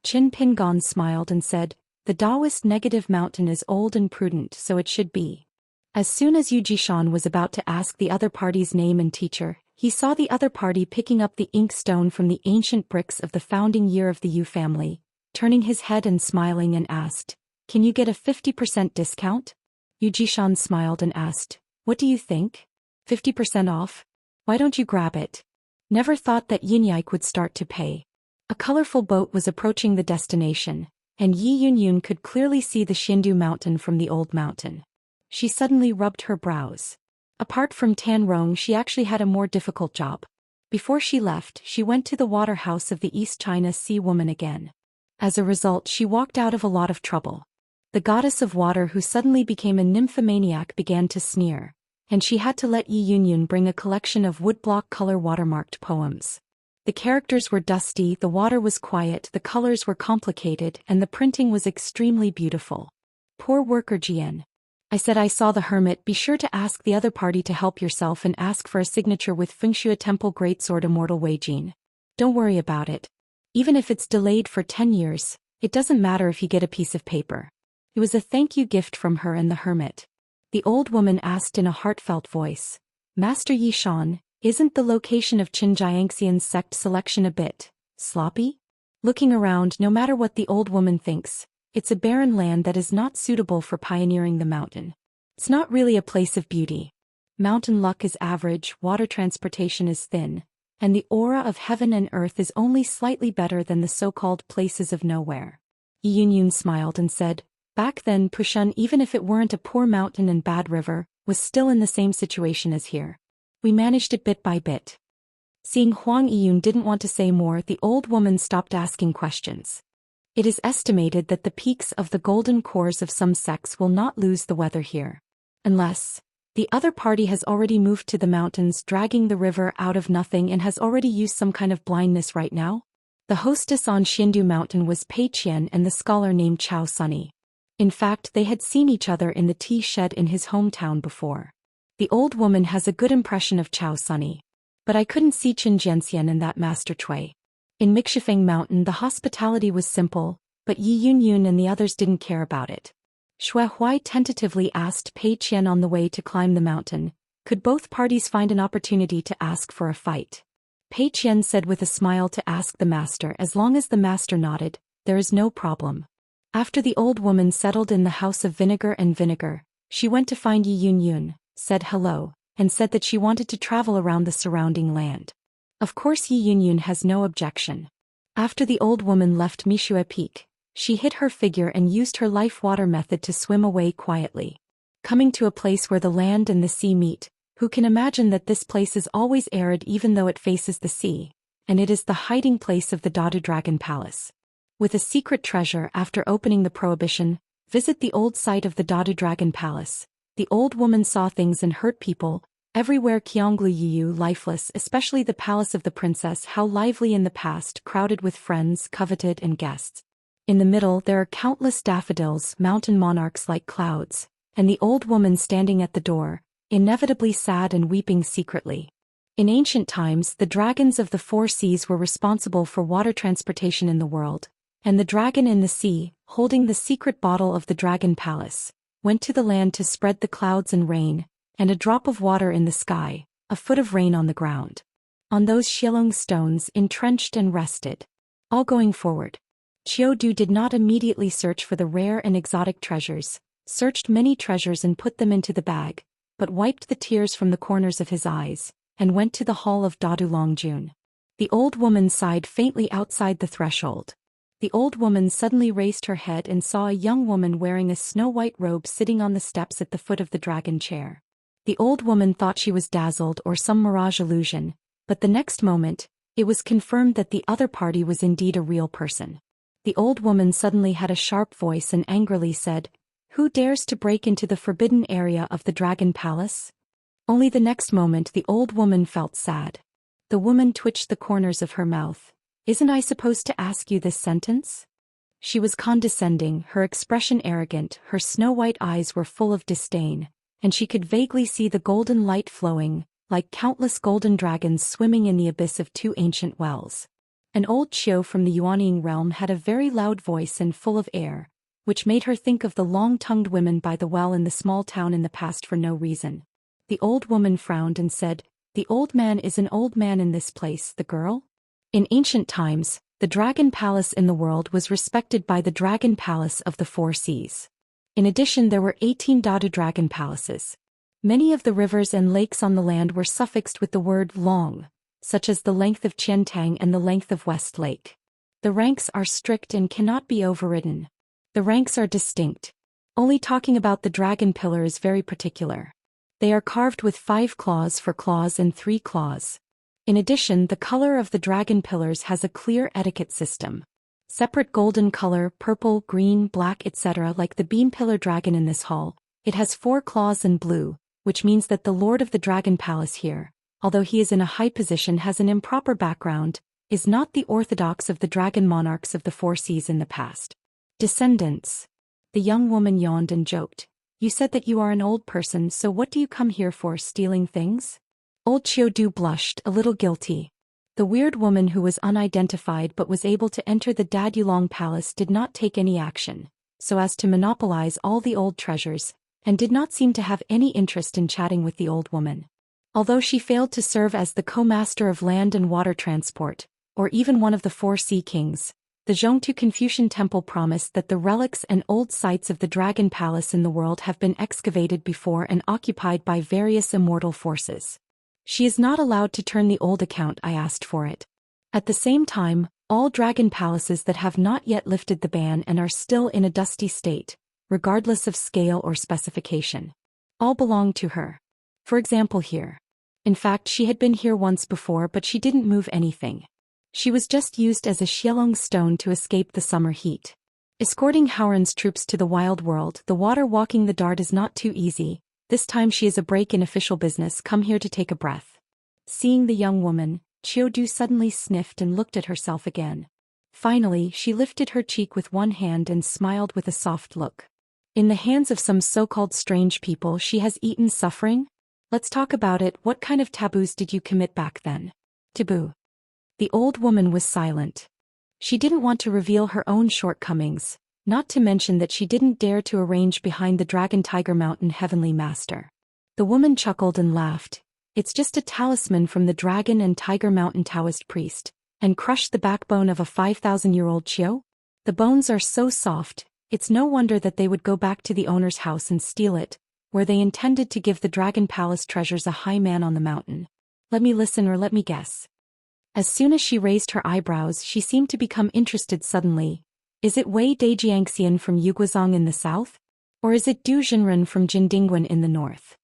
Qin Pingon smiled and said, the Daoist negative mountain is old and prudent, so it should be. As soon as Yu Jishan was about to ask the other party's name and teacher, he saw the other party picking up the ink stone from the ancient bricks of the founding year of the Yu family, turning his head and smiling and asked, can you get a 50% discount? Yu Jishan smiled and asked, what do you think? 50% off? Why don't you grab it? Never thought that Yinyike would start to pay. A colorful boat was approaching the destination, and Yi Yunyun could clearly see the Xindu mountain from the old mountain. She suddenly rubbed her brows. Apart from Tan Rong, she actually had a more difficult job. Before she left, she went to the water house of the East China Sea woman again. As a result, she walked out of a lot of trouble. The goddess of water, who suddenly became a nymphomaniac, began to sneer, and she had to let Yi Yunyun bring a collection of woodblock color watermarked poems. The characters were dusty, the water was quiet, the colors were complicated, and the printing was extremely beautiful. Poor worker Jian. I said I saw the hermit. Be sure to ask the other party to help yourself and ask for a signature with Fengxue Temple Greatsword Immortal Wei Jin. Don't worry about it. Even if it's delayed for 10 years, it doesn't matter if you get a piece of paper. It was a thank you gift from her and the hermit. The old woman asked in a heartfelt voice, Master Yi Shan, isn't the location of Qin Jiangxian's sect selection a bit sloppy? Looking around, no matter what the old woman thinks, it's a barren land that is not suitable for pioneering the mountain. It's not really a place of beauty. Mountain luck is average, water transportation is thin, and the aura of heaven and earth is only slightly better than the so-called places of nowhere. Yi Yunyun smiled and said, back then Pushun, even if it weren't a poor mountain and bad river, was still in the same situation as here. We managed it bit by bit. Seeing Huang Yiyun didn't want to say more, the old woman stopped asking questions. It is estimated that the peaks of the golden cores of some sects will not lose the weather here. Unless the other party has already moved to the mountains, dragging the river out of nothing, and has already used some kind of blindness right now. The hostess on Xindu Mountain was Pei Qian and the scholar named Chao Sunny. In fact, they had seen each other in the tea shed in his hometown before. The old woman has a good impression of Chao Sunny. But I couldn't see Chen Jianxian and that Master Cui. In Mixifeng Mountain the hospitality was simple, but Yi Yunyun and the others didn't care about it. Xue Huai tentatively asked Pei Qian on the way to climb the mountain, could both parties find an opportunity to ask for a fight? Pei Qian said with a smile to ask the master. As long as the master nodded, there is no problem. After the old woman settled in the house of Vinegar and Vinegar, she went to find Yi Yunyun, said hello, and said that she wanted to travel around the surrounding land. Of course Yi Yunyun has no objection. After the old woman left Mishue Peak, she hid her figure and used her life water method to swim away quietly. Coming to a place where the land and the sea meet, who can imagine that this place is always arid even though it faces the sea, and it is the hiding place of the Dadu Dragon Palace. With a secret treasure after opening the prohibition, visit the old site of the Dadu Dragon Palace. The old woman saw things and hurt people, everywhere Qionglu Yiyu lifeless, especially the palace of the princess, how lively in the past, crowded with friends, coveted and guests. In the middle there are countless daffodils, mountain monarchs like clouds, and the old woman standing at the door, inevitably sad and weeping secretly. In ancient times the dragons of the four seas were responsible for water transportation in the world, and the dragon in the sea, holding the secret bottle of the dragon palace, went to the land to spread the clouds and rain, and a drop of water in the sky, a foot of rain on the ground. On those Shilong stones entrenched and rested. All going forward. Qiudu did not immediately search for the rare and exotic treasures, searched many treasures and put them into the bag, but wiped the tears from the corners of his eyes, and went to the hall of Dadu Longjun. The old woman sighed faintly outside the threshold. The old woman suddenly raised her head and saw a young woman wearing a snow-white robe sitting on the steps at the foot of the dragon chair. The old woman thought she was dazzled or some mirage illusion, but the next moment, it was confirmed that the other party was indeed a real person. The old woman suddenly had a sharp voice and angrily said, "Who dares to break into the forbidden area of the dragon palace?" Only the next moment the old woman felt sad. The woman twitched the corners of her mouth. "Isn't I supposed to ask you this sentence?" She was condescending, her expression arrogant, her snow-white eyes were full of disdain, and she could vaguely see the golden light flowing, like countless golden dragons swimming in the abyss of two ancient wells. An old Qiu from the Yuanying realm had a very loud voice and full of air, which made her think of the long-tongued women by the well in the small town in the past for no reason. The old woman frowned and said, "The old man is an old man in this place, the girl?" In ancient times, the dragon palace in the world was respected by the dragon palace of the four seas. In addition, there were 18 Dadu dragon palaces. Many of the rivers and lakes on the land were suffixed with the word long, such as the length of Qiantang and the length of West Lake. The ranks are strict and cannot be overridden. The ranks are distinct. Only talking about the dragon pillar is very particular. They are carved with 5 claws for claws and 3 claws. In addition, the color of the dragon pillars has a clear etiquette system. Separate golden color, purple, green, black, etc. Like the beam pillar dragon in this hall, it has 4 claws and blue, which means that the lord of the dragon palace here, although he is in a high position, has an improper background, is not the orthodox of the dragon monarchs of the four seas in the past. Descendants. The young woman yawned and joked. "You said that you are an old person, so what do you come here for, stealing things?" Old Qiudu blushed, a little guilty. The weird woman who was unidentified but was able to enter the Dadulong Palace did not take any action, so as to monopolize all the old treasures, and did not seem to have any interest in chatting with the old woman. Although she failed to serve as the co-master of land and water transport, or even one of the 4 sea kings, The Zhongtu Confucian temple promised that the relics and old sites of the dragon palace in the world have been excavated before and occupied by various immortal forces. She is not allowed to turn the old account. I asked for it. At the same time, all dragon palaces that have not yet lifted the ban and are still in a dusty state, regardless of scale or specification, all belong to her. For example here. In fact, she had been here once before, but she didn't move anything. She was just used as a Xielong stone to escape the summer heat. Escorting Howren's troops to the wild world, the water walking the dart is not too easy. This time she is a break in official business, come here to take a breath. Seeing the young woman, Qiudu suddenly sniffed and looked at herself again. Finally, she lifted her cheek with one hand and smiled with a soft look. In the hands of some so-called strange people she has eaten suffering? Let's talk about it. What kind of taboos did you commit back then? Taboo. The old woman was silent. She didn't want to reveal her own shortcomings, not to mention that she didn't dare to arrange behind the Dragon Tiger Mountain Heavenly Master. The woman chuckled and laughed. It's just a talisman from the Dragon and Tiger Mountain Daoist priest, and crushed the backbone of a 5,000-year-old Qiu? The bones are so soft, it's no wonder that they would go back to the owner's house and steal it, where they intended to give the Dragon Palace treasures a high man on the mountain. Let me listen, or let me guess. As soon as she raised her eyebrows, she seemed to become interested suddenly. Is it Wei Daijiangxian from Yuguazong in the south? Or is it Du Jinren from Jindingguan in the north?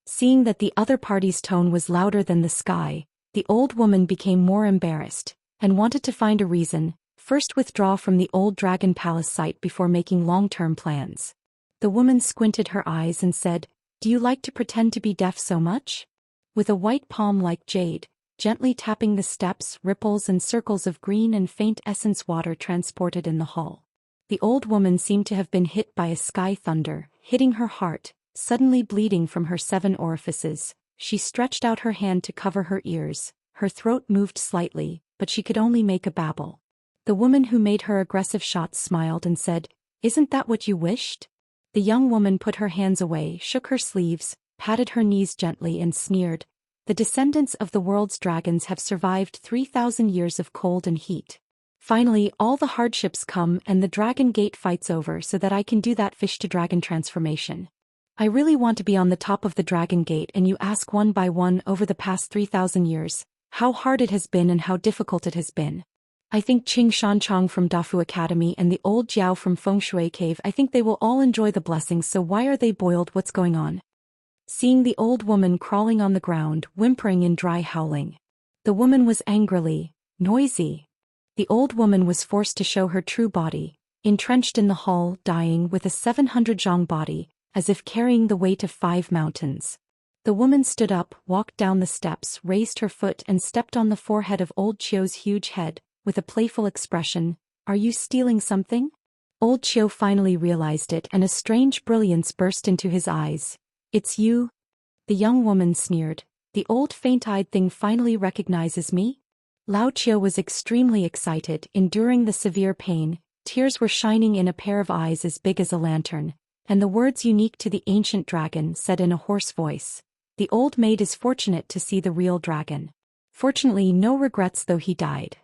Seeing that the other party's tone was louder than the sky, the old woman became more embarrassed, and wanted to find a reason, first withdraw from the old Dragon Palace site before making long-term plans. The woman squinted her eyes and said, "Do you like to pretend to be deaf so much?" With a white palm like jade, gently tapping the steps, ripples and circles of green and faint essence water transported in the hall. The old woman seemed to have been hit by a sky thunder, hitting her heart, suddenly bleeding from her 7 orifices. She stretched out her hand to cover her ears, her throat moved slightly, but she could only make a babble. The woman who made her aggressive shots smiled and said, "Isn't that what you wished?" The young woman put her hands away, shook her sleeves, patted her knees gently and sneered, "The descendants of the world's dragons have survived 3,000 years of cold and heat. Finally, all the hardships come and the dragon gate fight's over so that I can do that fish-to-dragon transformation. I really want to be on the top of the dragon gate, and you ask one by one over the past 3,000 years, how hard it has been and how difficult it has been. I think Qing Shanchong from Dafu Academy and the old Jiao from Fengshui Cave, I think they will all enjoy the blessings, so why are they boiled? What's going on?" Seeing the old woman crawling on the ground, whimpering in dry howling. The woman was angrily noisy. The old woman was forced to show her true body, entrenched in the hall, dying with a 700 zhang body, as if carrying the weight of 5 mountains. The woman stood up, walked down the steps, raised her foot and stepped on the forehead of old Qiu's huge head, with a playful expression. "Are you stealing something?" Old Qiu finally realized it, and a strange brilliance burst into his eyes. "It's you?" The young woman sneered. "The old faint-eyed thing finally recognizes me?" Lao Qiu was extremely excited, enduring the severe pain. Tears were shining in a pair of eyes as big as a lantern, and the words unique to the ancient dragon said in a hoarse voice, "The old maid is fortunate to see the real dragon. Fortunately, no regrets though he died."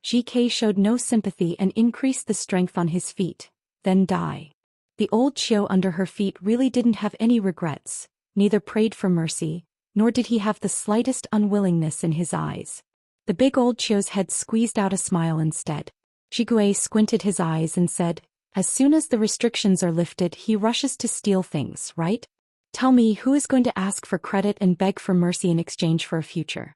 GK showed no sympathy and increased the strength on his feet. "Then die." The old Qiu under her feet really didn't have any regrets, neither prayed for mercy, nor did he have the slightest unwillingness in his eyes. The big old Qiu's head squeezed out a smile instead. Jigui squinted his eyes and said, "As soon as the restrictions are lifted, he rushes to steal things, right? Tell me, who is going to ask for credit and beg for mercy in exchange for a future?"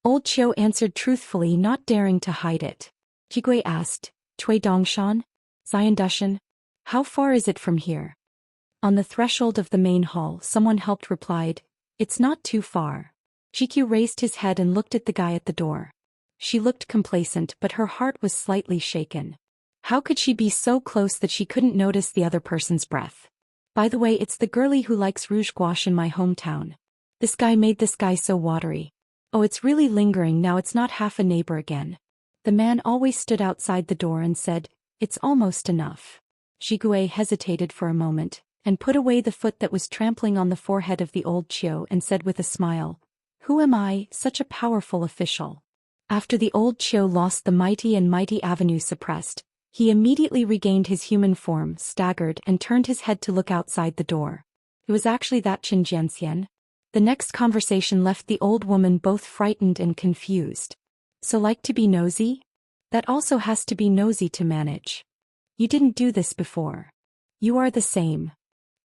Old Qiu answered truthfully, not daring to hide it. Jigui asked, "Cui Dongshan? Xiandushan? How far is it from here?" On the threshold of the main hall, someone helped replied, "It's not too far." GQ raised his head and looked at the guy at the door. She looked complacent, but her heart was slightly shaken. How could she be so close that she couldn't notice the other person's breath? "By the way, it's the girlie who likes rouge gouache in my hometown. This guy made this guy so watery. Oh, it's really lingering now, it's not half a neighbor again." The man always stood outside the door and said, "It's almost enough." Jigui hesitated for a moment, and put away the foot that was trampling on the forehead of the old Qiu and said with a smile, "Who am I, such a powerful official? After the old Qiu lost the mighty avenue suppressed, he immediately regained his human form, staggered and turned his head to look outside the door. It was actually that Xianxia. The next conversation left the old woman both frightened and confused. So like to be nosy? That also has to be nosy to manage. You didn't do this before. You are the same.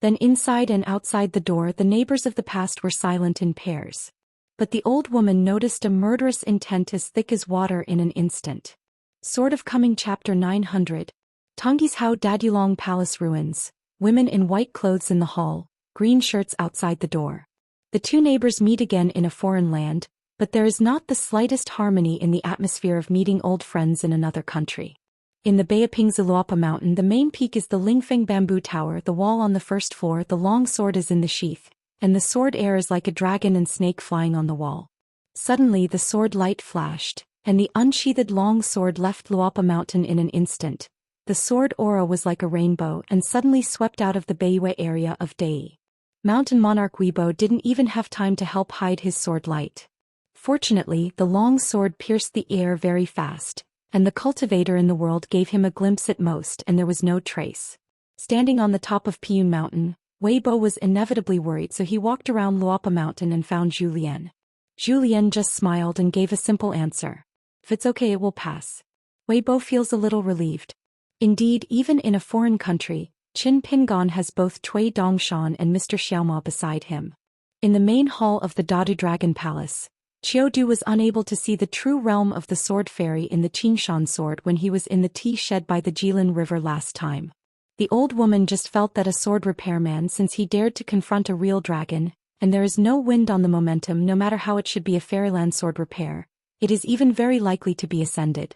Then inside and outside the door the neighbors of the past were silent in pairs. But the old woman noticed a murderous intent as thick as water in an instant. Sort of coming Chapter 900. Tongyi's Hao Dadulong Palace ruins. Women in white clothes in the hall, green shirts outside the door. The two neighbors meet again in a foreign land, but there is not the slightest harmony in the atmosphere of meeting old friends in another country. In the Beiping Ziluapa mountain the main peak is the Lingfeng bamboo tower, the wall on the first floor, the long sword is in the sheath, and the sword air is like a dragon and snake flying on the wall. Suddenly the sword light flashed, and the unsheathed long sword left Luapa mountain in an instant. The sword aura was like a rainbow and suddenly swept out of the Beiyue area of Dei. Mountain monarch Weibo didn't even have time to help hide his sword light. Fortunately, the long sword pierced the air very fast, and the cultivator in the world gave him a glimpse at most, and there was no trace. Standing on the top of Piyun Mountain, Weibo was inevitably worried, so he walked around Luapa Mountain and found Zhou Lian. Zhou Lian just smiled and gave a simple answer. If it's okay, it will pass. Weibo feels a little relieved. Indeed, even in a foreign country, Qin Pingon has both Cui Dongshan and Mr. Xiaoma beside him. In the main hall of the Dadu Dragon Palace, Qiu was unable to see the true realm of the sword fairy in the Qingshan sword when he was in the tea shed by the Jilin River last time. The old woman just felt that a sword repairman, since he dared to confront a real dragon, and there is no wind on the momentum no matter how it should be a fairyland sword repair, it is even very likely to be ascended.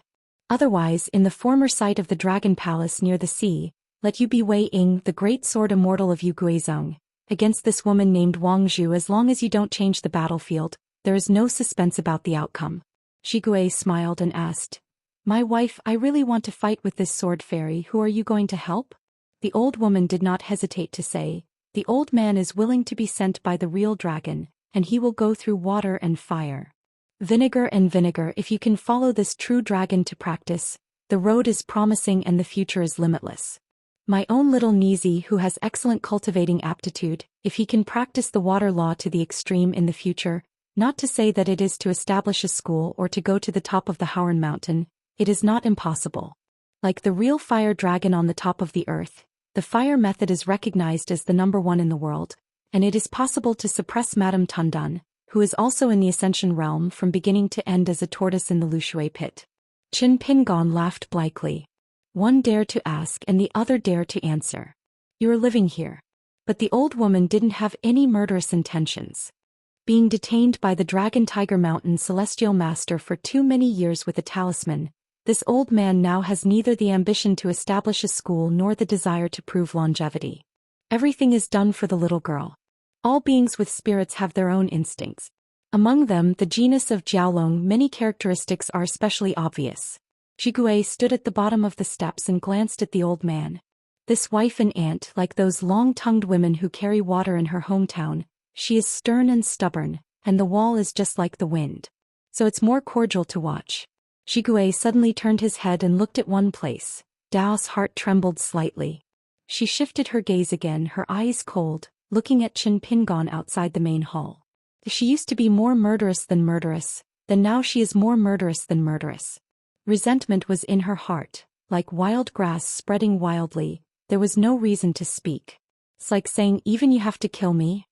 Otherwise, in the former site of the Dragon Palace near the sea, let you be Wei Ying, the great sword immortal of Yu Guizhong, against this woman named Wang Zhu. As long as you don't change the battlefield, there is no suspense about the outcome. Shigue smiled and asked, "My wife, I really want to fight with this sword fairy. Who are you going to help?" The old woman did not hesitate to say, "The old man is willing to be sent by the real dragon, and he will go through water and fire. Vinegar and vinegar. If you can follow this true dragon to practice, the road is promising and the future is limitless. My own little Nizi, who has excellent cultivating aptitude, if he can practice the water law to the extreme in the future, not to say that it is to establish a school or to go to the top of the Howren Mountain, it is not impossible. Like the real fire dragon on the top of the earth, the fire method is recognized as the #1 in the world, and it is possible to suppress Madame Tundan, who is also in the Ascension realm, from beginning to end as a tortoise in the Lushui pit." Qin Pingon laughed blithely. One dared to ask and the other dared to answer. "You are living here." But the old woman didn't have any murderous intentions. Being detained by the Dragon Tiger Mountain Celestial Master for too many years with a talisman, this old man now has neither the ambition to establish a school nor the desire to prove longevity. Everything is done for the little girl. All beings with spirits have their own instincts. Among them, the genus of Jiaolong, many characteristics are especially obvious. Shigue stood at the bottom of the steps and glanced at the old man. This wife and aunt, like those long-tongued women who carry water in her hometown, she is stern and stubborn, and the wall is just like the wind. So it's more cordial to watch. Shigue suddenly turned his head and looked at one place. Dao's heart trembled slightly. She shifted her gaze again, her eyes cold, looking at Qin Pingon outside the main hall. She used to be more murderous than murderous, then now she is more murderous than murderous. Resentment was in her heart, like wild grass spreading wildly. There was no reason to speak. It's like saying, "Even you have to kill me?"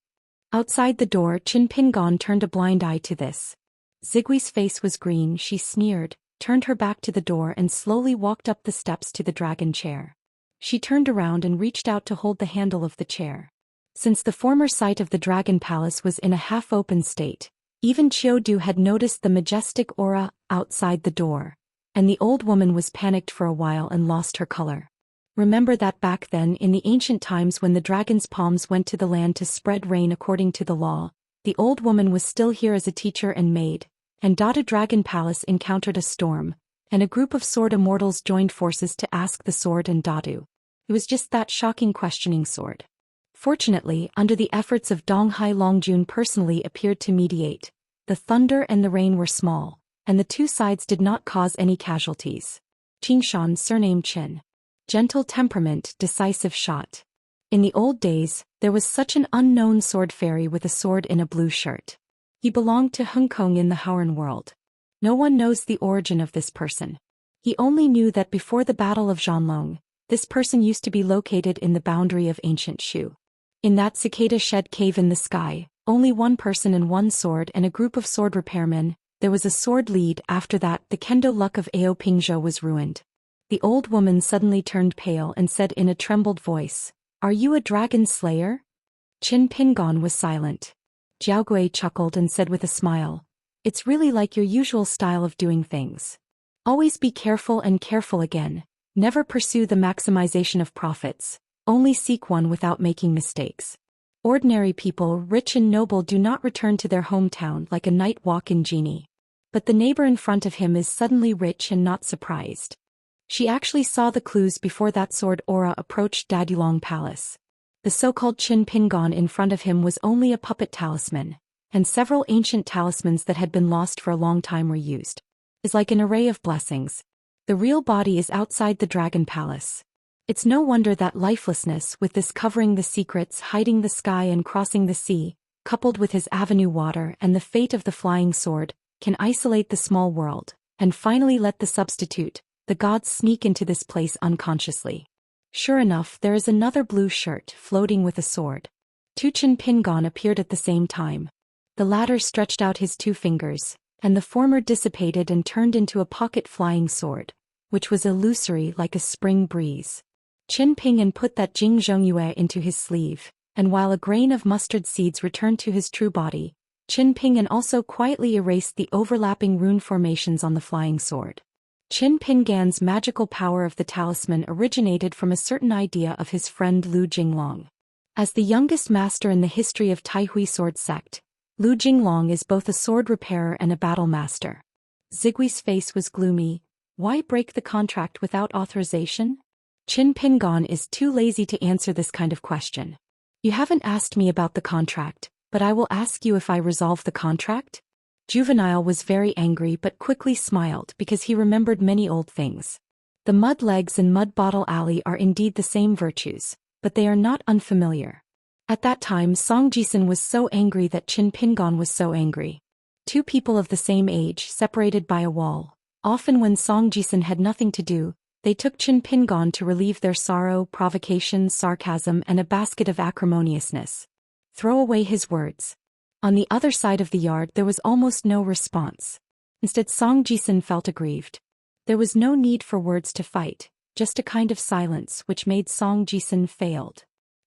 Outside the door, Qin Pingon turned a blind eye to this. Zigui's face was green. She sneered, turned her back to the door and slowly walked up the steps to the dragon chair. She turned around and reached out to hold the handle of the chair. Since the former site of the Dragon Palace was in a half-open state, even Qiu had noticed the majestic aura outside the door, and the old woman was panicked for a while and lost her color. Remember that back then in the ancient times when the dragon's palms went to the land to spread rain according to the law, the old woman was still here as a teacher and maid, and Dada Dragon Palace encountered a storm, and a group of sword immortals joined forces to ask the sword and Dadu. It was just that shocking questioning sword. Fortunately, under the efforts of Donghai Longjun personally appeared to mediate, the thunder and the rain were small, and the two sides did not cause any casualties. Xianxia, surnamed Qin. Gentle temperament, decisive shot. In the old days, there was such an unknown sword fairy with a sword in a blue shirt. He belonged to Hong Kong in the Howren world. No one knows the origin of this person. He only knew that before the Battle of Zhanlong, this person used to be located in the boundary of ancient Shu. In that cicada-shed cave in the sky, only one person and one sword and a group of sword repairmen. There was a sword lead. After that, the kendo luck of Ao Pingzhou was ruined. The old woman suddenly turned pale and said in a trembled voice, "Are you a dragon slayer?" Qin Pingon was silent. Jiaogui chuckled and said with a smile, "It's really like your usual style of doing things. Always be careful and careful again. Never pursue the maximization of profits. Only seek one without making mistakes. Ordinary people, rich and noble, do not return to their hometown like a night walk in genie. But the neighbor in front of him is suddenly rich and not surprised." She actually saw the clues before that sword aura approached Dadulong Palace. The so-called Qin Pingon in front of him was only a puppet talisman, and several ancient talismans that had been lost for a long time were used. It's like an array of blessings. The real body is outside the Dragon Palace. It's no wonder that lifelessness, with this covering the secrets, hiding the sky and crossing the sea, coupled with his avenue water and the fate of the flying sword, can isolate the small world, and finally let the substitute, the gods, sneak into this place unconsciously. Sure enough, there is another blue shirt floating with a sword. Tu Qin Pingon appeared at the same time. The latter stretched out his two fingers, and the former dissipated and turned into a pocket flying sword, which was illusory like a spring breeze. Qin Pingon put that Jing Zhongyue into his sleeve, and while a grain of mustard seeds returned to his true body, Qin Pingon also quietly erased the overlapping rune formations on the flying sword. Qin Pingan's magical power of the talisman originated from a certain idea of his friend Lu Jinglong. As the youngest master in the history of Taihui sword sect, Lu Jinglong is both a sword repairer and a battle master. Zigui's face was gloomy. Why break the contract without authorization? Qin Pingon is too lazy to answer this kind of question. You haven't asked me about the contract, but I will ask you if I resolve the contract? Juvenile was very angry but quickly smiled because he remembered many old things. The mud legs and mud bottle alley are indeed the same virtues, but they are not unfamiliar. At that time Song Jisun was so angry that Qin Pingon was so angry. Two people of the same age separated by a wall. Often when Song Jisun had nothing to do, they took Qin Pingon to relieve their sorrow, provocation, sarcasm and a basket of acrimoniousness. Throw away his words. On the other side of the yard there was almost no response. Instead Song Jisun felt aggrieved. There was no need for words to fight, just a kind of silence which made Song Jisun failed.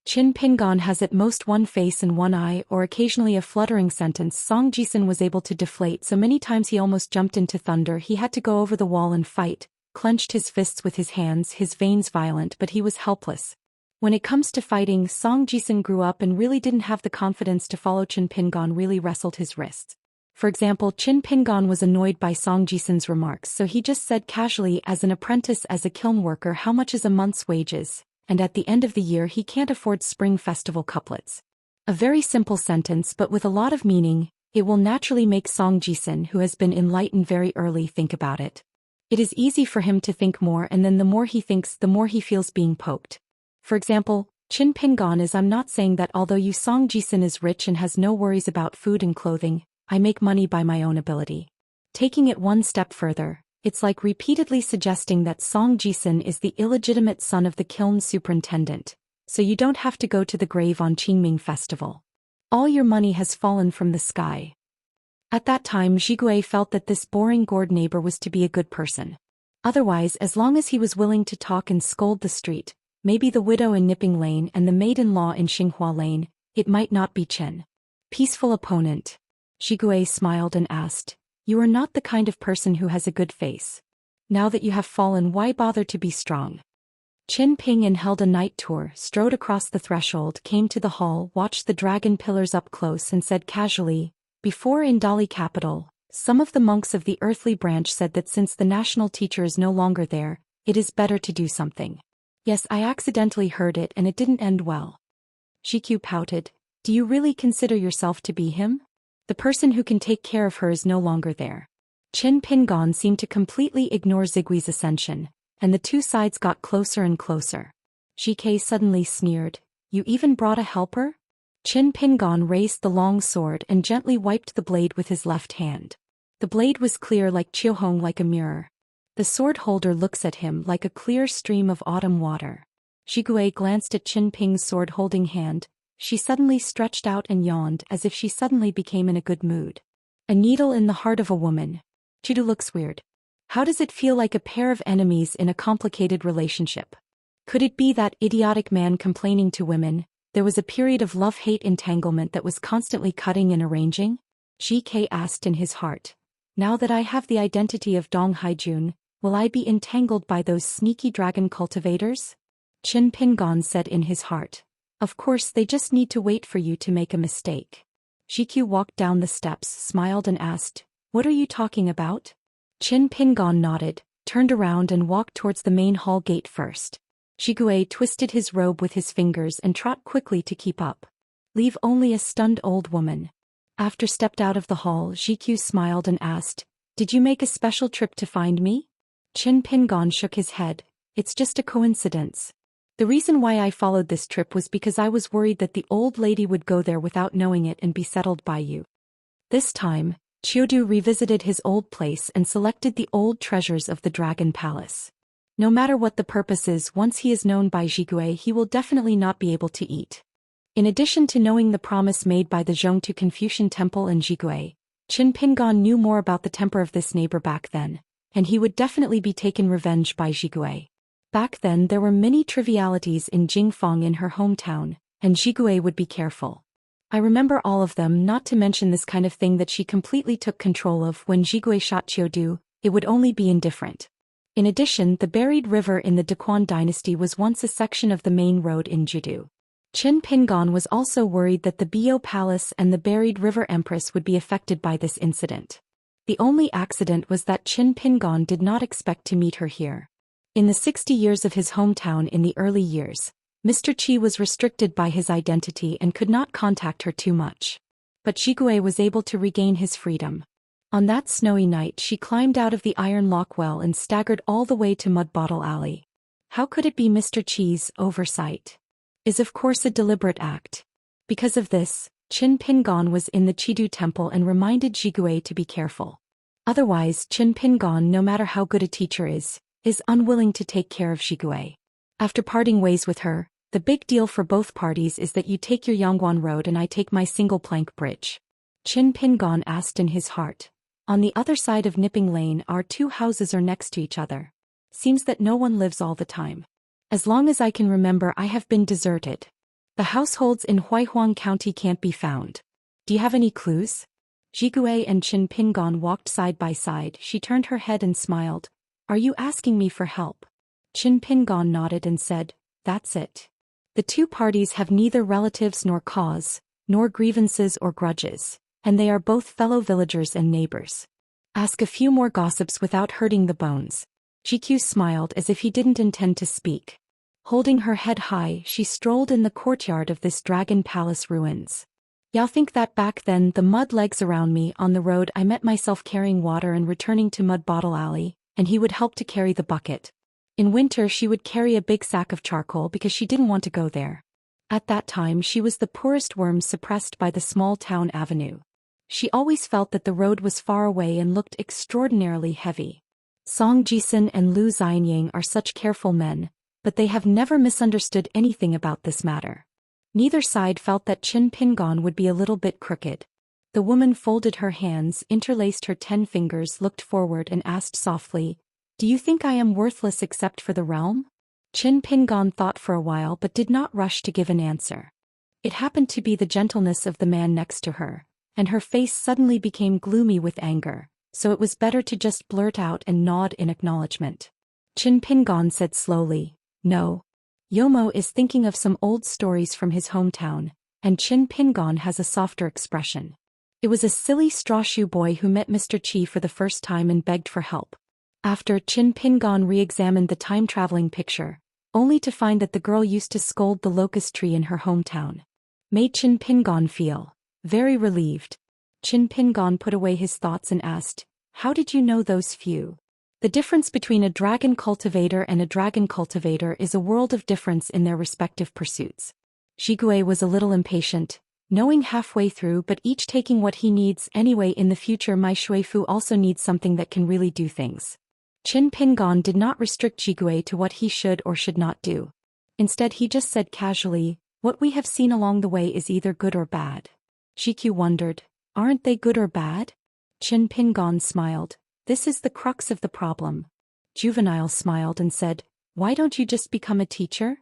Qin Pingon has at most one face and one eye or occasionally a fluttering sentence. Song Jisun was able to deflate so many times he almost jumped into thunder. He had to go over the wall and fight, clenched his fists with his hands, his veins violent, but he was helpless. When it comes to fighting, Song Jisun grew up and really didn't have the confidence to follow. Qin Pingon really wrestled his wrists. For example, Qin Pingon was annoyed by Song Jisun's remarks, so he just said casually, "As an apprentice, as a kiln worker, how much is a month's wages? And at the end of the year he can't afford Spring Festival couplets." A very simple sentence but with a lot of meaning. It will naturally make Song Jisun, who has been enlightened very early, think about it. It is easy for him to think more, and then the more he thinks the more he feels being poked. For example, Qin Pingon is, "I'm not saying that although you Song Jisun is rich and has no worries about food and clothing, I make money by my own ability." Taking it one step further, it's like repeatedly suggesting that Song Jisun is the illegitimate son of the kiln superintendent, so you don't have to go to the grave on Qingming festival. All your money has fallen from the sky. At that time Zhigui felt that this boring gourd neighbor was to be a good person. Otherwise, as long as he was willing to talk and scold the street, maybe the widow in Nipping Lane and the maid-in-law in Xinghua Lane, it might not be Chen. Peaceful opponent. Zhigui smiled and asked, "You are not the kind of person who has a good face. Now that you have fallen, why bother to be strong?" Qin Pingon held a night tour, strode across the threshold, came to the hall, watched the dragon pillars up close and said casually, "Before in Dali capital, some of the monks of the earthly branch said that since the national teacher is no longer there, it is better to do something. Yes, I accidentally heard it and it didn't end well." GQ pouted. "Do you really consider yourself to be him? The person who can take care of her is no longer there." Qin Pingon seemed to completely ignore Zigui's ascension, and the two sides got closer and closer. GK suddenly sneered, "You even brought a helper?" Qin Pingon raised the long sword and gently wiped the blade with his left hand. The blade was clear like Qiuhong, like a mirror. The sword holder looks at him like a clear stream of autumn water. Zhigui glanced at Qin Ping's sword-holding hand. She suddenly stretched out and yawned as if she suddenly became in a good mood. A needle in the heart of a woman. Chidu looks weird. How does it feel like a pair of enemies in a complicated relationship? Could it be that idiotic man complaining to women? There was a period of love-hate entanglement that was constantly cutting and arranging? GK asked in his heart. Now that I have the identity of Dong Haijun, will I be entangled by those sneaky dragon cultivators? Qin Pingon said in his heart. Of course, they just need to wait for you to make a mistake. GQ walked down the steps, smiled and asked, "What are you talking about?" Qin Pingon nodded, turned around and walked towards the main hall gate first. Zhigui twisted his robe with his fingers and trot quickly to keep up. Leave only a stunned old woman. After stepped out of the hall, GQ smiled and asked, "Did you make a special trip to find me?" Qin Pingon shook his head. "It's just a coincidence. The reason why I followed this trip was because I was worried that the old lady would go there without knowing it and be settled by you." This time, Qiudu revisited his old place and selected the old treasures of the Dragon Palace. No matter what the purpose is, once he is known by Zhigui, he will definitely not be able to eat. In addition to knowing the promise made by the Zhongtu Confucian Temple and Zhigui, Qin Pingon knew more about the temper of this neighbor back then, and he would definitely be taken revenge by Zhigui. Back then there were many trivialities in Jingfang in her hometown, and Zhigui would be careful. I remember all of them, not to mention this kind of thing that she completely took control of when Zhigui shot Qiudu. It would only be indifferent. In addition, the buried river in the Daquan dynasty was once a section of the main road in Jidu. Qin Pingon was also worried that the Bio Palace and the buried river Empress would be affected by this incident. The only accident was that Qin Pingon did not expect to meet her here. In the 60 years of his hometown in the early years, Mr. Qi was restricted by his identity and could not contact her too much. But Zhigui was able to regain his freedom. On that snowy night she climbed out of the iron lock well and staggered all the way to Mud Bottle Alley. How could it be Mr. Qi's oversight? Is of course a deliberate act. Because of this, Qin Pingon was in the Qidu temple and reminded Zhigui to be careful. Otherwise, Qin Pingon, no matter how good a teacher is unwilling to take care of Zhigui. After parting ways with her, the big deal for both parties is that you take your Yangguan Road and I take my single plank bridge. Qin Pingon asked in his heart. On the other side of Nipping Lane, our two houses are next to each other. Seems that no one lives all the time. As long as I can remember, I have been deserted. The households in Huaihuang County can't be found. Do you have any clues? Zhigui and Qin Pingon walked side by side. She turned her head and smiled. Are you asking me for help? Qin Pingon nodded and said, That's it. The two parties have neither relatives nor cause, nor grievances or grudges, and they are both fellow villagers and neighbors. Ask a few more gossips without hurting the bones. GQ smiled as if he didn't intend to speak. Holding her head high, she strolled in the courtyard of this Dragon Palace ruins. Y'all think that back then the mud legs around me on the road I met myself carrying water and returning to Mud Bottle Alley, and he would help to carry the bucket. In winter she would carry a big sack of charcoal because she didn't want to go there. At that time she was the poorest worm suppressed by the small town avenue. She always felt that the road was far away and looked extraordinarily heavy. Song Jisun and Lu Xianyang are such careful men, but they have never misunderstood anything about this matter. Neither side felt that Qin Pingon would be a little bit crooked. The woman folded her hands, interlaced her 10 fingers, looked forward and asked softly, Do you think I am worthless except for the realm? Qin Pingon thought for a while but did not rush to give an answer. It happened to be the gentleness of the man next to her, and her face suddenly became gloomy with anger, so it was better to just blurt out and nod in acknowledgement. Qin Pingon said slowly, No. Yomo is thinking of some old stories from his hometown, and Qin Pingon has a softer expression. It was a silly straw-shoe boy who met Mr. Qi for the first time and begged for help. After Qin Pingon re-examined the time-traveling picture, only to find that the girl used to scold the locust tree in her hometown. Made Qin Pingon feel very relieved. Qin Pingon put away his thoughts and asked, How did you know those few? The difference between a dragon cultivator and a dragon cultivator is a world of difference in their respective pursuits. Zhigui was a little impatient, knowing halfway through but each taking what he needs anyway. In the future my Shuifu also needs something that can really do things. Qin Pingon did not restrict Zhigui to what he should or should not do. Instead he just said casually, what we have seen along the way is either good or bad. Zhiqiu wondered, aren't they good or bad? Qin Pingon smiled, this is the crux of the problem. Juvenile smiled and said, why don't you just become a teacher?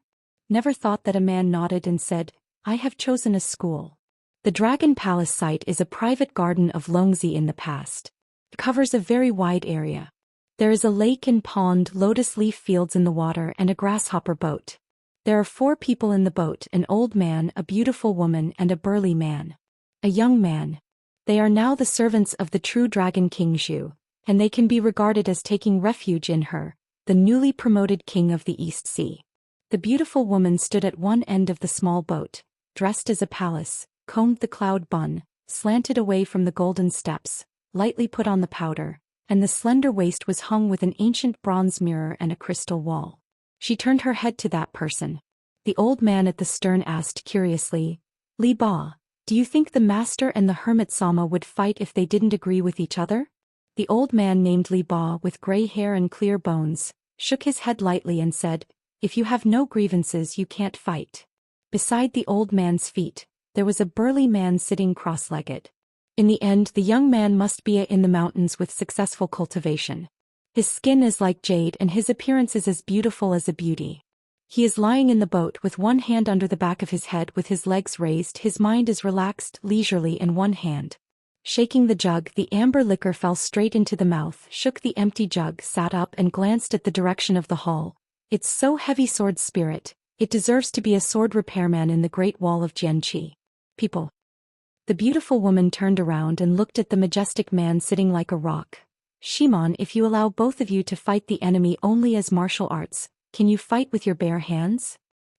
Never thought that. A man nodded and said, I have chosen a school. The Dragon Palace site is a private garden of Longzi in the past. It covers a very wide area. There is a lake and pond, lotus leaf fields in the water and a grasshopper boat. There are 4 people in the boat, an old man, a beautiful woman and a burly man. A young man. They are now the servants of the true Dragon King Zhu, and they can be regarded as taking refuge in her, the newly promoted king of the East Sea. The beautiful woman stood at one end of the small boat, dressed as a palace, combed the cloud bun, slanted away from the golden steps, lightly put on the powder, and the slender waist was hung with an ancient bronze mirror and a crystal wall. She turned her head to that person. The old man at the stern asked curiously, Li Ba, do you think the master and the hermit Sama would fight if they didn't agree with each other? The old man named Li Ba, with gray hair and clear bones, shook his head lightly and said, if you have no grievances you can't fight. Beside the old man's feet, there was a burly man sitting cross-legged. In the end the young man must be in the mountains with successful cultivation. His skin is like jade and his appearance is as beautiful as a beauty. He is lying in the boat with one hand under the back of his head with his legs raised. His mind is relaxed, leisurely in one hand. Shaking the jug, the amber liquor fell straight into the mouth, shook the empty jug, sat up and glanced at the direction of the hall. It's so heavy, sword spirit, it deserves to be a sword repairman in the Great Wall of Jianqi. People. The beautiful woman turned around and looked at the majestic man sitting like a rock. Shimon, if you allow both of you to fight the enemy only as martial arts, can you fight with your bare hands?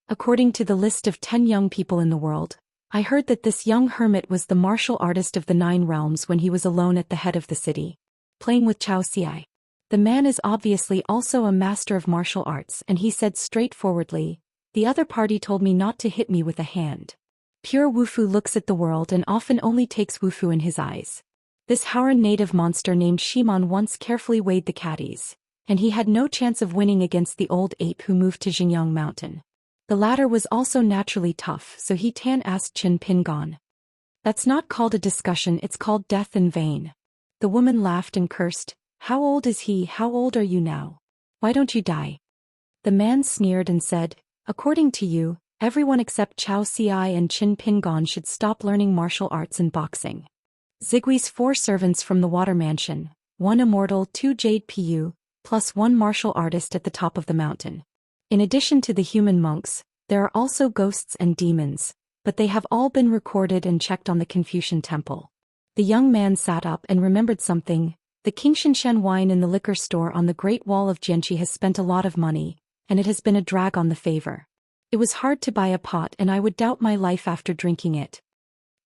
According to the list of 10 young people in the world, I heard that this young hermit was the martial artist of the 9 realms when he was alone at the head of the city, playing with Xianxia. The man is obviously also a master of martial arts, and he said straightforwardly, the other party told me not to hit me with a hand. Pure Wufu looks at the world and often only takes Wufu in his eyes. This Hauran native monster named Shimon once carefully weighed the caddies, and he had no chance of winning against the old ape who moved to Xingyang Mountain. The latter was also naturally tough, so he Tan asked Qin Pingon. That's not called a discussion, it's called death in vain. The woman laughed and cursed, how old is he? How old are you now? Why don't you die? The man sneered and said, according to you, everyone except Chao Ci and Qin Pingon should stop learning martial arts and boxing. Zigui's 4 servants from the water mansion, 1 immortal, 2 jade pu, plus 1 martial artist at the top of the mountain. In addition to the human monks, there are also ghosts and demons, but they have all been recorded and checked on the Confucian temple. The young man sat up and remembered something. The King Xianxia wine in the liquor store on the Great Wall of Jianqi has spent a lot of money, and it has been a drag on the favor. It was hard to buy a pot and I would doubt my life after drinking it.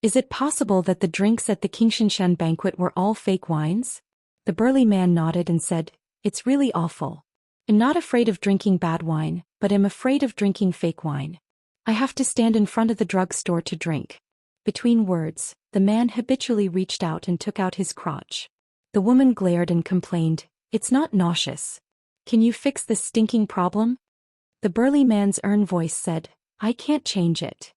Is it possible that the drinks at the King Xianxia banquet were all fake wines? The burly man nodded and said, it's really awful. I'm not afraid of drinking bad wine, but I'm afraid of drinking fake wine. I have to stand in front of the drugstore to drink. Between words, the man habitually reached out and took out his crotch. The woman glared and complained, it's not nauseous. Can you fix this stinking problem? The burly man's earnest voice said, I can't change it.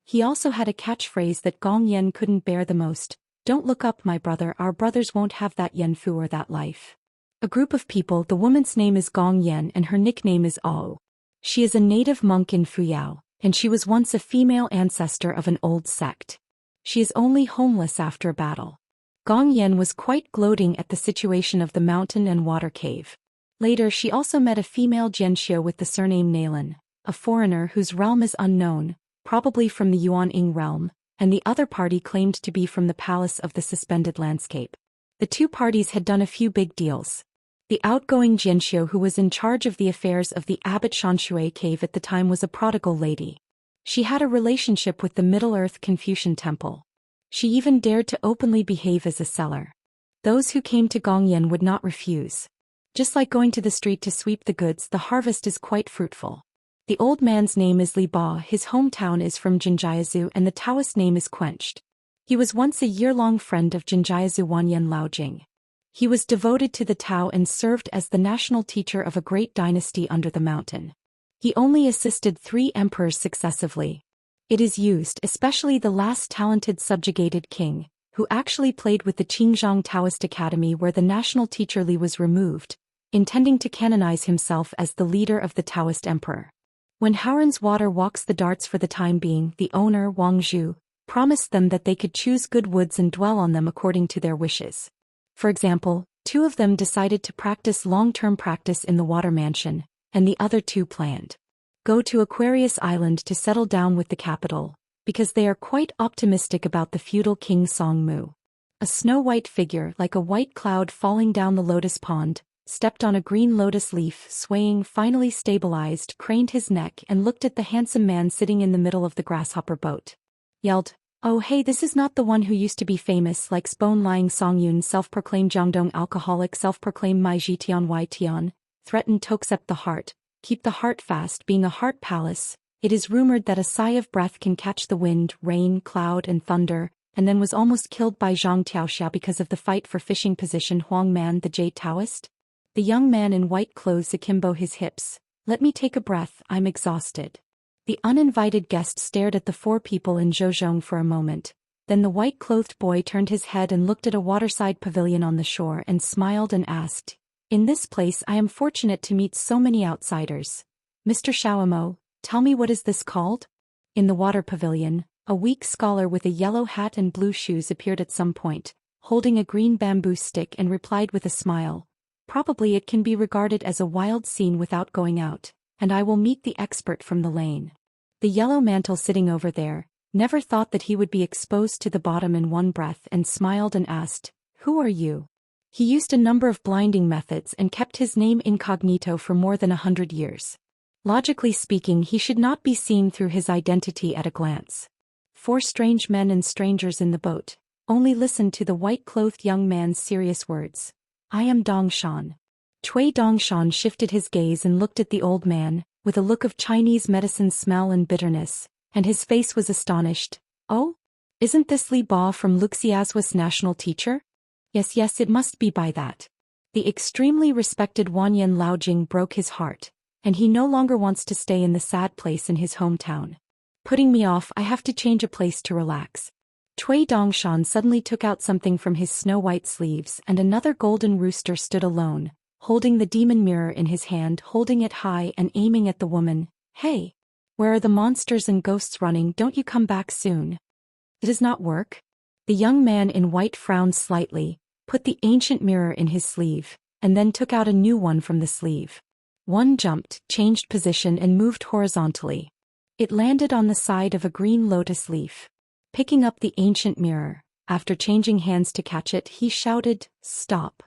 He also had a catchphrase that Gong Yen couldn't bear the most, don't look up my brother, our brothers won't have that yen fu or that life. A group of people, the woman's name is Gong Yen and her nickname is Ao. She is a native monk in Fuyao, and she was once a female ancestor of an old sect. She is only homeless after a battle. Gong Yen was quite gloating at the situation of the mountain and water cave. Later she also met a female Jianxia with the surname Nalan, a foreigner whose realm is unknown, probably from the Yuan-Ing realm, and the other party claimed to be from the Palace of the Suspended Landscape. The 2 parties had done a few big deals. The outgoing Jianxia who was in charge of the affairs of the Abbot Shanshui cave at the time was a prodigal lady. She had a relationship with the Middle-earth Confucian temple. She even dared to openly behave as a seller. Those who came to Gongyan would not refuse. Just like going to the street to sweep the goods, the harvest is quite fruitful. The old man's name is Li Ba, his hometown is from Jinjiazhu, and the Taoist name is Quenched. He was once a year-long friend of Jinjiazhu Wanyan Laojing. He was devoted to the Tao and served as the national teacher of a great dynasty under the mountain. He only assisted 3 emperors successively. It is used, especially the last talented subjugated king, who actually played with the Qingzhang Taoist Academy where the national teacher Li was removed, intending to canonize himself as the leader of the Taoist emperor. When Howren's water walks the darts for the time being, the owner, Wang Zhu, promised them that they could choose good woods and dwell on them according to their wishes. For example, 2 of them decided to practice long-term practice in the water mansion, and the other 2 planned go to Aquarius Island to settle down with the capital, because they are quite optimistic about the feudal king Songmu. A snow-white figure, like a white cloud falling down the lotus pond, stepped on a green lotus leaf, swaying, finally stabilized, craned his neck and looked at the handsome man sitting in the middle of the grasshopper boat. Yelled, "Oh hey, this is not the one who used to be famous like Spone-lying Songyun, self-proclaimed Jiangdong alcoholic, self-proclaimed Mai Jitian Y Tian, threatened Toksep the heart, keep the heart fast, being a heart palace. It is rumored that a sigh of breath can catch the wind, rain, cloud and thunder, and then was almost killed by Zhang Tiaoxia because of the fight for fishing position Huang Man the Jade Taoist." The young man in white clothes akimbo his hips. "Let me take a breath, I'm exhausted." The uninvited guest stared at the 4 people in Zhouzhong for a moment. Then the white-clothed boy turned his head and looked at a waterside pavilion on the shore and smiled and asked, "In this place I am fortunate to meet so many outsiders. Mr. Xiaomo, tell me, what is this called?" In the water pavilion, a weak scholar with a yellow hat and blue shoes appeared at some point, holding a green bamboo stick, and replied with a smile, "Probably it can be regarded as a wild scene without going out, and I will meet the expert from the lane." The yellow mantle sitting over there never thought that he would be exposed to the bottom in one breath and smiled and asked, "Who are you?" He used a number of blinding methods and kept his name incognito for more than 100 years. Logically speaking, he should not be seen through his identity at a glance. 4 strange men and strangers in the boat. Only listen to the white-clothed young man's serious words. "I am Dongshan." Cui Dongshan shifted his gaze and looked at the old man, with a look of Chinese medicine smell and bitterness, and his face was astonished. "Oh? Isn't this Li Ba from Wuxia's national teacher?" Yes, it must be by that. The extremely respected Wanyan Laojing broke his heart, and he no longer wants to stay in the sad place in his hometown. "Putting me off, I have to change a place to relax." Cui Dongshan suddenly took out something from his snow-white sleeves, and another golden rooster stood alone, holding the demon mirror in his hand, holding it high and aiming at the woman. "Hey! Where are the monsters and ghosts running? Don't you come back soon?" "It does not work." The young man in white frowned slightly, put the ancient mirror in his sleeve, and then took out a new one from the sleeve. One jumped, changed position and moved horizontally. It landed on the side of a green lotus leaf. Picking up the ancient mirror, after changing hands to catch it, he shouted, "Stop."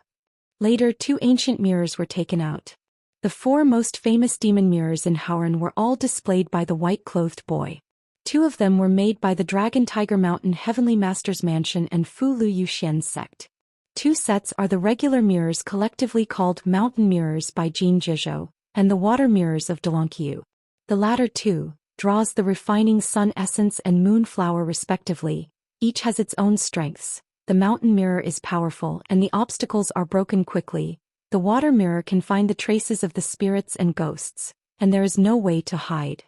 Later 2 ancient mirrors were taken out. The 4 most famous demon mirrors in Howren were all displayed by the white-clothed boy. 2 of them were made by the Dragon Tiger Mountain Heavenly Master's Mansion and Fu Lu Yuxian's sect. 2 sets are the regular mirrors collectively called Mountain Mirrors by Jin Jizhou, and the Water Mirrors of Delankyu. The latter 2 draws the refining sun essence and moon flower respectively. Each has its own strengths. The mountain mirror is powerful and the obstacles are broken quickly. The water mirror can find the traces of the spirits and ghosts, and there is no way to hide.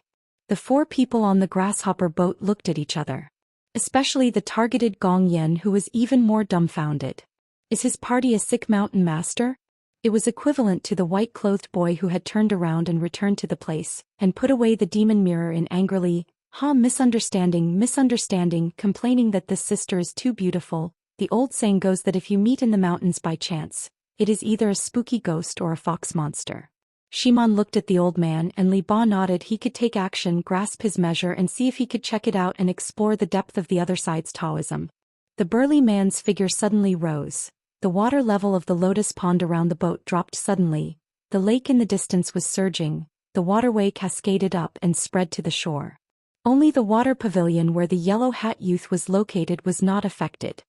The 4 people on the grasshopper boat looked at each other. Especially the targeted Gong Yen, who was even more dumbfounded. Is his party a sick mountain master? It was equivalent to the white-clothed boy who had turned around and returned to the place, and put away the demon mirror in angrily, misunderstanding, complaining that this sister is too beautiful. The old saying goes that if you meet in the mountains by chance, it is either a spooky ghost or a fox monster. Shimon looked at the old man and Li Ba nodded he could take action, grasp his measure and see if he could check it out and explore the depth of the other side's Taoism. The burly man's figure suddenly rose. The water level of the lotus pond around the boat dropped suddenly. The lake in the distance was surging. The waterway cascaded up and spread to the shore. Only the water pavilion where the yellow hat youth was located was not affected.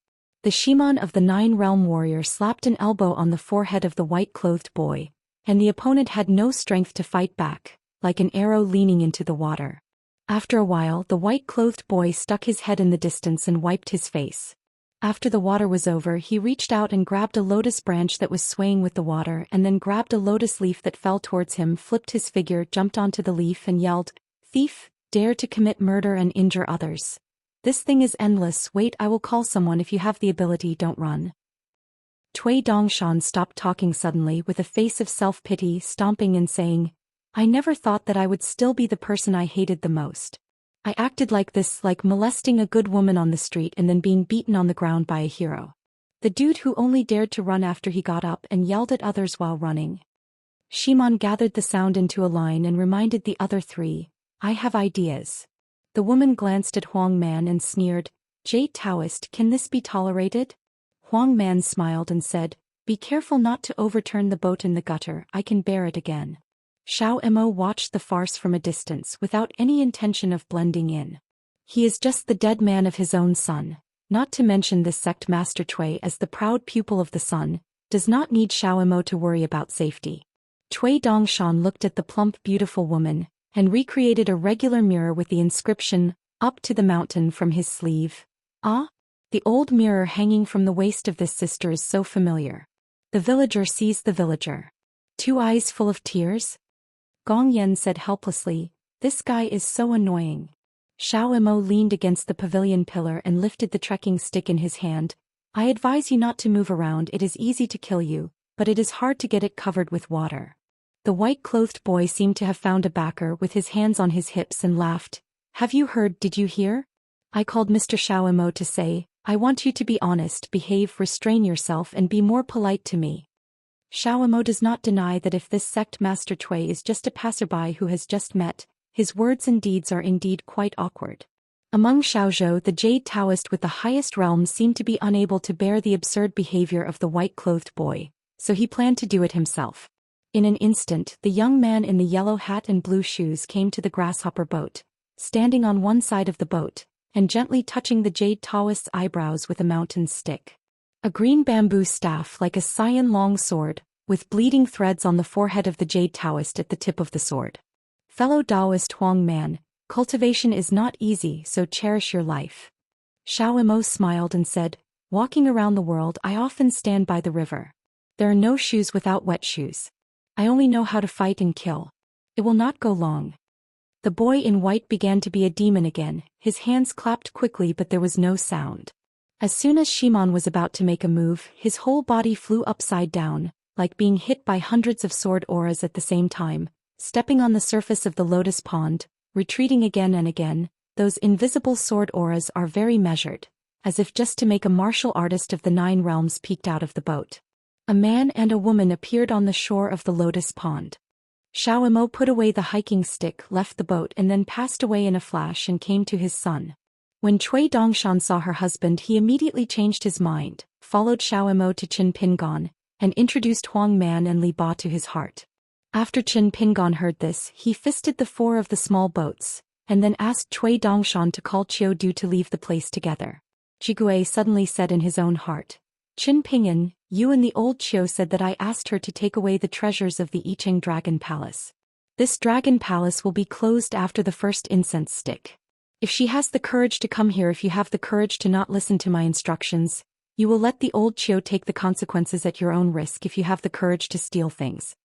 The Shiman of the Nine-Realm warrior slapped an elbow on the forehead of the white-clothed boy, and the opponent had no strength to fight back, like an arrow leaning into the water. After a while, the white-clothed boy stuck his head in the distance and wiped his face. After the water was over, he reached out and grabbed a lotus branch that was swaying with the water and then grabbed a lotus leaf that fell towards him, flipped his figure, jumped onto the leaf and yelled, "Thief, dare to commit murder and injure others. This thing is endless. Wait, I will call someone. If you have the ability, don't run." Cui Dongshan stopped talking suddenly with a face of self-pity, stomping and saying, "I never thought that I would still be the person I hated the most. I acted like this, like molesting a good woman on the street and then being beaten on the ground by a hero. The dude who only dared to run after he got up and yelled at others while running." Shiman gathered the sound into a line and reminded the other three, "I have ideas." The woman glanced at Huang Man and sneered, "Jade Daoist, can this be tolerated?" Huang Man smiled and said, "Be careful not to overturn the boat in the gutter, I can bear it again." Xiao Emo watched the farce from a distance without any intention of blending in. He is just the dead man of his own son, not to mention this sect Master Cui as the proud pupil of the sun, does not need Xiao Emo to worry about safety. Cui Dongshan looked at the plump beautiful woman, and recreated a regular mirror with the inscription, "Up to the mountain," from his sleeve. Ah? The old mirror hanging from the waist of this sister is so familiar. The villager sees the villager. Two eyes full of tears? Gong Yan said helplessly, "This guy is so annoying." Xiao Emo leaned against the pavilion pillar and lifted the trekking stick in his hand. "I advise you not to move around. It is easy to kill you, but it is hard to get it covered with water." The white-clothed boy seemed to have found a backer with his hands on his hips and laughed. "Have you heard? Did you hear? I called Mr. Xiao Emo to say, I want you to be honest, behave, restrain yourself and be more polite to me." Xiao Emo does not deny that if this sect Master Cui is just a passerby who has just met, his words and deeds are indeed quite awkward. Among Xiaozhou, the Jade Taoist with the highest realms seemed to be unable to bear the absurd behavior of the white-clothed boy, so he planned to do it himself. In an instant, the young man in the yellow hat and blue shoes came to the grasshopper boat, standing on one side of the boat, and gently touching the Jade Taoist's eyebrows with a mountain stick. A green bamboo staff like a scion-long sword, with bleeding threads on the forehead of the Jade Taoist at the tip of the sword. "Fellow Daoist Huang Man, cultivation is not easy, so cherish your life." Xiao Emo smiled and said, "Walking around the world, I often stand by the river. There are no shoes without wet shoes. I only know how to fight and kill. It will not go long." The boy in white began to be a demon again, his hands clapped quickly but there was no sound. As soon as Shiman was about to make a move, his whole body flew upside down, like being hit by hundreds of sword auras at the same time, stepping on the surface of the lotus pond, retreating again and again. Those invisible sword auras are very measured, as if just to make a martial artist of the 9 realms peeked out of the boat. A man and a woman appeared on the shore of the lotus pond. Xiao Emo put away the hiking stick, left the boat and then passed away in a flash and came to his son. When Cui Dongshan saw her husband, he immediately changed his mind, followed Xiao Emo to Qin Pingon, and introduced Huang Man and Li Ba to his heart. After Qin Pingon heard this, he fisted the 4 of the small boats, and then asked Cui Dongshan to call Qiu Du to leave the place together. Jigui suddenly said in his own heart, "Qin Pingon, you and the old Qiu said that I asked her to take away the treasures of the Icheng Dragon Palace. This Dragon Palace will be closed after the first incense stick. If she has the courage to come here, if you have the courage to not listen to my instructions, you will let the old Qiu take the consequences at your own risk if you have the courage to steal things."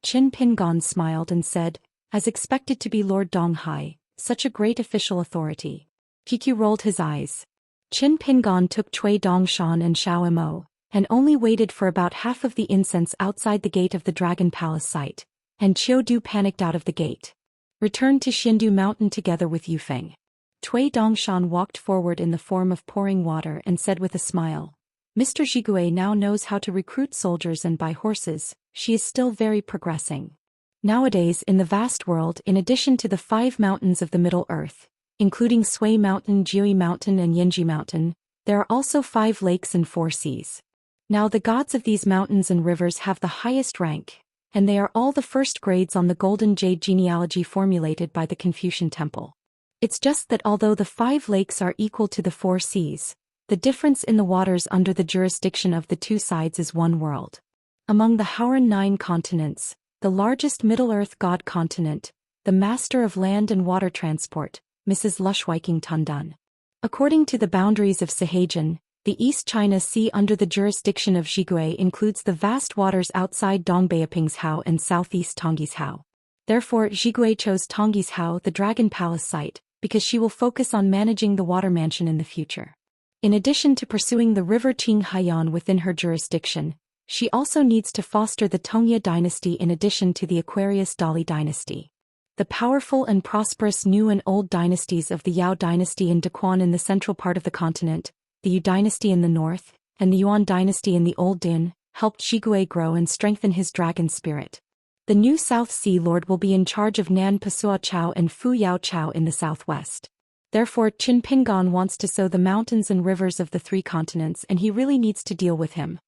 Qin Pingon smiled and said, "As expected to be Lord Donghai, such a great official authority." Kiku rolled his eyes. Qin Pingon took Cui Dongshan and Xiao Emo, and only waited for about half of the incense outside the gate of the Dragon Palace site, and Qiu Du panicked out of the gate. Returned to Xindu Mountain together with Yufeng. Cui Dongshan walked forward in the form of pouring water and said with a smile, "Mr. Jigui now knows how to recruit soldiers and buy horses. She is still very progressing. Nowadays in the vast world, in addition to the 5 mountains of the Middle Earth, including Sui Mountain, Jiui Mountain and Yinji Mountain, there are also 5 lakes and 4 seas. Now the gods of these mountains and rivers have the highest rank, and they are all the first grades on the Golden Jade genealogy formulated by the Confucian Temple. It's just that although the 5 lakes are equal to the 4 seas, The difference in the waters under the jurisdiction of the two sides is one world. Among the Hauran 9 continents, the largest Middle-earth god continent, the master of land and water transport, Mrs. Lushwiking Tundan. According to the boundaries of Sahajan, the East China Sea under the jurisdiction of Zhigui includes the vast waters outside Dongbaoping's Hao and southeast Tongyi's Hao. Therefore, Zhigui chose Tongyi's Hao, the Dragon Palace site, because she will focus on managing the water mansion in the future. In addition to pursuing the river Qinghaiyan within her jurisdiction, she also needs to foster the Tongye dynasty in addition to the Aquarius Dali dynasty. The powerful and prosperous new and old dynasties of the Yao dynasty in Daquan in the central part of the continent, the Yu dynasty in the north, and the Yuan dynasty in the Old Din, helped Zhigui grow and strengthen his dragon spirit. The new South Sea Lord will be in charge of Nan Pasua Chao and Fu Yao Chao in the southwest. Therefore, Qin Pingan wants to sow the mountains and rivers of the 3 continents, and he really needs to deal with him.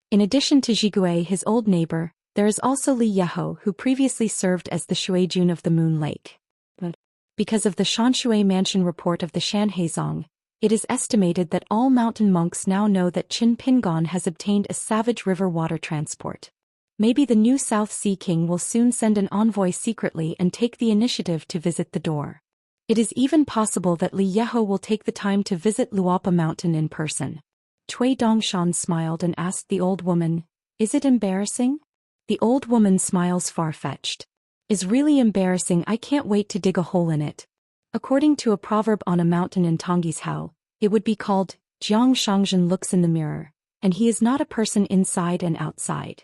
In addition to Zhigui, his old neighbor, there is also Li Yeho, who previously served as the Shuijun of the Moon Lake. But because of the Shanshui Mansion report of the Shanhaizong, it is estimated that all mountain monks now know that Qin Pingan has obtained a savage river water transport. Maybe the new South Sea King will soon send an envoy secretly and take the initiative to visit the door. It is even possible that Li Yeho will take the time to visit Luapa Mountain in person. Cui Dongshan smiled and asked the old woman, "Is it embarrassing?" The old woman smiles far-fetched. "Is really embarrassing, I can't wait to dig a hole in it." According to a proverb on a mountain in Tongyi's Hao, it would be called, Jiang Shangzhen looks in the mirror, and he is not a person inside and outside.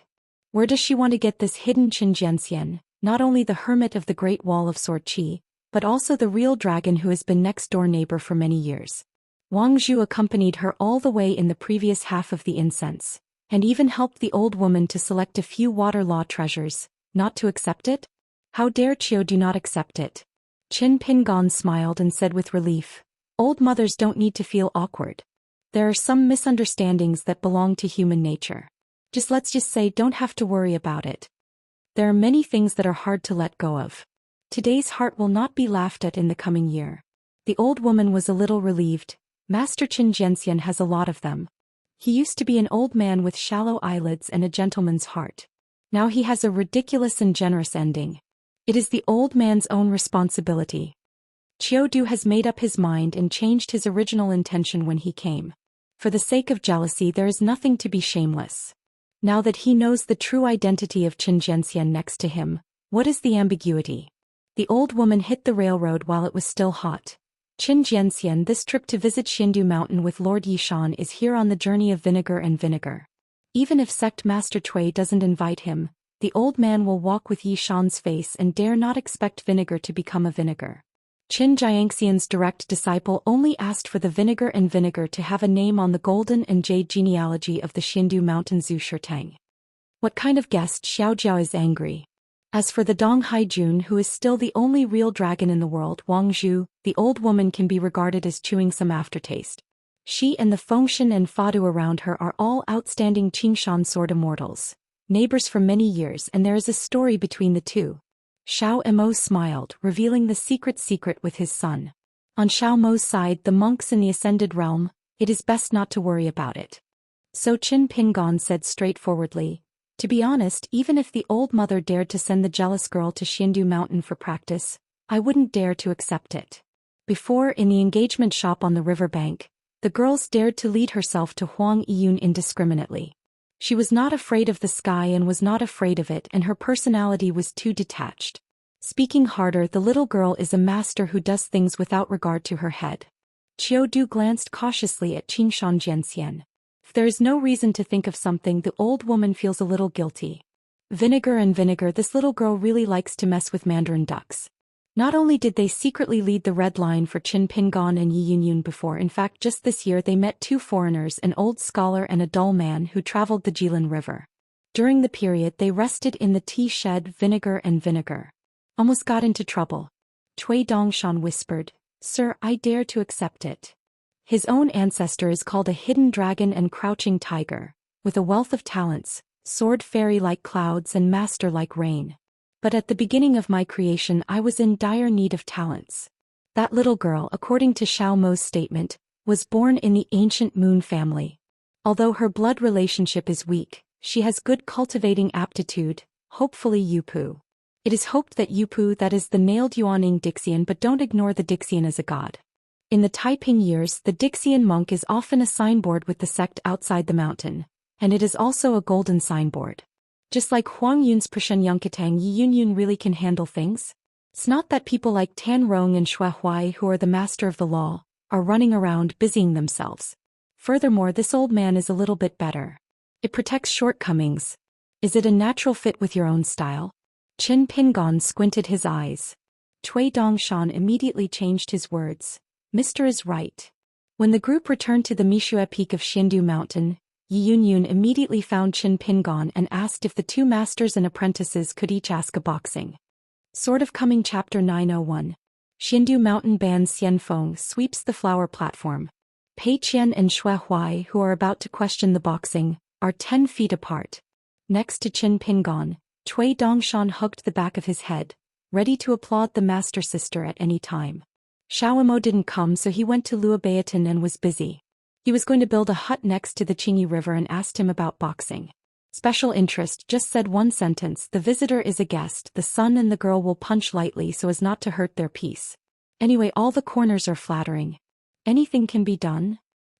Where does she want to get this hidden Xianxia, not only the hermit of the Great Wall of Sword Qi, but also the real dragon who has been next-door neighbor for many years? Wang Zhu accompanied her all the way in the previous half of the incense, and even helped the old woman to select a few water law treasures. Not to accept it? How dare Qiu do not accept it? Qin Pingan smiled and said with relief, "Old mothers don't need to feel awkward. There are some misunderstandings that belong to human nature. Let's just say don't have to worry about it. There are many things that are hard to let go of. Today's heart will not be laughed at in the coming year." The old woman was a little relieved. Master Qin Zhenxian has a lot of them. He used to be an old man with shallow eyelids and a gentleman's heart. Now he has a ridiculous and generous ending. It is the old man's own responsibility. Qiu Du has made up his mind and changed his original intention when he came. For the sake of jealousy there is nothing to be shameless. Now that he knows the true identity of Qin Zhenxian next to him, what is the ambiguity? The old woman hit the railroad while it was still hot. Qin Zhenxian, this trip to visit Xindu Mountain with Lord Yishan is here on the journey of vinegar and vinegar. Even if Sect Master Cui doesn't invite him, the old man will walk with Yishan's face and dare not expect vinegar to become a vinegar. Qin Jiangxian's direct disciple only asked for the vinegar and vinegar to have a name on the golden and jade genealogy of the Xindu Mountain Zhu Shirtang. What kind of guest? Xiaojiao is angry. As for the Dong Haijun, who is still the only real dragon in the world, Wang Zhu, the old woman can be regarded as chewing some aftertaste. She and the Fengshan and Fadu around her are all outstanding Qingshan sword immortals, neighbors for many years, and there is a story between the two. Xiao Mo smiled, revealing the secret with his son. On Xiao Mo's side, the monks in the Ascended Realm, it is best not to worry about it. So Qin Pingan said straightforwardly, "To be honest, even if the old mother dared to send the jealous girl to Xindu Mountain for practice, I wouldn't dare to accept it." Before, in the engagement shop on the riverbank, the girls dared to lead herself to Huang Yiyun indiscriminately. She was not afraid of the sky and was not afraid of it, and her personality was too detached. Speaking harder, the little girl is a master who does things without regard to her head. Qiu Du glanced cautiously at Qingshan Jianxian. If there is no reason to think of something, the old woman feels a little guilty. Vinegar and vinegar, this little girl really likes to mess with mandarin ducks. Not only did they secretly lead the red line for Qin Pingan and Yi Yunyun before, in fact just this year they met two foreigners, an old scholar and a dull man who traveled the Jilin River. During the period they rested in the tea shed, vinegar and vinegar. Almost got into trouble. Cui Dongshan whispered, "Sir, I dare to accept it." His own ancestor is called a hidden dragon and crouching tiger, with a wealth of talents, sword fairy like clouds and master like rain. But at the beginning of my creation I was in dire need of talents. That little girl, according to Xiao Mo's statement, was born in the ancient Moon family. Although her blood relationship is weak, she has good cultivating aptitude, hopefully Yupu. It is hoped that Yupu, that is the nailed Yuaning Dixian, but don't ignore the Dixian as a god. In the Taiping years, the Dixian monk is often a signboard with the sect outside the mountain, and it is also a golden signboard. Just like Huang Yun's Prashen Yunkatang, Yi Yunyun really can handle things. It's not that people like Tan Rong and Xue Huai, who are the master of the law, are running around busying themselves. Furthermore, this old man is a little bit better. It protects shortcomings. Is it a natural fit with your own style? Qin Pingon squinted his eyes. Cui Dongshan immediately changed his words. Mr. is right. When the group returned to the Mishue peak of Xindu Mountain, Yi Yunyun immediately found Qin Pingon and asked if the two masters and apprentices could each ask a boxing. Sort of coming Chapter 901. Xindu Mountain Band Xianfeng sweeps the flower platform. Pei Qian and Xue Huai, who are about to question the boxing, are 10 feet apart. Next to Qin Pingon, Cui Dongshan hugged the back of his head, ready to applaud the master sister at any time. Xiaomo didn't come, so he went to Luobaotan and was busy. He was going to build a hut next to the Qingyi River and asked him about boxing. Special interest just said one sentence: the visitor is a guest, the son and the girl will punch lightly so as not to hurt their peace. Anyway, all the corners are flattering. Anything can be done?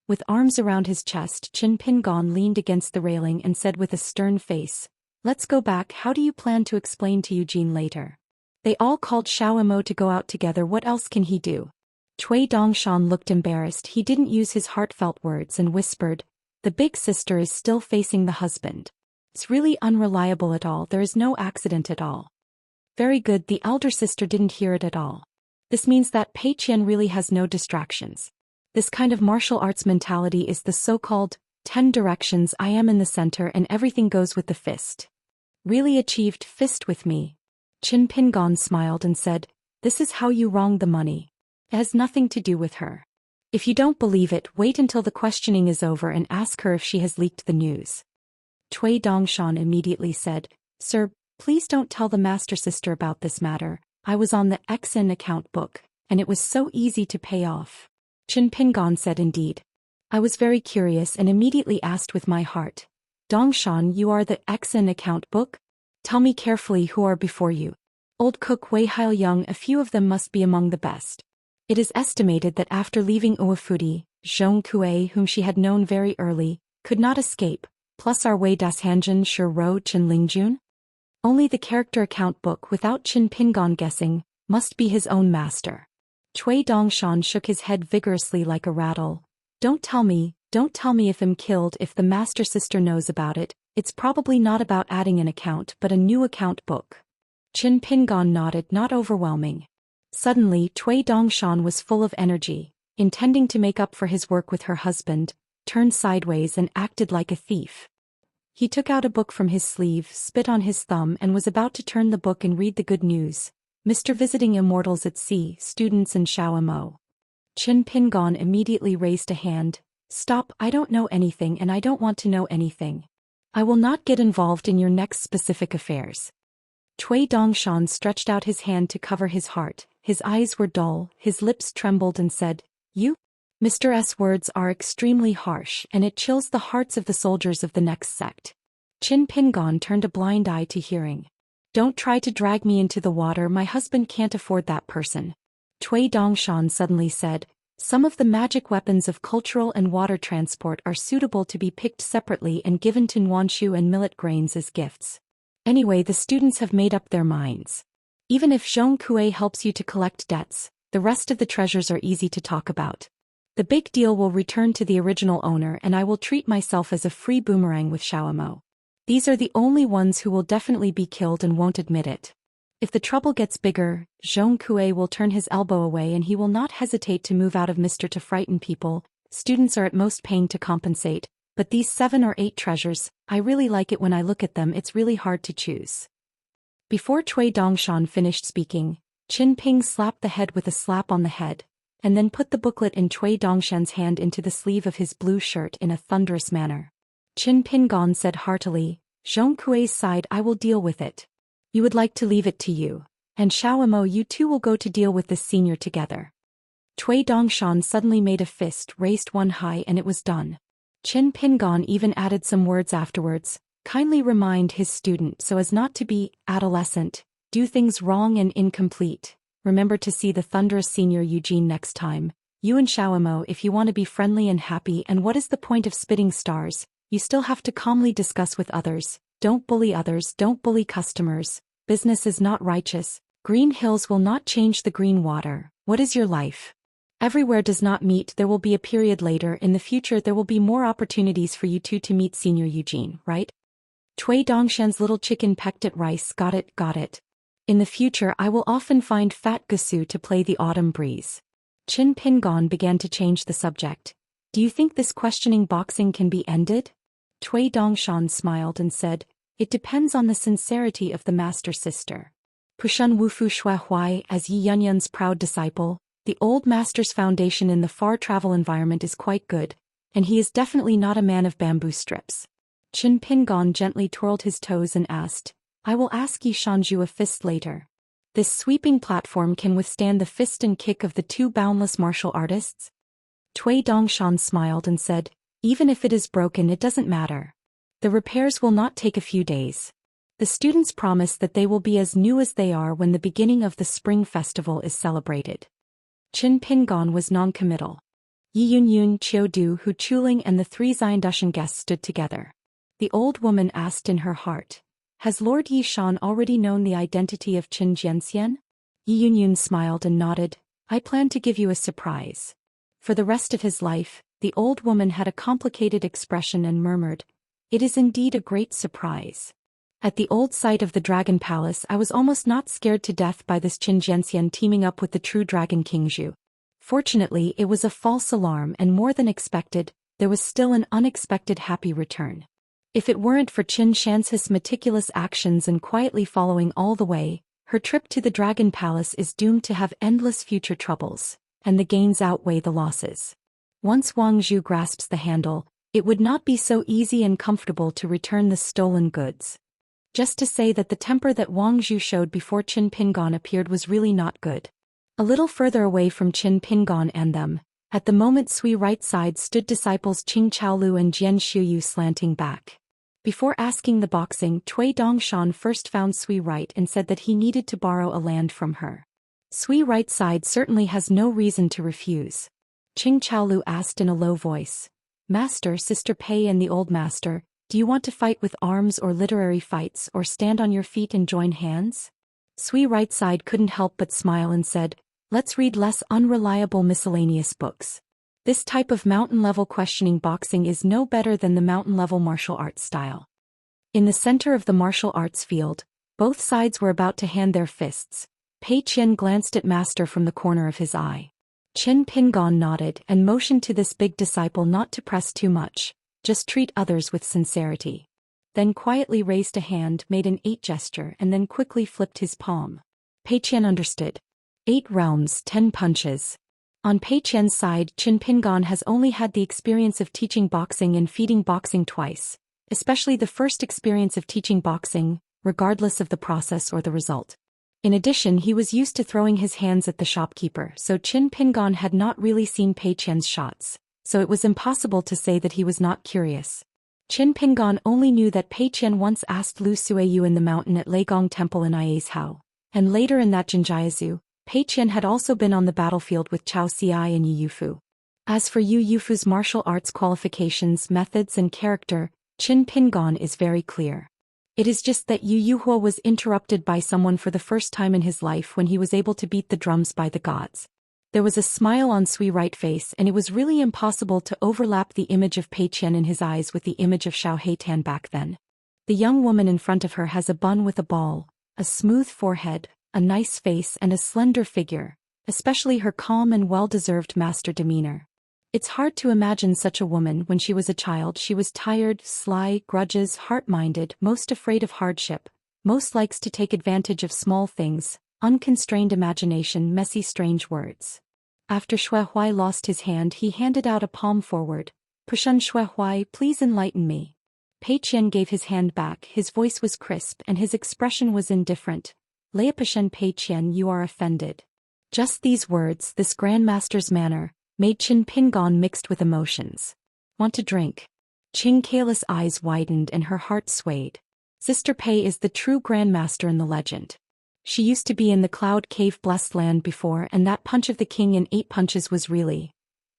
With arms around his chest, Qin Pingon leaned against the railing and said with a stern face, "Let's go back. How do you plan to explain to Eugene later?" They all called Xiaomo to go out together. What else can he do? Cui Dongshan looked embarrassed. He didn't use his heartfelt words and whispered, "The big sister is still facing the husband. It's really unreliable at all. There is no accident at all." Very good, the elder sister didn't hear it at all. This means that Pei Qian really has no distractions. This kind of martial arts mentality is the so-called 10 directions. I am in the center and everything goes with the fist. Really achieved fist with me. Qin Pingon smiled and said, "This is how you wrong the money. It has nothing to do with her. If you don't believe it, wait until the questioning is over and ask her if she has leaked the news." Cui Dongshan immediately said, "Sir, please don't tell the master sister about this matter. I was on the Xin account book, and it was so easy to pay off." Qin Pingon said, "Indeed. I was very curious and immediately asked with my heart, 'Dongshan, you are the Xin account book? Tell me carefully who are before you.' Old cook Wei Haoyang, a few of them must be among the best. It is estimated that after leaving Uefudi, Zhong Kue, whom she had known very early, could not escape, plus our Wei Dashanjun, Shi Roach and Lingjun. Only the character account book, without Qin Pingon guessing, must be his own master." Cui Dongshan shook his head vigorously like a rattle. Don't tell me if I'm killed. If the master sister knows about it, it's probably not about adding an account but a new account book." Qin Pingon nodded, not overwhelming. Suddenly, Cui Dongshan was full of energy, intending to make up for his work with her husband, turned sideways and acted like a thief. He took out a book from his sleeve, spit on his thumb and was about to turn the book and read the good news. "Mr. Visiting Immortals at Sea, Students in Xiaomo." Qin Pingon immediately raised a hand. "Stop, I don't know anything and I don't want to know anything. I will not get involved in your next specific affairs." Cui Dongshan stretched out his hand to cover his heart, his eyes were dull, his lips trembled and said, "You?" Mr. S. words are extremely harsh and it chills the hearts of the soldiers of the next sect. Qin Pingon turned a blind eye to hearing. "Don't try to drag me into the water, my husband can't afford that person." Cui Dongshan suddenly said, "Some of the magic weapons of cultural and water transport are suitable to be picked separately and given to Nuanshu and millet grains as gifts. Anyway, the students have made up their minds. Even if Zhong Kue helps you to collect debts, the rest of the treasures are easy to talk about. The big deal will return to the original owner and I will treat myself as a free boomerang with Xiaomo. These are the only ones who will definitely be killed and won't admit it. If the trouble gets bigger, Zhong Kue will turn his elbow away and he will not hesitate to move out of Mr. to frighten people. Students are at most paying to compensate, but these 7 or 8 treasures, I really like it when I look at them. It's really hard to choose." Before Cui Dongshan finished speaking, Qin Ping slapped the head with a slap on the head, and then put the booklet in Cui Dongshan's hand into the sleeve of his blue shirt in a thunderous manner. Qin Pingon said heartily, "Zhong Kue's side, I will deal with it. You would like to leave it to you. And Xiaomo, you two will go to deal with this senior together." Cui Dongshan suddenly made a fist, raised one high, and it was done. Qin Pingon even added some words afterwards. Kindly remind his student so as not to be adolescent, do things wrong and incomplete. Remember to see the thunderous senior Eugene next time. You and Xiaomo if you want to be friendly and happy, and what is the point of spitting stars? You still have to calmly discuss with others. Don't bully others, don't bully customers. Business is not righteous. Green hills will not change the green water. What is your life? Everywhere does not meet. There will be a period later. In the future there will be more opportunities for you two to meet senior Eugene, right? Cui Dongshan's little chicken pecked at rice. Got it, got it. In the future I will often find Fat Gusu to play the autumn breeze. Qin Pingon began to change the subject. Do you think this questioning boxing can be ended? Cui Dongshan smiled and said, it depends on the sincerity of the master sister. Pushun Wufu Shui Huai, as Yi Yunyun's proud disciple, the old master's foundation in the far travel environment is quite good, and he is definitely not a man of bamboo strips. Qin Pingon gently twirled his toes and asked, I will ask Yi Shanju a fist later. This sweeping platform can withstand the fist and kick of the two boundless martial artists? Cui Dongshan smiled and said, even if it is broken it doesn't matter. The repairs will not take a few days. The students promise that they will be as new as they are when the beginning of the spring festival is celebrated. Qin Pingon was non-committal. Yi Yunyun, Qiu Du, Hu Chuling and the three Xiandushan guests stood together. The old woman asked in her heart, has Lord Yi Shan already known the identity of Qin Jianxian? Yi Yunyun smiled and nodded, I plan to give you a surprise. For the rest of his life, the old woman had a complicated expression and murmured, it is indeed a great surprise. At the old site of the Dragon Palace I was almost not scared to death by this Qin Jianxian teaming up with the true Dragon King Zhu. Fortunately it was a false alarm and more than expected, there was still an unexpected happy return. If it weren't for Qin Xianxia's meticulous actions and quietly following all the way, her trip to the Dragon Palace is doomed to have endless future troubles, and the gains outweigh the losses. Once Wang Zhu grasps the handle, it would not be so easy and comfortable to return the stolen goods. Just to say that the temper that Wang Zhu showed before Qin Pingon appeared was really not good. A little further away from Qin Pingon and them, at the moment Sui right side stood disciples Qing Chaolu and Jian Shuyu slanting back. Before asking the boxing, Cui Dongshan first found Sui right and said that he needed to borrow a land from her. Sui right side certainly has no reason to refuse. Qing Chaolu asked in a low voice, Master, Sister Pei and the old master, do you want to fight with arms or literary fights or stand on your feet and join hands? Sui right side couldn't help but smile and said, let's read less unreliable miscellaneous books. This type of mountain-level questioning boxing is no better than the mountain-level martial arts style. In the center of the martial arts field, both sides were about to hand their fists. Pei Qian glanced at Master from the corner of his eye. Qin Pingon nodded and motioned to this big disciple not to press too much, just treat others with sincerity. Then quietly raised a hand, made an 8 gesture and then quickly flipped his palm. Pei Qian understood. 8 realms, 10 punches. On Pei Qian's side, Qin Pingon has only had the experience of teaching boxing and feeding boxing twice, especially the first experience of teaching boxing, regardless of the process or the result. In addition, he was used to throwing his hands at the shopkeeper, so Qin Pingon had not really seen Pei Qian's shots, so it was impossible to say that he was not curious. Qin Pingon only knew that Pei Qian once asked Lu Suiyu in the mountain at Leigong Temple in Ia's Hao, and later in that Jinjiazu, Pei Qian had also been on the battlefield with Chao Xiai and Yu Yufu. As for Yu Yufu's martial arts qualifications, methods and character, Qin Pingon is very clear. It is just that Yu Yuhua was interrupted by someone for the first time in his life when he was able to beat the drums by the gods. There was a smile on Sui right face and it was really impossible to overlap the image of Pei Qian in his eyes with the image of Xiao Heitan back then. The young woman in front of her has a bun with a ball, a smooth forehead, a nice face and a slender figure, especially her calm and well-deserved master demeanor. It's hard to imagine such a woman when she was a child. She was tired, sly, grudges, heart-minded, most afraid of hardship, most likes to take advantage of small things, unconstrained imagination, messy strange words. After Shui Huai lost his hand, he handed out a palm forward. Pushun Shui Huai, please enlighten me. Pei Qian gave his hand back, his voice was crisp and his expression was indifferent. Leapashen Pei Qian, you are offended. Just these words, this grandmaster's manner, made Qin Pingon mixed with emotions. Want to drink? Qing Kayla's eyes widened and her heart swayed. Sister Pei is the true grandmaster in the legend. She used to be in the Cloud Cave blessed land before, and that punch of the king in 8 punches was really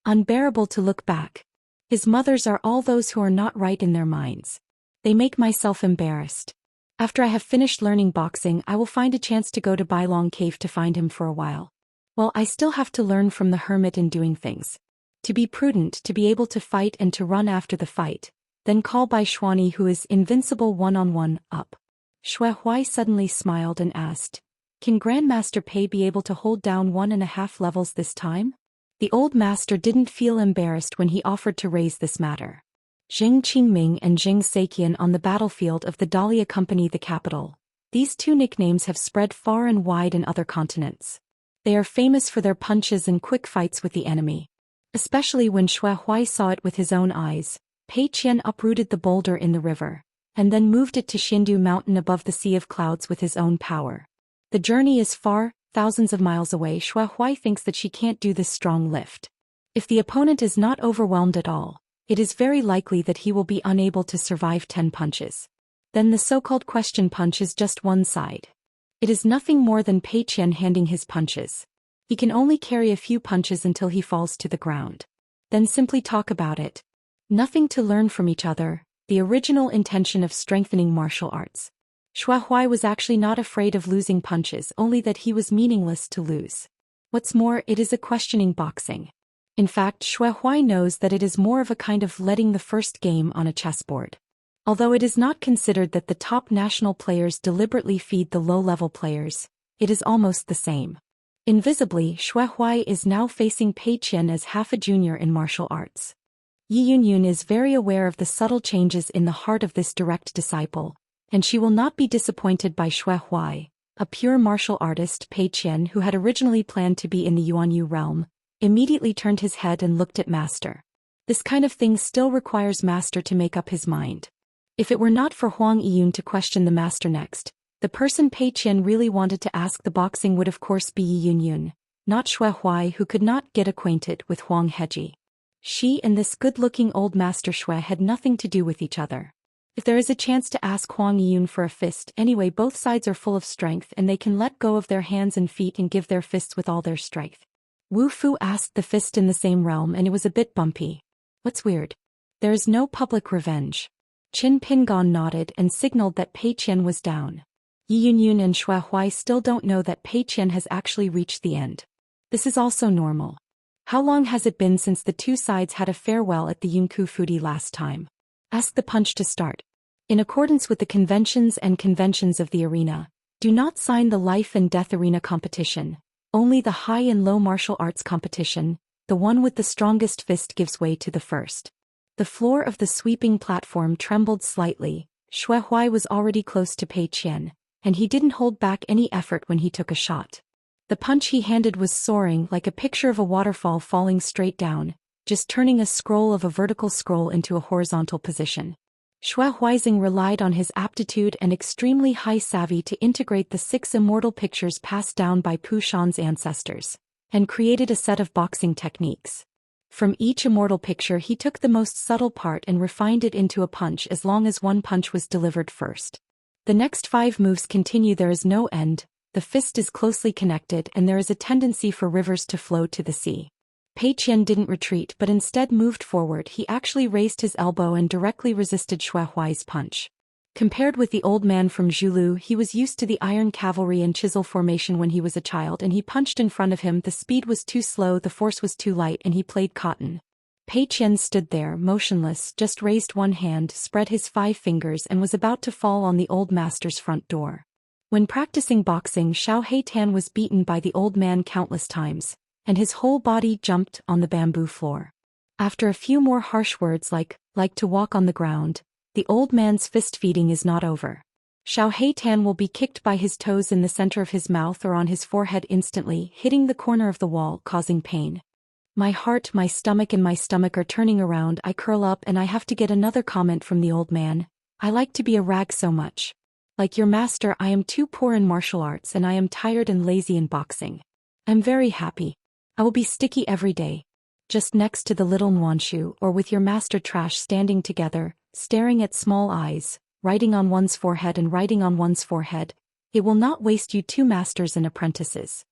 unbearable to look back. His mothers are all those who are not right in their minds. They make myself embarrassed. After I have finished learning boxing, I will find a chance to go to Bailong Cave to find him for a while. Well, I still have to learn from the hermit in doing things. To be prudent, to be able to fight and to run after the fight, then call by Xuani who is invincible one-on-one, up. Xue Huai suddenly smiled and asked, "Can Grandmaster Pei be able to hold down 1.5 levels this time?" The old master didn't feel embarrassed when he offered to raise this matter. Zheng Qingming and Zheng Seiqian on the battlefield of the Dahlia Company, the capital. These 2 nicknames have spread far and wide in other continents. They are famous for their punches and quick fights with the enemy. Especially when Xue Huai saw it with his own eyes, Pei Qian uprooted the boulder in the river, and then moved it to Xindu Mountain above the Sea of Clouds with his own power. The journey is far, thousands of miles away. Xue Huai thinks that she can't do this strong lift. If the opponent is not overwhelmed at all, it is very likely that he will be unable to survive 10 punches. Then the so-called question punch is just one side. It is nothing more than Pei Qian handing his punches. He can only carry a few punches until he falls to the ground. Then simply talk about it. Nothing to learn from each other, the original intention of strengthening martial arts. Xue Huai was actually not afraid of losing punches, only that he was meaningless to lose. What's more, it is a questioning boxing. In fact, Xue Huai knows that it is more of a kind of letting the first game on a chessboard. Although it is not considered that the top national players deliberately feed the low-level players, it is almost the same. Invisibly, Xue Huai is now facing Pei Qian as half a junior in martial arts. Yi Yunyun is very aware of the subtle changes in the heart of this direct disciple, and she will not be disappointed by Xue Huai, a pure martial artist. Pei Qian, who had originally planned to be in the Yuanyu realm, immediately turned his head and looked at Master. This kind of thing still requires Master to make up his mind. If it were not for Huang Yiyun to question the Master next, the person Pei Qian really wanted to ask the boxing would of course be Yi Yunyun, not Xue Huai, who could not get acquainted with Huang Heji. She and this good-looking old Master Xue had nothing to do with each other. If there is a chance to ask Huang Yiyun for a fist, anyway, both sides are full of strength and they can let go of their hands and feet and give their fists with all their strength. Wu Fu asked the fist in the same realm and it was a bit bumpy. What's weird? There is no public revenge. Qin Pingon nodded and signaled that Pei Qian was down. Yi Yunyun and Xue Huai still don't know that Pei Qian has actually reached the end. This is also normal. How long has it been since the 2 sides had a farewell at the Yunku Fudi last time? Ask the punch to start. In accordance with the conventions of the arena, do not sign the life and death arena competition. Only the high and low martial arts competition, the one with the strongest fist gives way to the first. The floor of the sweeping platform trembled slightly. Xue Huai was already close to Pei Qian, and he didn't hold back any effort when he took a shot. The punch he handed was soaring like a picture of a waterfall falling straight down, just turning a scroll of a vertical scroll into a horizontal position. Xue Huizing relied on his aptitude and extremely high savvy to integrate the 6 immortal pictures passed down by Pu Shan's ancestors, and created a set of boxing techniques. From each immortal picture he took the most subtle part and refined it into a punch as long as one punch was delivered first. The next 5 moves continue. There is no end, the fist is closely connected and there is a tendency for rivers to flow to the sea. Pei Qian didn't retreat but instead moved forward. He actually raised his elbow and directly resisted Xue Huai's punch. Compared with the old man from Zhulu, he was used to the iron cavalry and chisel formation when he was a child, and he punched in front of him. The speed was too slow, the force was too light, and he played cotton. Pei Qian stood there, motionless, just raised one hand, spread his 5 fingers and was about to fall on the old master's front door. When practicing boxing, Xiao Heitan was beaten by the old man countless times, and his whole body jumped on the bamboo floor. After a few more harsh words like to walk on the ground, the old man's fist feeding is not over. Xiao Heitan will be kicked by his toes in the center of his mouth or on his forehead instantly, hitting the corner of the wall, causing pain. My heart, my stomach are turning around. I curl up and I have to get another comment from the old man. I like to be a rag so much. Like your master, I am too poor in martial arts and I am tired and lazy in boxing. I'm very happy. I will be sticky every day. Just next to the little Nuanshu or with your master trash standing together, staring at small eyes, writing on one's forehead and writing on one's forehead. It will not waste you two masters and apprentices.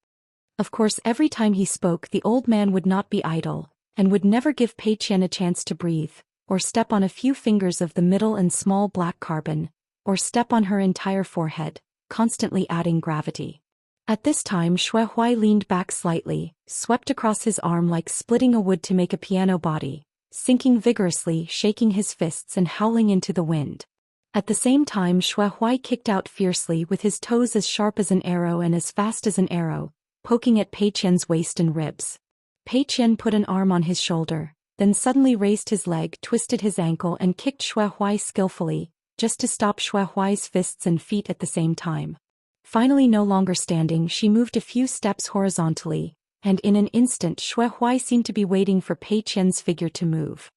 Of course, every time he spoke, the old man would not be idle, and would never give Pei Qian a chance to breathe, or step on a few fingers of the middle and small black carbon, or step on her entire forehead, constantly adding gravity. At this time Xue Huai leaned back slightly, swept across his arm like splitting a wood to make a piano body, sinking vigorously, shaking his fists and howling into the wind. At the same time Xue Huai kicked out fiercely with his toes as sharp as an arrow and as fast as an arrow, poking at Pei Qian's waist and ribs. Pei Qian put an arm on his shoulder, then suddenly raised his leg, twisted his ankle and kicked Xue Huai skillfully, just to stop Xue Huai's fists and feet at the same time. Finally, no longer standing, she moved a few steps horizontally, and in an instant Xue Huai seemed to be waiting for Pei Qian's figure to move.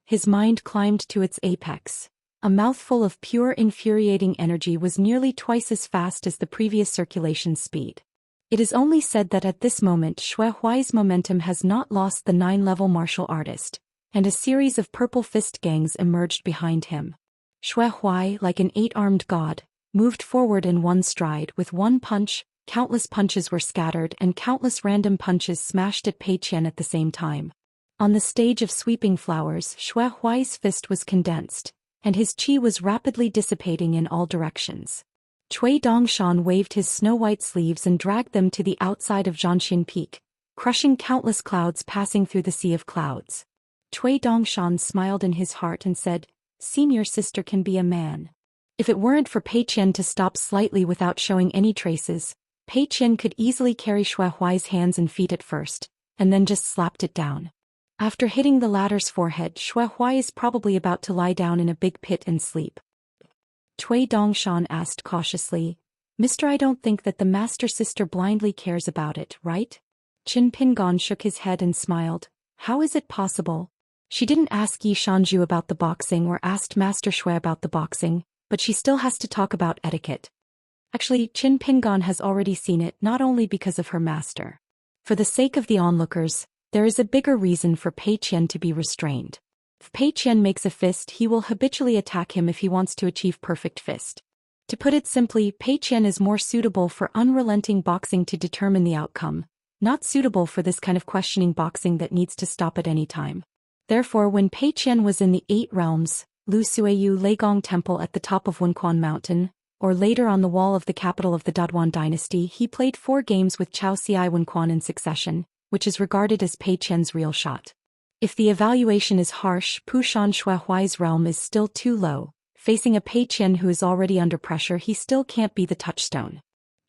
His mind climbed to its apex. A mouthful of pure infuriating energy was nearly twice as fast as the previous circulation speed. It is only said that at this moment Xue Huai's momentum has not lost the 9-level martial artist, and a series of purple fist gangs emerged behind him. Xue Huai, like an 8-armed god, moved forward in one stride. With one punch, countless punches were scattered and countless random punches smashed at Pei Qian at the same time. On the stage of sweeping flowers, Xue Huai's fist was condensed, and his qi was rapidly dissipating in all directions. Cui Dongshan waved his snow-white sleeves and dragged them to the outside of Zhangxin Peak, crushing countless clouds passing through the sea of clouds. Cui Dongshan smiled in his heart and said, "Seem your sister can be a man." If it weren't for Pei Qian to stop slightly without showing any traces, Pei Qian could easily carry Xue Huai's hands and feet at first, and then just slapped it down. After hitting the latter's forehead, Xue Huai is probably about to lie down in a big pit and sleep. Cui Dongshan asked cautiously, "Mister, I don't think that the master sister blindly cares about it, right?" Qin Pingon shook his head and smiled. "How is it possible? She didn't ask Yi Shanju about the boxing or asked Master Xue about the boxing, but she still has to talk about etiquette. Actually, Qin Pingon has already seen it, not only because of her master. For the sake of the onlookers, there is a bigger reason for Pei Qian to be restrained. If Pei Qian makes a fist, he will habitually attack him if he wants to achieve perfect fist. To put it simply, Pei Qian is more suitable for unrelenting boxing to determine the outcome, not suitable for this kind of questioning boxing that needs to stop at any time. Therefore, when Pei Qian was in the 8 realms, Lu Suiyu Leigong Temple at the top of Wenquan Mountain, or later on the wall of the capital of the Daoist dynasty, he played 4 games with Chao Xiai Wenquan in succession, which is regarded as Pei Qian's real shot. If the evaluation is harsh, Pushan Xue Huai's realm is still too low. Facing a Pei Qian who is already under pressure, he still can't be the touchstone.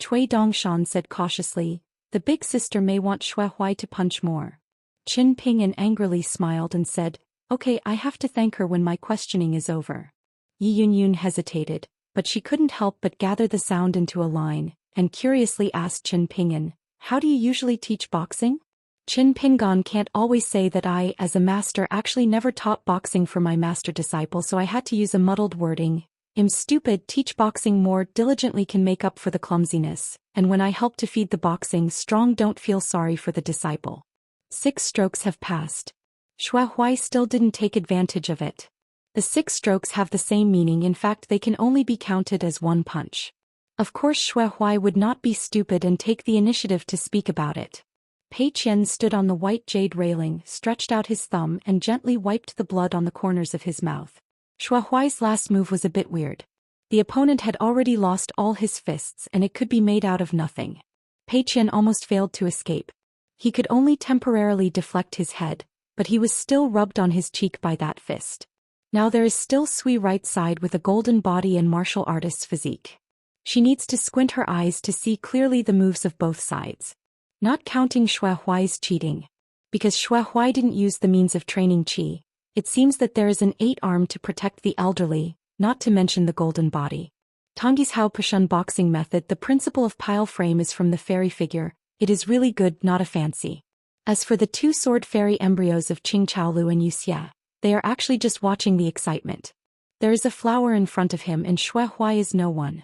Cui Dongshan said cautiously, "The big sister may want Xue Huai to punch more." Qin Pingan angrily smiled and said, "Okay, I have to thank her when my questioning is over." Yi Yunyun hesitated, but she couldn't help but gather the sound into a line, and curiously asked Qin Pingan, "How do you usually teach boxing?" Qin Pingan can't always say that I, as a master, actually never taught boxing for my master disciple, so I had to use a muddled wording. "I'm stupid, teach boxing more diligently can make up for the clumsiness, and when I help to feed the boxing strong, don't feel sorry for the disciple." 6 strokes have passed. Xue Huai still didn't take advantage of it. The 6 strokes have the same meaning, in fact they can only be counted as 1 punch. Of course Xue Huai would not be stupid and take the initiative to speak about it. Pei Qian stood on the white jade railing, stretched out his thumb and gently wiped the blood on the corners of his mouth. Xue Huai's last move was a bit weird. The opponent had already lost all his fists and it could be made out of nothing. Pei Qian almost failed to escape. He could only temporarily deflect his head, but he was still rubbed on his cheek by that fist. Now there is still Sui right side with a golden body and martial artist's physique. She needs to squint her eyes to see clearly the moves of both sides. Not counting Xue Huai's cheating. Because Xue Huai didn't use the means of training qi, it seems that there is an 8 arm to protect the elderly, not to mention the golden body. Tongyi's Hao Pushun boxing method, the principle of pile frame is from the fairy figure. It is really good, not a fancy. As for the 2 sword fairy embryos of Qing Chaolu and Wuxia, they are actually just watching the excitement. There is a flower in front of him and Xue Huai is no one.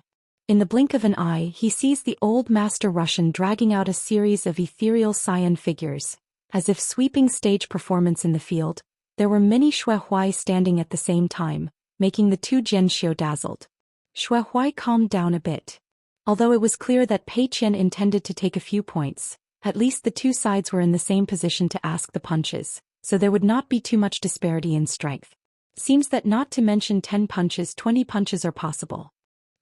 In the blink of an eye, he sees the old master Russian dragging out a series of ethereal Xian figures. As if sweeping stage performance in the field, there were many Xuehuai standing at the same time, making the two Xianxia dazzled. Xuehuai calmed down a bit. Although it was clear that Pei Qian intended to take a few points, at least the two sides were in the same position to ask the punches, so there would not be too much disparity in strength. Seems that not to mention 10 punches 20 punches are possible.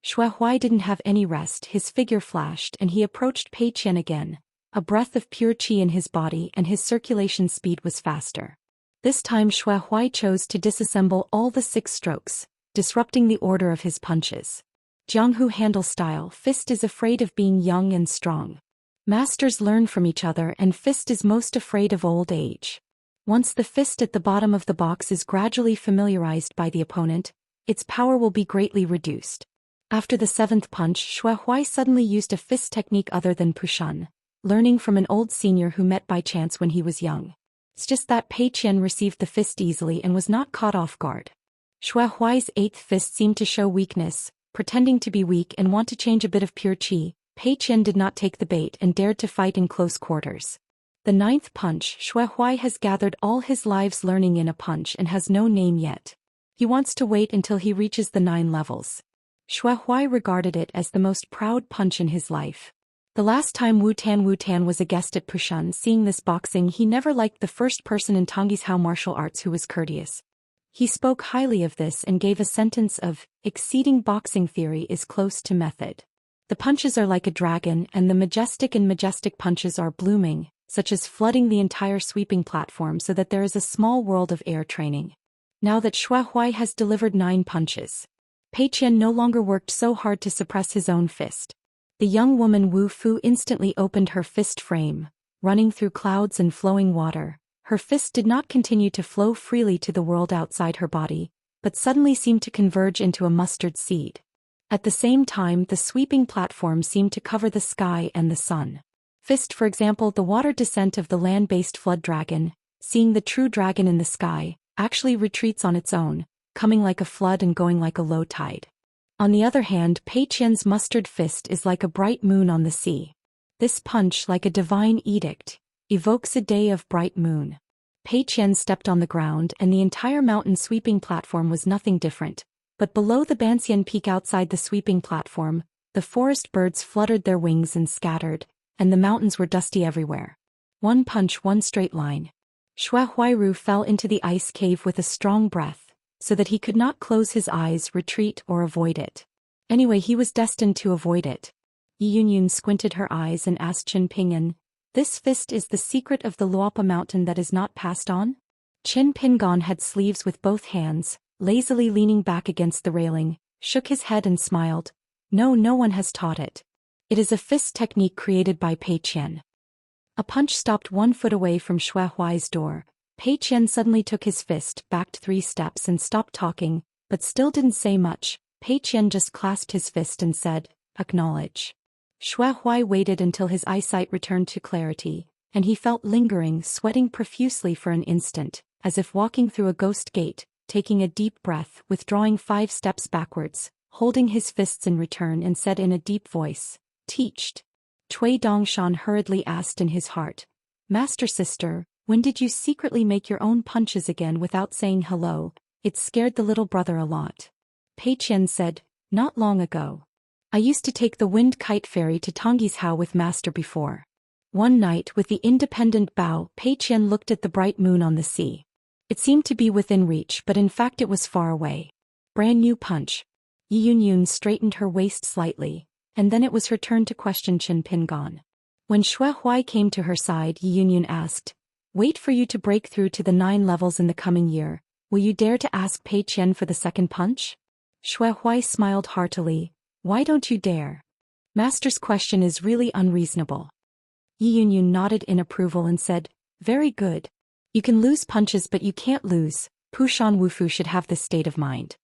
Xuehuai didn't have any rest, his figure flashed and he approached Pei Qian again. A breath of pure qi in his body and his circulation speed was faster. This time Xuehuai chose to disassemble all the 6 strokes, disrupting the order of his punches. Jianghu handle style, Fist is afraid of being young and strong. Masters learn from each other and Fist is most afraid of old age. Once the fist at the bottom of the box is gradually familiarized by the opponent, its power will be greatly reduced. After the 7th punch, Xuehuai suddenly used a fist technique other than Pushan, learning from an old senior who met by chance when he was young. It's just that Pei Qian received the fist easily and was not caught off guard. Xuehuai's 8th fist seemed to show weakness, pretending to be weak and want to change a bit of pure qi. Pei Qian did not take the bait and dared to fight in close quarters. The 9th punch, Xuehuai has gathered all his lives learning in a punch and has no name yet. He wants to wait until he reaches the 9 levels. Xuehuai regarded it as the most proud punch in his life. The last time Wu Tan was a guest at Pushan seeing this boxing, he never liked the first person in Tonghao martial arts who was courteous. He spoke highly of this and gave a sentence of, exceeding boxing theory is close to method. The punches are like a dragon and the majestic punches are blooming, such as flooding the entire sweeping platform so that there is a small world of air training. Now that Xuehuai has delivered 9 punches, Pei Qian no longer worked so hard to suppress his own fist. The young woman Wu Fu instantly opened her fist frame, running through clouds and flowing water. Her fist did not continue to flow freely to the world outside her body, but suddenly seemed to converge into a mustard seed. At the same time, the sweeping platform seemed to cover the sky and the sun. Fist, for example, the water descent of the land-based flood dragon, seeing the true dragon in the sky, actually retreats on its own, coming like a flood and going like a low tide. On the other hand, Pei Qian's mustard fist is like a bright moon on the sea. This punch, like a divine edict, evokes a day of bright moon. Pei Qian stepped on the ground and the entire mountain sweeping platform was nothing different, but below the Banxian peak outside the sweeping platform, the forest birds fluttered their wings and scattered, and the mountains were dusty everywhere. 1 punch, 1 straight line. Xuehuai fell into the ice cave with a strong breath, so that he could not close his eyes, retreat, or avoid it. Anyway, he was destined to avoid it. Yi Yunyun squinted her eyes and asked Qin Pingan, "This fist is the secret of the Luopa mountain that is not passed on?" Qin Pingan had sleeves with both hands, lazily leaning back against the railing, shook his head and smiled. No one has taught it. It is a fist technique created by Pei Qian. A punch stopped 1 foot away from Xuehuai's door. Pei Qian suddenly took his fist, backed 3 steps and stopped talking, but still didn't say much. Pei Qian just clasped his fist and said, "Acknowledge." Xuehuai waited until his eyesight returned to clarity, and he felt lingering, sweating profusely for an instant, as if walking through a ghost gate, taking a deep breath, withdrawing 5 steps backwards, holding his fists in return and said in a deep voice, "Teached." Cui Dongshan hurriedly asked in his heart, "Master sister, when did you secretly make your own punches again without saying hello? It scared the little brother a lot." Pei Qian said, "Not long ago. I used to take the wind kite ferry to Tonghao with master before." One night with the independent bow, Pei Qian looked at the bright moon on the sea. It seemed to be within reach, but in fact it was far away. Brand new punch. Yi Yunyun straightened her waist slightly, and then it was her turn to question Qin Pingan. When Xuehuai came to her side, Yi Yunyun asked, "Wait for you to break through to the 9 levels in the coming year. Will you dare to ask Pei Qian for the second punch?" Xuehuai smiled heartily. "Why don't you dare? Master's question is really unreasonable." Yi Yunyun nodded in approval and said, "Very good. You can lose punches but you can't lose. Pushan Wufu should have this state of mind."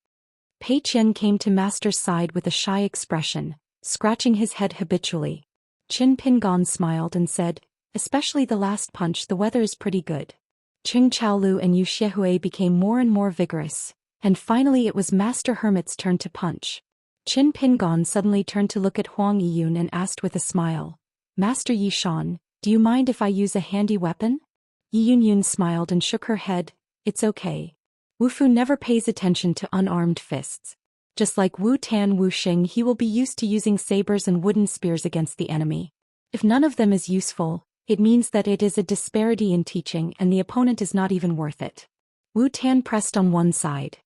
Pei Qian came to master's side with a shy expression, scratching his head habitually. Qin Pingan smiled and said, "Especially the last punch, the weather is pretty good." Qing Chaolu and Yu Xiehui became more and more vigorous, and finally it was Master Hermit's turn to punch. Qin Pingon suddenly turned to look at Huang Yiyun and asked with a smile, Master Yi Shan, do you mind if I use a handy weapon? Yiyun smiled and shook her head, it's okay. Wu Fu never pays attention to unarmed fists. Just like Wu Tan Wu Xing, he will be used to using sabers and wooden spears against the enemy. If none of them is useful, it means that it is a disparity in teaching and the opponent is not even worth it. Wu Tan pressed on one side.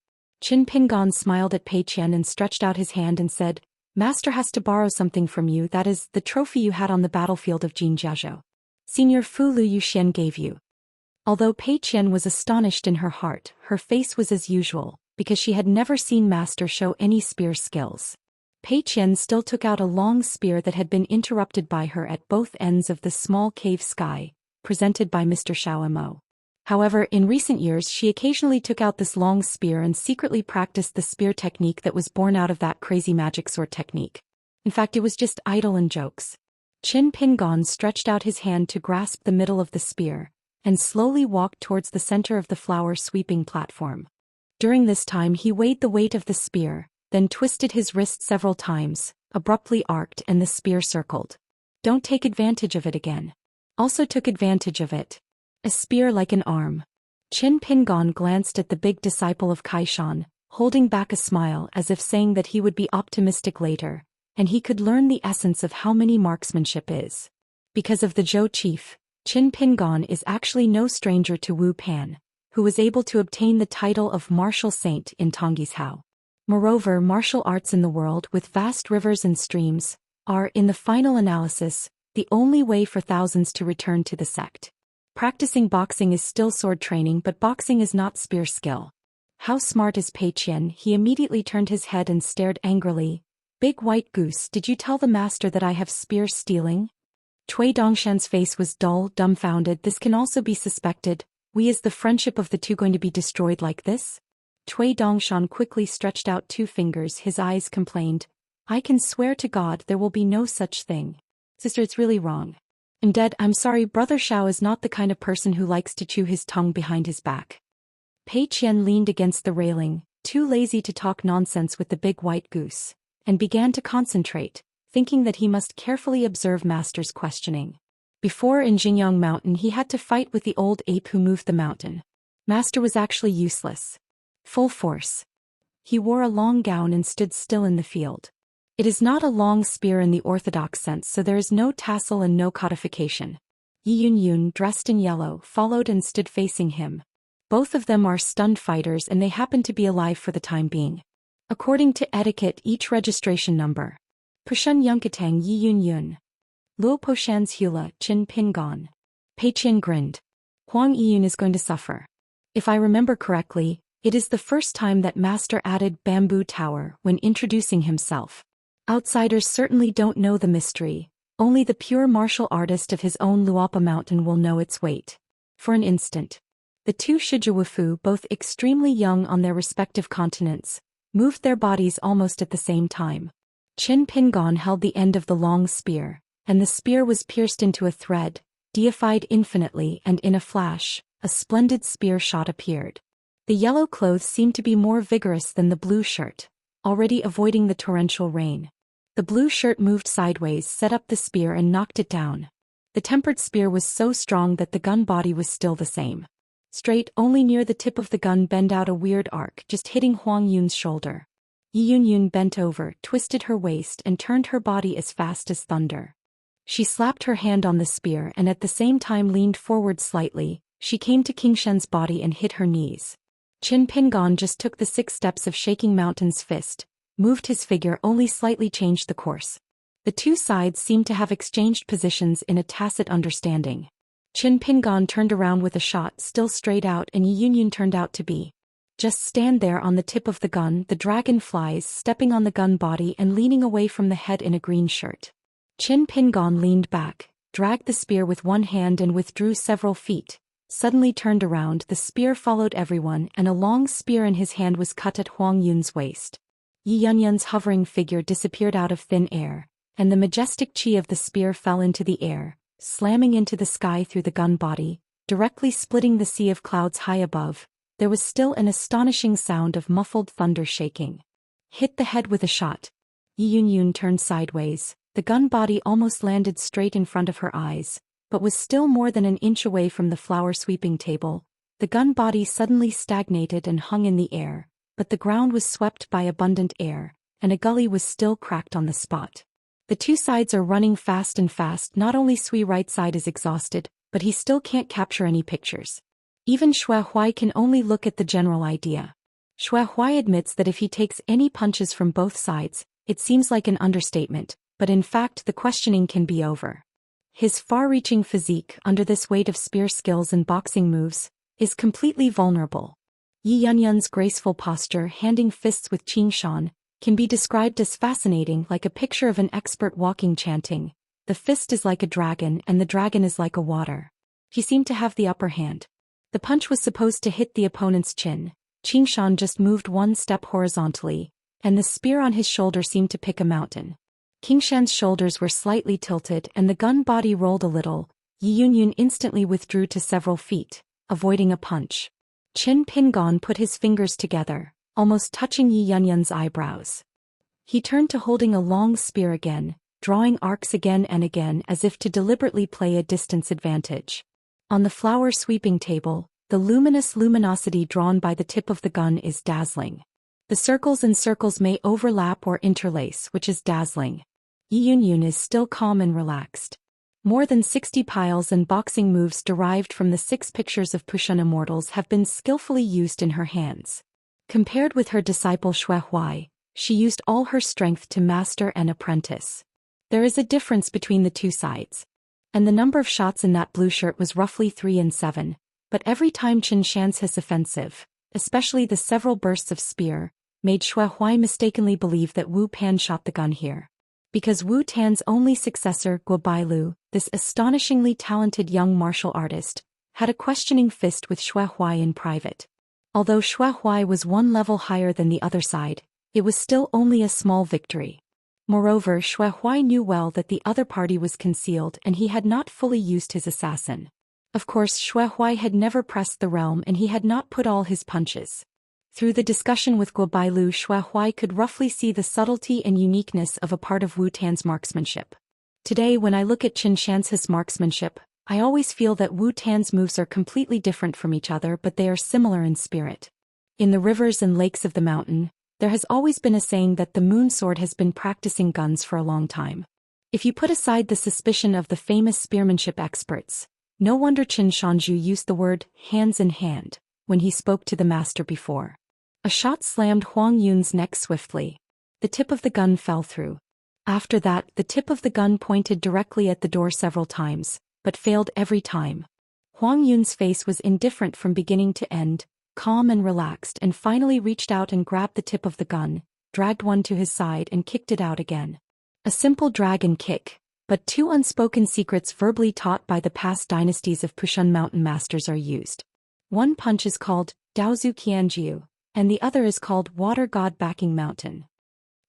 Qin Pingon smiled at Pei Qian and stretched out his hand and said, Master has to borrow something from you, that is, the trophy you had on the battlefield of Jinjiazhou. Senior Fu Lu Yuxian gave you. Although Pei Qian was astonished in her heart, her face was as usual, because she had never seen Master show any spear skills. Pei Qian still took out a long spear that had been interrupted by her at both ends of the small cave sky, presented by Mr. Xiao. However, in recent years she occasionally took out this long spear and secretly practiced the spear technique that was born out of that crazy magic sword technique. In fact, it was just idle and jokes. Qin Pingon stretched out his hand to grasp the middle of the spear, and slowly walked towards the center of the flower-sweeping platform. During this time he weighed the weight of the spear, then twisted his wrist several times, abruptly arced, and the spear circled. Don't take advantage of it again. Also took advantage of it. A spear like an arm. Qin Pingon glanced at the big disciple of Kaishan, holding back a smile as if saying that he would be optimistic later, and he could learn the essence of how many marksmanship is. Because of the Zhou chief, Qin Pingon is actually no stranger to Wu Pan, who was able to obtain the title of martial saint in Tongyi's Hao. Moreover, martial arts in the world with vast rivers and streams are, in the final analysis, the only way for thousands to return to the sect. Practicing boxing is still sword training, but boxing is not spear skill. How smart is Pei Qian? He immediately turned his head and stared angrily. Big white goose, did you tell the master that I have spear stealing? Cui Dongshan's face was dull, dumbfounded. This can also be suspected. Is the friendship of the two going to be destroyed like this? Cui Dongshan quickly stretched out two fingers. His eyes complained, I can swear to God there will be no such thing. Sister, it's really wrong. I'm dead. I'm sorry, Brother Xiao is not the kind of person who likes to chew his tongue behind his back. Pei Qian leaned against the railing, too lazy to talk nonsense with the big white goose, and began to concentrate, thinking that he must carefully observe Master's questioning. Before in Jingyang Mountain he had to fight with the old ape who moved the mountain. Master was actually useless. Full force. He wore a long gown and stood still in the field. It is not a long spear in the orthodox sense, so there is no tassel and no codification. Yiyun, dressed in yellow, followed and stood facing him. Both of them are stunned fighters and they happen to be alive for the time being. According to etiquette, each registration number. Pushun Yunkatang Yiyun. Luo Poshan's Hula, Qin Pingon. Pei Qian grinned. Huang Yiyun is going to suffer. If I remember correctly, it is the first time that Master added Bamboo Tower when introducing himself. Outsiders certainly don't know the mystery, only the pure martial artist of his own Luopa Mountain will know its weight. For an instant, the two Shijiwufu, both extremely young on their respective continents, moved their bodies almost at the same time. Qin Pingon held the end of the long spear, and the spear was pierced into a thread, deified infinitely, and in a flash, a splendid spear shot appeared. The yellow clothes seemed to be more vigorous than the blue shirt, already avoiding the torrential rain. The blue shirt moved sideways, set up the spear and knocked it down. The tempered spear was so strong that the gun body was still the same. Straight, only near the tip of the gun bent out a weird arc, just hitting Huang Yun's shoulder. Yiyun bent over, twisted her waist and turned her body as fast as thunder. She slapped her hand on the spear and at the same time leaned forward slightly. She came to King Shen's body and hit her knees. Qin Pingon just took the 6 steps of Shaking Mountain's fist, moved his figure, only slightly changed the course. The two sides seemed to have exchanged positions in a tacit understanding. Qin Pingon turned around with a shot still straight out and Yiyun turned out to be. Just stand there on the tip of the gun, the dragon flies, stepping on the gun body and leaning away from the head in a green shirt. Qin Pingon leaned back, dragged the spear with one hand and withdrew several feet. Suddenly turned around, the spear followed everyone and a long spear in his hand was cut at Huang Yun's waist. Yi Yunyun's hovering figure disappeared out of thin air, and the majestic chi of the spear fell into the air, slamming into the sky through the gun body, directly splitting the sea of clouds high above. There was still an astonishing sound of muffled thunder shaking. Hit the head with a shot. Yi Yunyun turned sideways. The gun body almost landed straight in front of her eyes, but was still more than an inch away from the flower sweeping table. The gun body suddenly stagnated and hung in the air, but the ground was swept by abundant air, and a gully was still cracked on the spot. The two sides are running fast and fast. Not only Sui right side is exhausted, but he still can't capture any pictures. Even Xue Huai can only look at the general idea. Xue Huai admits that if he takes any punches from both sides, it seems like an understatement, but in fact the questioning can be over. His far-reaching physique, under this weight of spear skills and boxing moves, is completely vulnerable. Yi Yunyun's graceful posture handing fists with Xianxia can be described as fascinating, like a picture of an expert walking chanting. The fist is like a dragon and the dragon is like a water. He seemed to have the upper hand. The punch was supposed to hit the opponent's chin. Xianxia just moved one step horizontally, and the spear on his shoulder seemed to pick a mountain. Qingshan's shoulders were slightly tilted and the gun body rolled a little. Yi Yunyun instantly withdrew to several feet, avoiding a punch. Qin Pingon put his fingers together, almost touching Yi Yunyun's eyebrows. He turned to holding a long spear again, drawing arcs again and again as if to deliberately play a distance advantage. On the flower sweeping table, the luminosity drawn by the tip of the gun is dazzling. The circles and circles may overlap or interlace, which is dazzling. Yi Yunyun is still calm and relaxed. More than 60 piles and boxing moves derived from the 6 pictures of Pushun immortals have been skillfully used in her hands. Compared with her disciple Xue Huai, she used all her strength to master and apprentice. There is a difference between the two sides. And the number of shots in that blue shirt was roughly 3 and 7, but every time Qingshan's offensive, especially the several bursts of spear, made Xue Huai mistakenly believe that Wu Pan shot the gun here. Because Wu Tan's only successor, Guo Bailu, this astonishingly talented young martial artist, had a questioning fist with Xue Huai in private. Although Xue Huai was one level higher than the other side, it was still only a small victory. Moreover, Xue Huai knew well that the other party was concealed and he had not fully used his assassin. Of course, Xue Huai had never pressed the realm and he had not put all his punches. Through the discussion with Guo Bailu, Xue Huai could roughly see the subtlety and uniqueness of a part of Wu Tan's marksmanship. Today, when I look at Qingshan's marksmanship, I always feel that Wu Tan's moves are completely different from each other, but they are similar in spirit. In the rivers and lakes of the mountain, there has always been a saying that the moon sword has been practicing guns for a long time. If you put aside the suspicion of the famous spearmanship experts, no wonder Qin Shanzhu used the word hands in hand when he spoke to the master before. A shot slammed Huang Yun's neck swiftly. The tip of the gun fell through. After that, the tip of the gun pointed directly at the door several times, but failed every time. Huang Yun's face was indifferent from beginning to end, calm and relaxed, and finally reached out and grabbed the tip of the gun, dragged one to his side and kicked it out again. A simple drag and kick, but 2 unspoken secrets verbally taught by the past dynasties of Pushun mountain masters are used. One punch is called Daozu Qianjiu, and the other is called Water God Backing Mountain.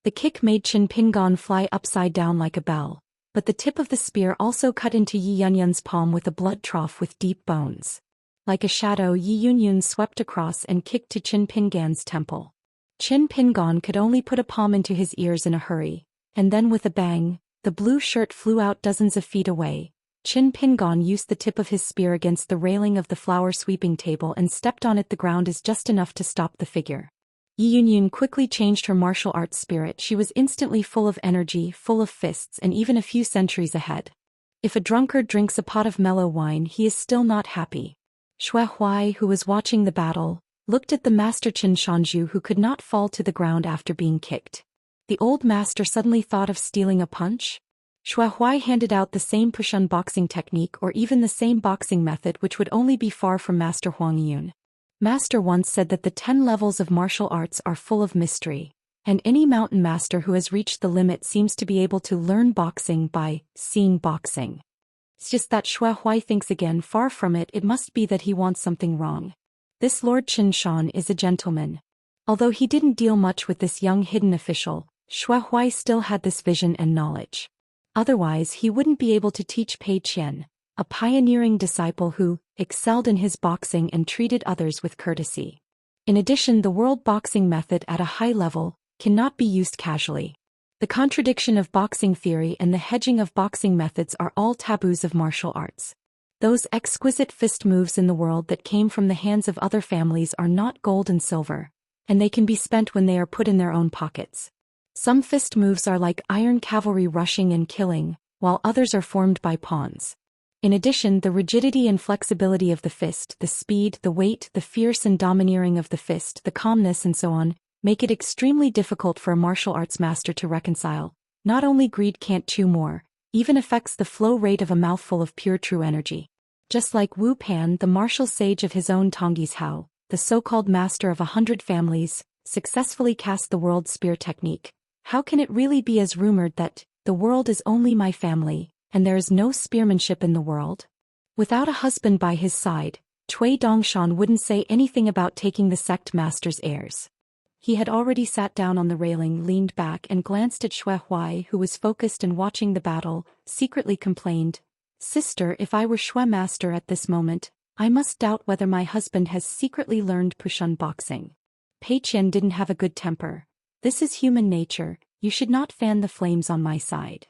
The kick made Qin Pingon fly upside down like a bell, but the tip of the spear also cut into Yi Yunyun's palm with a blood trough with deep bones. Like a shadow, Yi Yunyun swept across and kicked to Qin Pingan's temple. Qin Pingon could only put a palm into his ears in a hurry, and then with a bang, the blue shirt flew out dozens of feet away. Qin Pingon used the tip of his spear against the railing of the flower sweeping table and stepped on it. The ground is just enough to stop the figure. Yi Yunyun quickly changed her martial arts spirit. She was instantly full of energy, full of fists, and even a few centuries ahead. If a drunkard drinks a pot of mellow wine, he is still not happy. Xue Huai, who was watching the battle, looked at the master Qin Shanzhu, who could not fall to the ground after being kicked. The old master suddenly thought of stealing a punch? Xue Huai handed out the same Pushun boxing technique or even the same boxing method, which would only be far from Master Huang Yun. Master once said that the 10 levels of martial arts are full of mystery, and any mountain master who has reached the limit seems to be able to learn boxing by seeing boxing. It's just that Xue Huai thinks again, far from it. It must be that he wants something wrong. This Lord Qinshan is a gentleman. Although he didn't deal much with this young hidden official, Xue Huai still had this vision and knowledge. Otherwise he wouldn't be able to teach Pei Qian, a pioneering disciple who excelled in his boxing and treated others with courtesy. In addition, the world boxing method at a high level cannot be used casually. The contradiction of boxing theory and the hedging of boxing methods are all taboos of martial arts. Those exquisite fist moves in the world that came from the hands of other families are not gold and silver, and they can be spent when they are put in their own pockets. Some fist moves are like iron cavalry rushing and killing, while others are formed by pawns. In addition, the rigidity and flexibility of the fist, the speed, the weight, the fierce and domineering of the fist, the calmness and so on, make it extremely difficult for a martial arts master to reconcile. Not only greed can't chew more, even affects the flow rate of a mouthful of pure true energy. Just like Wu Pan, the martial sage of his own Tongyi's Hao, the so-called master of 100 families, successfully cast the world spear technique. How can it really be as rumored that, the world is only my family, and there is no spearmanship in the world? Without a husband by his side, Cui Dongshan wouldn't say anything about taking the sect master's heirs. He had already sat down on the railing, leaned back and glanced at Xue Huai, who was focused and watching the battle, secretly complained, "Sister, if I were Xue master at this moment, I must doubt whether my husband has secretly learned Pushun boxing." Pei Qian didn't have a good temper. "This is human nature, you should not fan the flames on my side."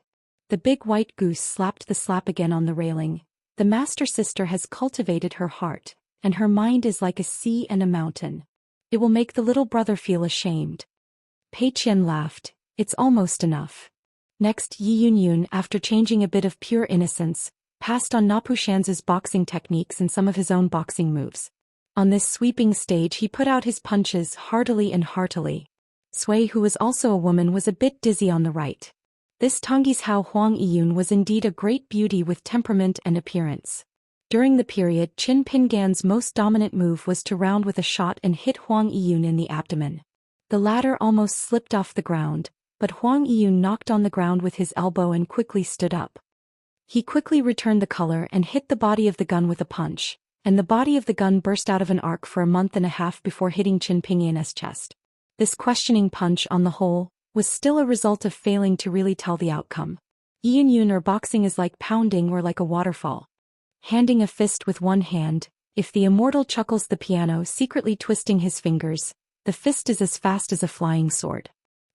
The big white goose slapped the slap again on the railing. The master sister has cultivated her heart, and her mind is like a sea and a mountain. It will make the little brother feel ashamed. Pei Qian laughed. "It's almost enough." Next, Yi Yunyun, after changing a bit of pure innocence, passed on Na Pushan's boxing techniques and some of his own boxing moves. On this sweeping stage he put out his punches heartily and heartily. Sui, who was also a woman, was a bit dizzy on the right. This Tongyi's Hao Huang Yiyun was indeed a great beauty with temperament and appearance. During the period, Qin Pingan's most dominant move was to round with a shot and hit Huang Yiyun in the abdomen. The latter almost slipped off the ground, but Huang Yiyun knocked on the ground with his elbow and quickly stood up. He quickly returned the color and hit the body of the gun with a punch, and the body of the gun burst out of an arc for a month and a half before hitting Qin Pingan's chest. This questioning punch, on the whole, was still a result of failing to really tell the outcome. Yiyun or boxing is like pounding or like a waterfall. Handing a fist with one hand, if the immortal chuckles the piano secretly twisting his fingers, the fist is as fast as a flying sword.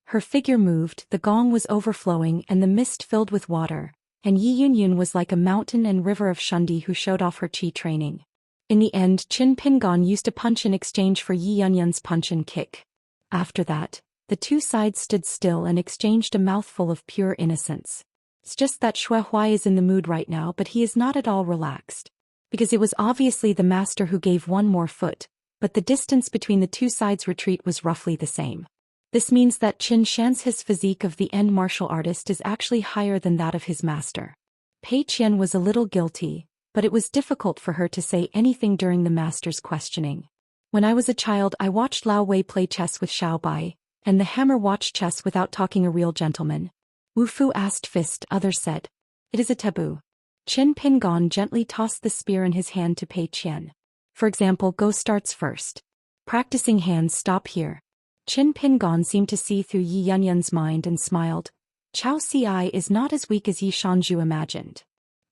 Her figure moved, the gong was overflowing and the mist filled with water, and Yi Yunyun was like a mountain and river of Shundi who showed off her chi training. In the end, Qin Pingan used a punch in exchange for Yi Yunyun's punch and kick. After that, the two sides stood still and exchanged a mouthful of pure innocence. It's just that Xue Huai is in the mood right now, but he is not at all relaxed. Because it was obviously the master who gave one more foot, but the distance between the two sides' retreat was roughly the same. This means that Qin Xianxia's physique of the end martial artist is actually higher than that of his master. Pei Qian was a little guilty, but it was difficult for her to say anything during the master's questioning. "When I was a child, I watched Lao Wei play chess with Xiao Bai, and the hammer watched chess without talking, a real gentleman." Wu Fu asked fist, others said. "It is a taboo." Qin Pingan gently tossed the spear in his hand to Pei Qian. "For example, go starts first. Practicing hands stop here." Qin Pingan seemed to see through Yi Yunyun's mind and smiled. "Chao Ci is not as weak as Yi Shanju imagined."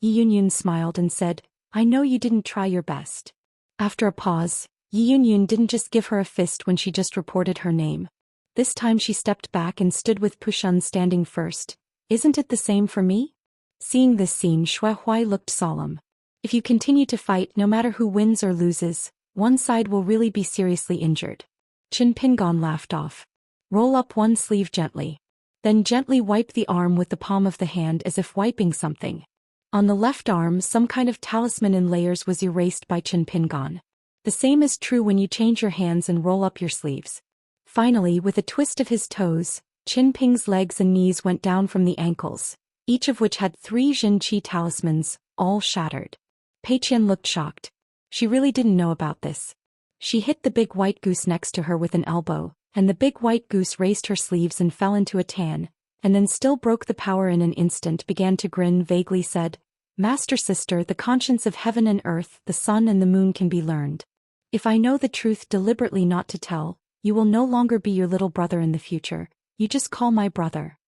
Yi Yunyun smiled and said, "I know you didn't try your best." After a pause, Yi Yunyun didn't just give her a fist when she just reported her name. This time she stepped back and stood with Pushun standing first. "Isn't it the same for me?" Seeing this scene, Xue Huai looked solemn. "If you continue to fight, no matter who wins or loses, one side will really be seriously injured." Qin Pingan laughed off. "Roll up one sleeve gently. Then gently wipe the arm with the palm of the hand as if wiping something." On the left arm, some kind of talisman in layers was erased by Qin Pingan. The same is true when you change your hands and roll up your sleeves. Finally, with a twist of his toes, Qin Ping's legs and knees went down from the ankles, each of which had 3 Jin Qi talismans, all shattered. Pei Qian looked shocked. She really didn't know about this. She hit the big white goose next to her with an elbow, and the big white goose raised her sleeves and fell into a tan, and then still broke the power in an instant, began to grin, vaguely said, "Master sister, the conscience of heaven and earth, the sun and the moon can be learned. If I know the truth deliberately not to tell, you will no longer be your little brother in the future, you just call my brother."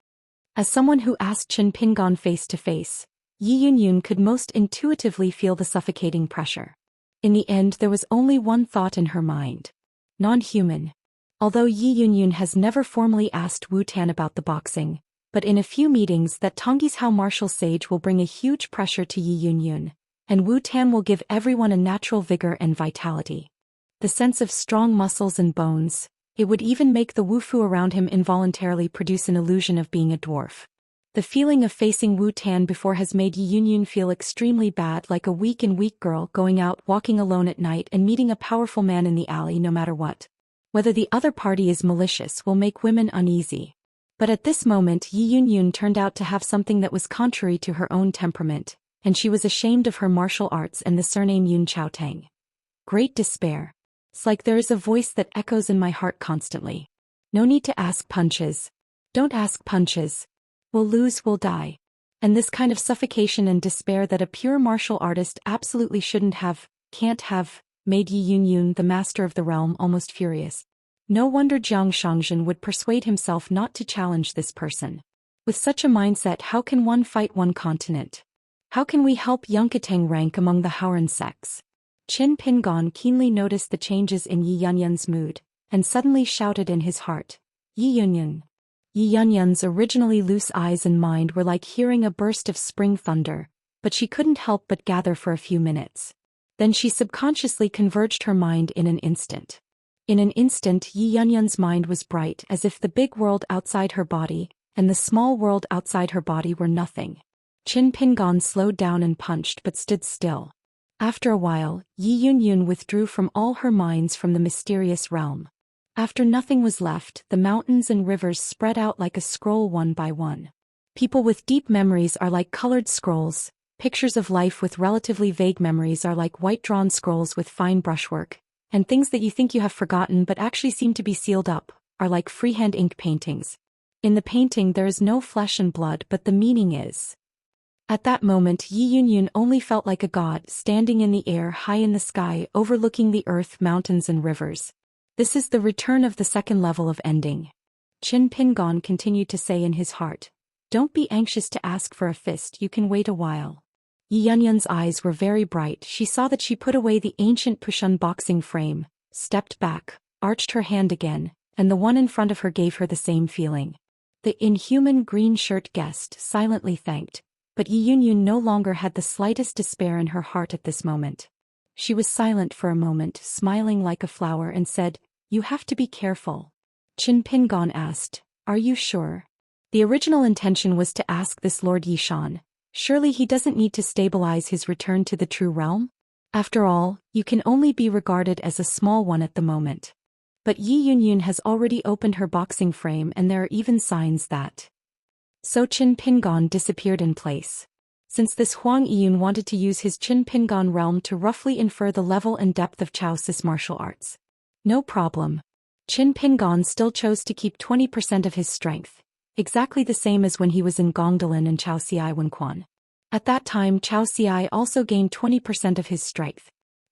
As someone who asked Qin Pingan face to face, Yi Yunyun could most intuitively feel the suffocating pressure. In the end, there was only one thought in her mind. Non-human. Although Yi Yunyun has never formally asked Wu Tan about the boxing, but in a few meetings that Tongyi's Hao martial sage will bring a huge pressure to Yi Yunyun, and Wu Tan will give everyone a natural vigor and vitality. The sense of strong muscles and bones, it would even make the Wufu around him involuntarily produce an illusion of being a dwarf. The feeling of facing Wu Tan before has made Yi Yunyun feel extremely bad, like a weak girl going out walking alone at night and meeting a powerful man in the alley no matter what. Whether the other party is malicious will make women uneasy. But at this moment Yi Yunyun turned out to have something that was contrary to her own temperament, and she was ashamed of her martial arts and the surname Yun Chaotang. Great despair. It's like there is a voice that echoes in my heart constantly. No need to ask punches. Don't ask punches. We'll lose, we'll die. And this kind of suffocation and despair that a pure martial artist absolutely can't have, made Yi Yunyun, the master of the realm, almost furious. No wonder Jiang Shangzhen would persuade himself not to challenge this person. With such a mindset, how can one fight one continent? How can we help Yunkatang rank among the Haoran sects? Qin Pingon keenly noticed the changes in Yi Yunyun's mood, and suddenly shouted in his heart, Yi Yunyun. Yi Yunyun's originally loose eyes and mind were like hearing a burst of spring thunder, but she couldn't help but gather for a few minutes. Then she subconsciously converged her mind in an instant. In an instant Yi Yunyun's mind was bright, as if the big world outside her body and the small world outside her body were nothing. Qin Pingon slowed down and punched but stood still. After a while, Yi Yunyun withdrew from all her minds from the mysterious realm. After nothing was left, the mountains and rivers spread out like a scroll one by one. People with deep memories are like colored scrolls, pictures of life with relatively vague memories are like white-drawn scrolls with fine brushwork, and things that you think you have forgotten but actually seem to be sealed up are like freehand ink paintings. In the painting there is no flesh and blood, but the meaning is. At that moment Yi Yunyun only felt like a god standing in the air, high in the sky, overlooking the earth, mountains and rivers. This is the return of the second level of ending. Qin Pingon continued to say in his heart, don't be anxious to ask for a fist, you can wait a while. Yi Yunyun's eyes were very bright. She saw that she put away the ancient Pushun boxing frame, stepped back, arched her hand again, and the one in front of her gave her the same feeling. The inhuman green shirt guest silently thanked, but Yi Yunyun no longer had the slightest despair in her heart at this moment. She was silent for a moment, smiling like a flower, and said, you have to be careful. Qin Pingon asked, are you sure? The original intention was to ask this Lord Yishan, surely he doesn't need to stabilize his return to the true realm? After all, you can only be regarded as a small one at the moment. But Yi Yunyun has already opened her boxing frame, and there are even signs that. So Qin Pingon disappeared in place. Since this Huang Yiyun wanted to use his Qin Pingon realm to roughly infer the level and depth of Chaosis martial arts. No problem. Qin Pingon still chose to keep 20% of his strength, exactly the same as when he was in Gongdalin and Chaoxiai Wenquan. At that time Chaoxiai also gained 20% of his strength.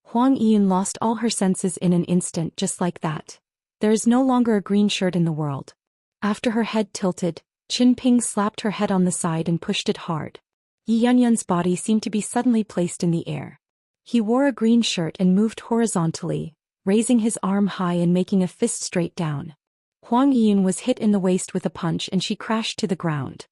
Huang Yiyun lost all her senses in an instant, just like that. There is no longer a green shirt in the world. After her head tilted, Qin Ping slapped her head on the side and pushed it hard. Yi Yunyun's body seemed to be suddenly placed in the air. He wore a green shirt and moved horizontally, raising his arm high and making a fist straight down. Huang Yiyun was hit in the waist with a punch and she crashed to the ground.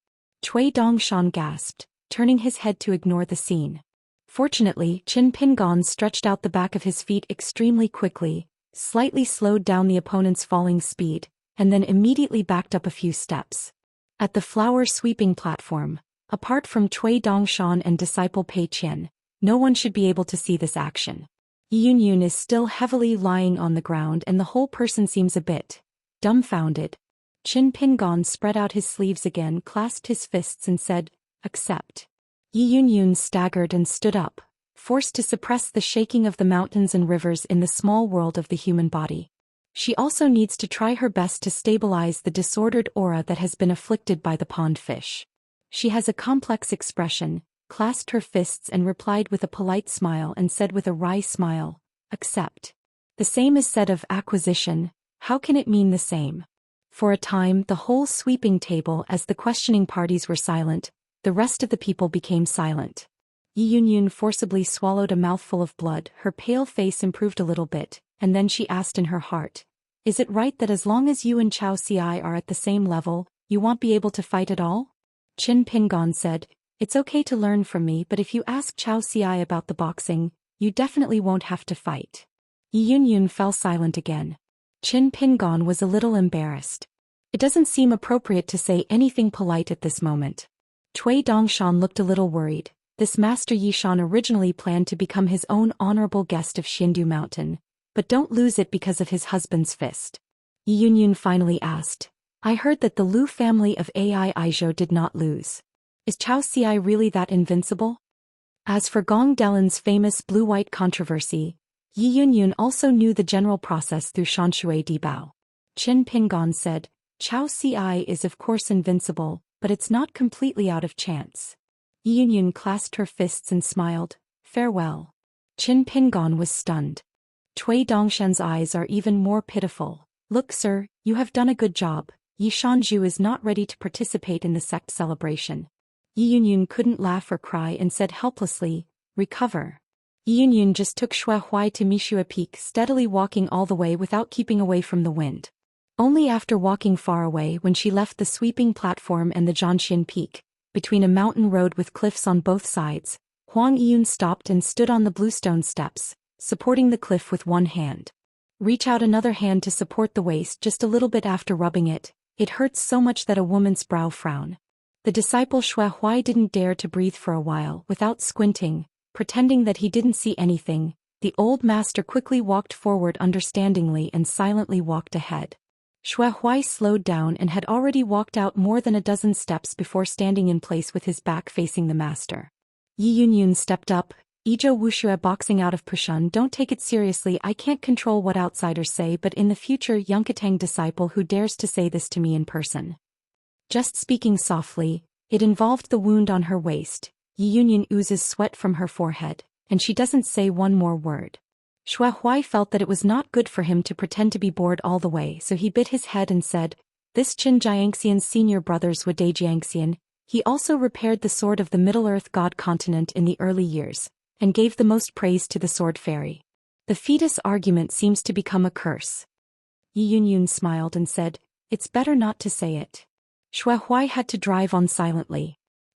Cui Dongshan gasped, turning his head to ignore the scene. Fortunately, Qin Pingon stretched out the back of his feet extremely quickly, slightly slowed down the opponent's falling speed, and then immediately backed up a few steps. At the flower sweeping platform, apart from Cui Dongshan and disciple Pei Qian, no one should be able to see this action. Yi Yunyun is still heavily lying on the ground and the whole person seems a bit dumbfounded. Qin Pingon spread out his sleeves again, clasped his fists and said, accept. Yi Yunyun staggered and stood up, forced to suppress the shaking of the mountains and rivers in the small world of the human body. She also needs to try her best to stabilize the disordered aura that has been afflicted by the pond fish. She has a complex expression, clasped her fists and replied with a polite smile and said with a wry smile, accept. The same is said of acquisition, how can it mean the same? For a time the whole sweeping table, as the questioning parties were silent, the rest of the people became silent. Yi Yunyun forcibly swallowed a mouthful of blood, her pale face improved a little bit, and then she asked in her heart, is it right that as long as you and Chao Ci are at the same level, you won't be able to fight at all? Qin Pingon said, it's okay to learn from me, but if you ask Zhou Xian about the boxing, you definitely won't have to fight. Yi Yunyun fell silent again. Qin Pingon was a little embarrassed. It doesn't seem appropriate to say anything polite at this moment. Cui Dongshan looked a little worried. This Master Yishan originally planned to become his own honorable guest of Xindu Mountain, but don't lose it because of his husband's fist. Yi Yunyun finally asked, I heard that the Lu family of Ai Aizhou did not lose. Is Zhou Xian really that invincible? As for Gong Delin's famous blue-white controversy, Yi Yunyun also knew the general process through Shanshui Dibao. Qin Pingon said, Zhou Xian is of course invincible, but it's not completely out of chance. Yi Yunyun clasped her fists and smiled, farewell. Qin Pingon was stunned. Cui Dongshan's eyes are even more pitiful. Look sir, you have done a good job. Yi Shanju is not ready to participate in the sect celebration. Yi Yunyun couldn't laugh or cry and said helplessly, recover. Yi Yunyun just took Shui Huai to Mishua Peak, steadily walking all the way without keeping away from the wind. Only after walking far away when she left the sweeping platform and the Zhangxian Peak, between a mountain road with cliffs on both sides, Huang Yiyun stopped and stood on the bluestone steps, supporting the cliff with one hand. Reach out another hand to support the waist just a little bit after rubbing it. It hurts so much that a woman's brow frown. The disciple Shui Huai didn't dare to breathe for a while without squinting, pretending that he didn't see anything. The old master quickly walked forward understandingly and silently walked ahead. Shui Huai slowed down and had already walked out more than a dozen steps before standing in place with his back facing the master. Yi Yunyun stepped up, Izhou Wuxia boxing out of Pushun, don't take it seriously, I can't control what outsiders say, but in the future Yunkatang disciple who dares to say this to me in person. Just speaking softly, it involved the wound on her waist. Yi Yunyun oozes sweat from her forehead, and she doesn't say one more word. Shui Huai felt that it was not good for him to pretend to be bored all the way, so he bit his head and said, this Qin Jiangxian's senior brothers were Dai Jiangxian. He also repaired the sword of the Middle-earth god continent in the early years, and gave the most praise to the sword fairy. The fetus argument seems to become a curse. Yi Yunyun smiled and said, it's better not to say it. Shui Huai had to drive on silently.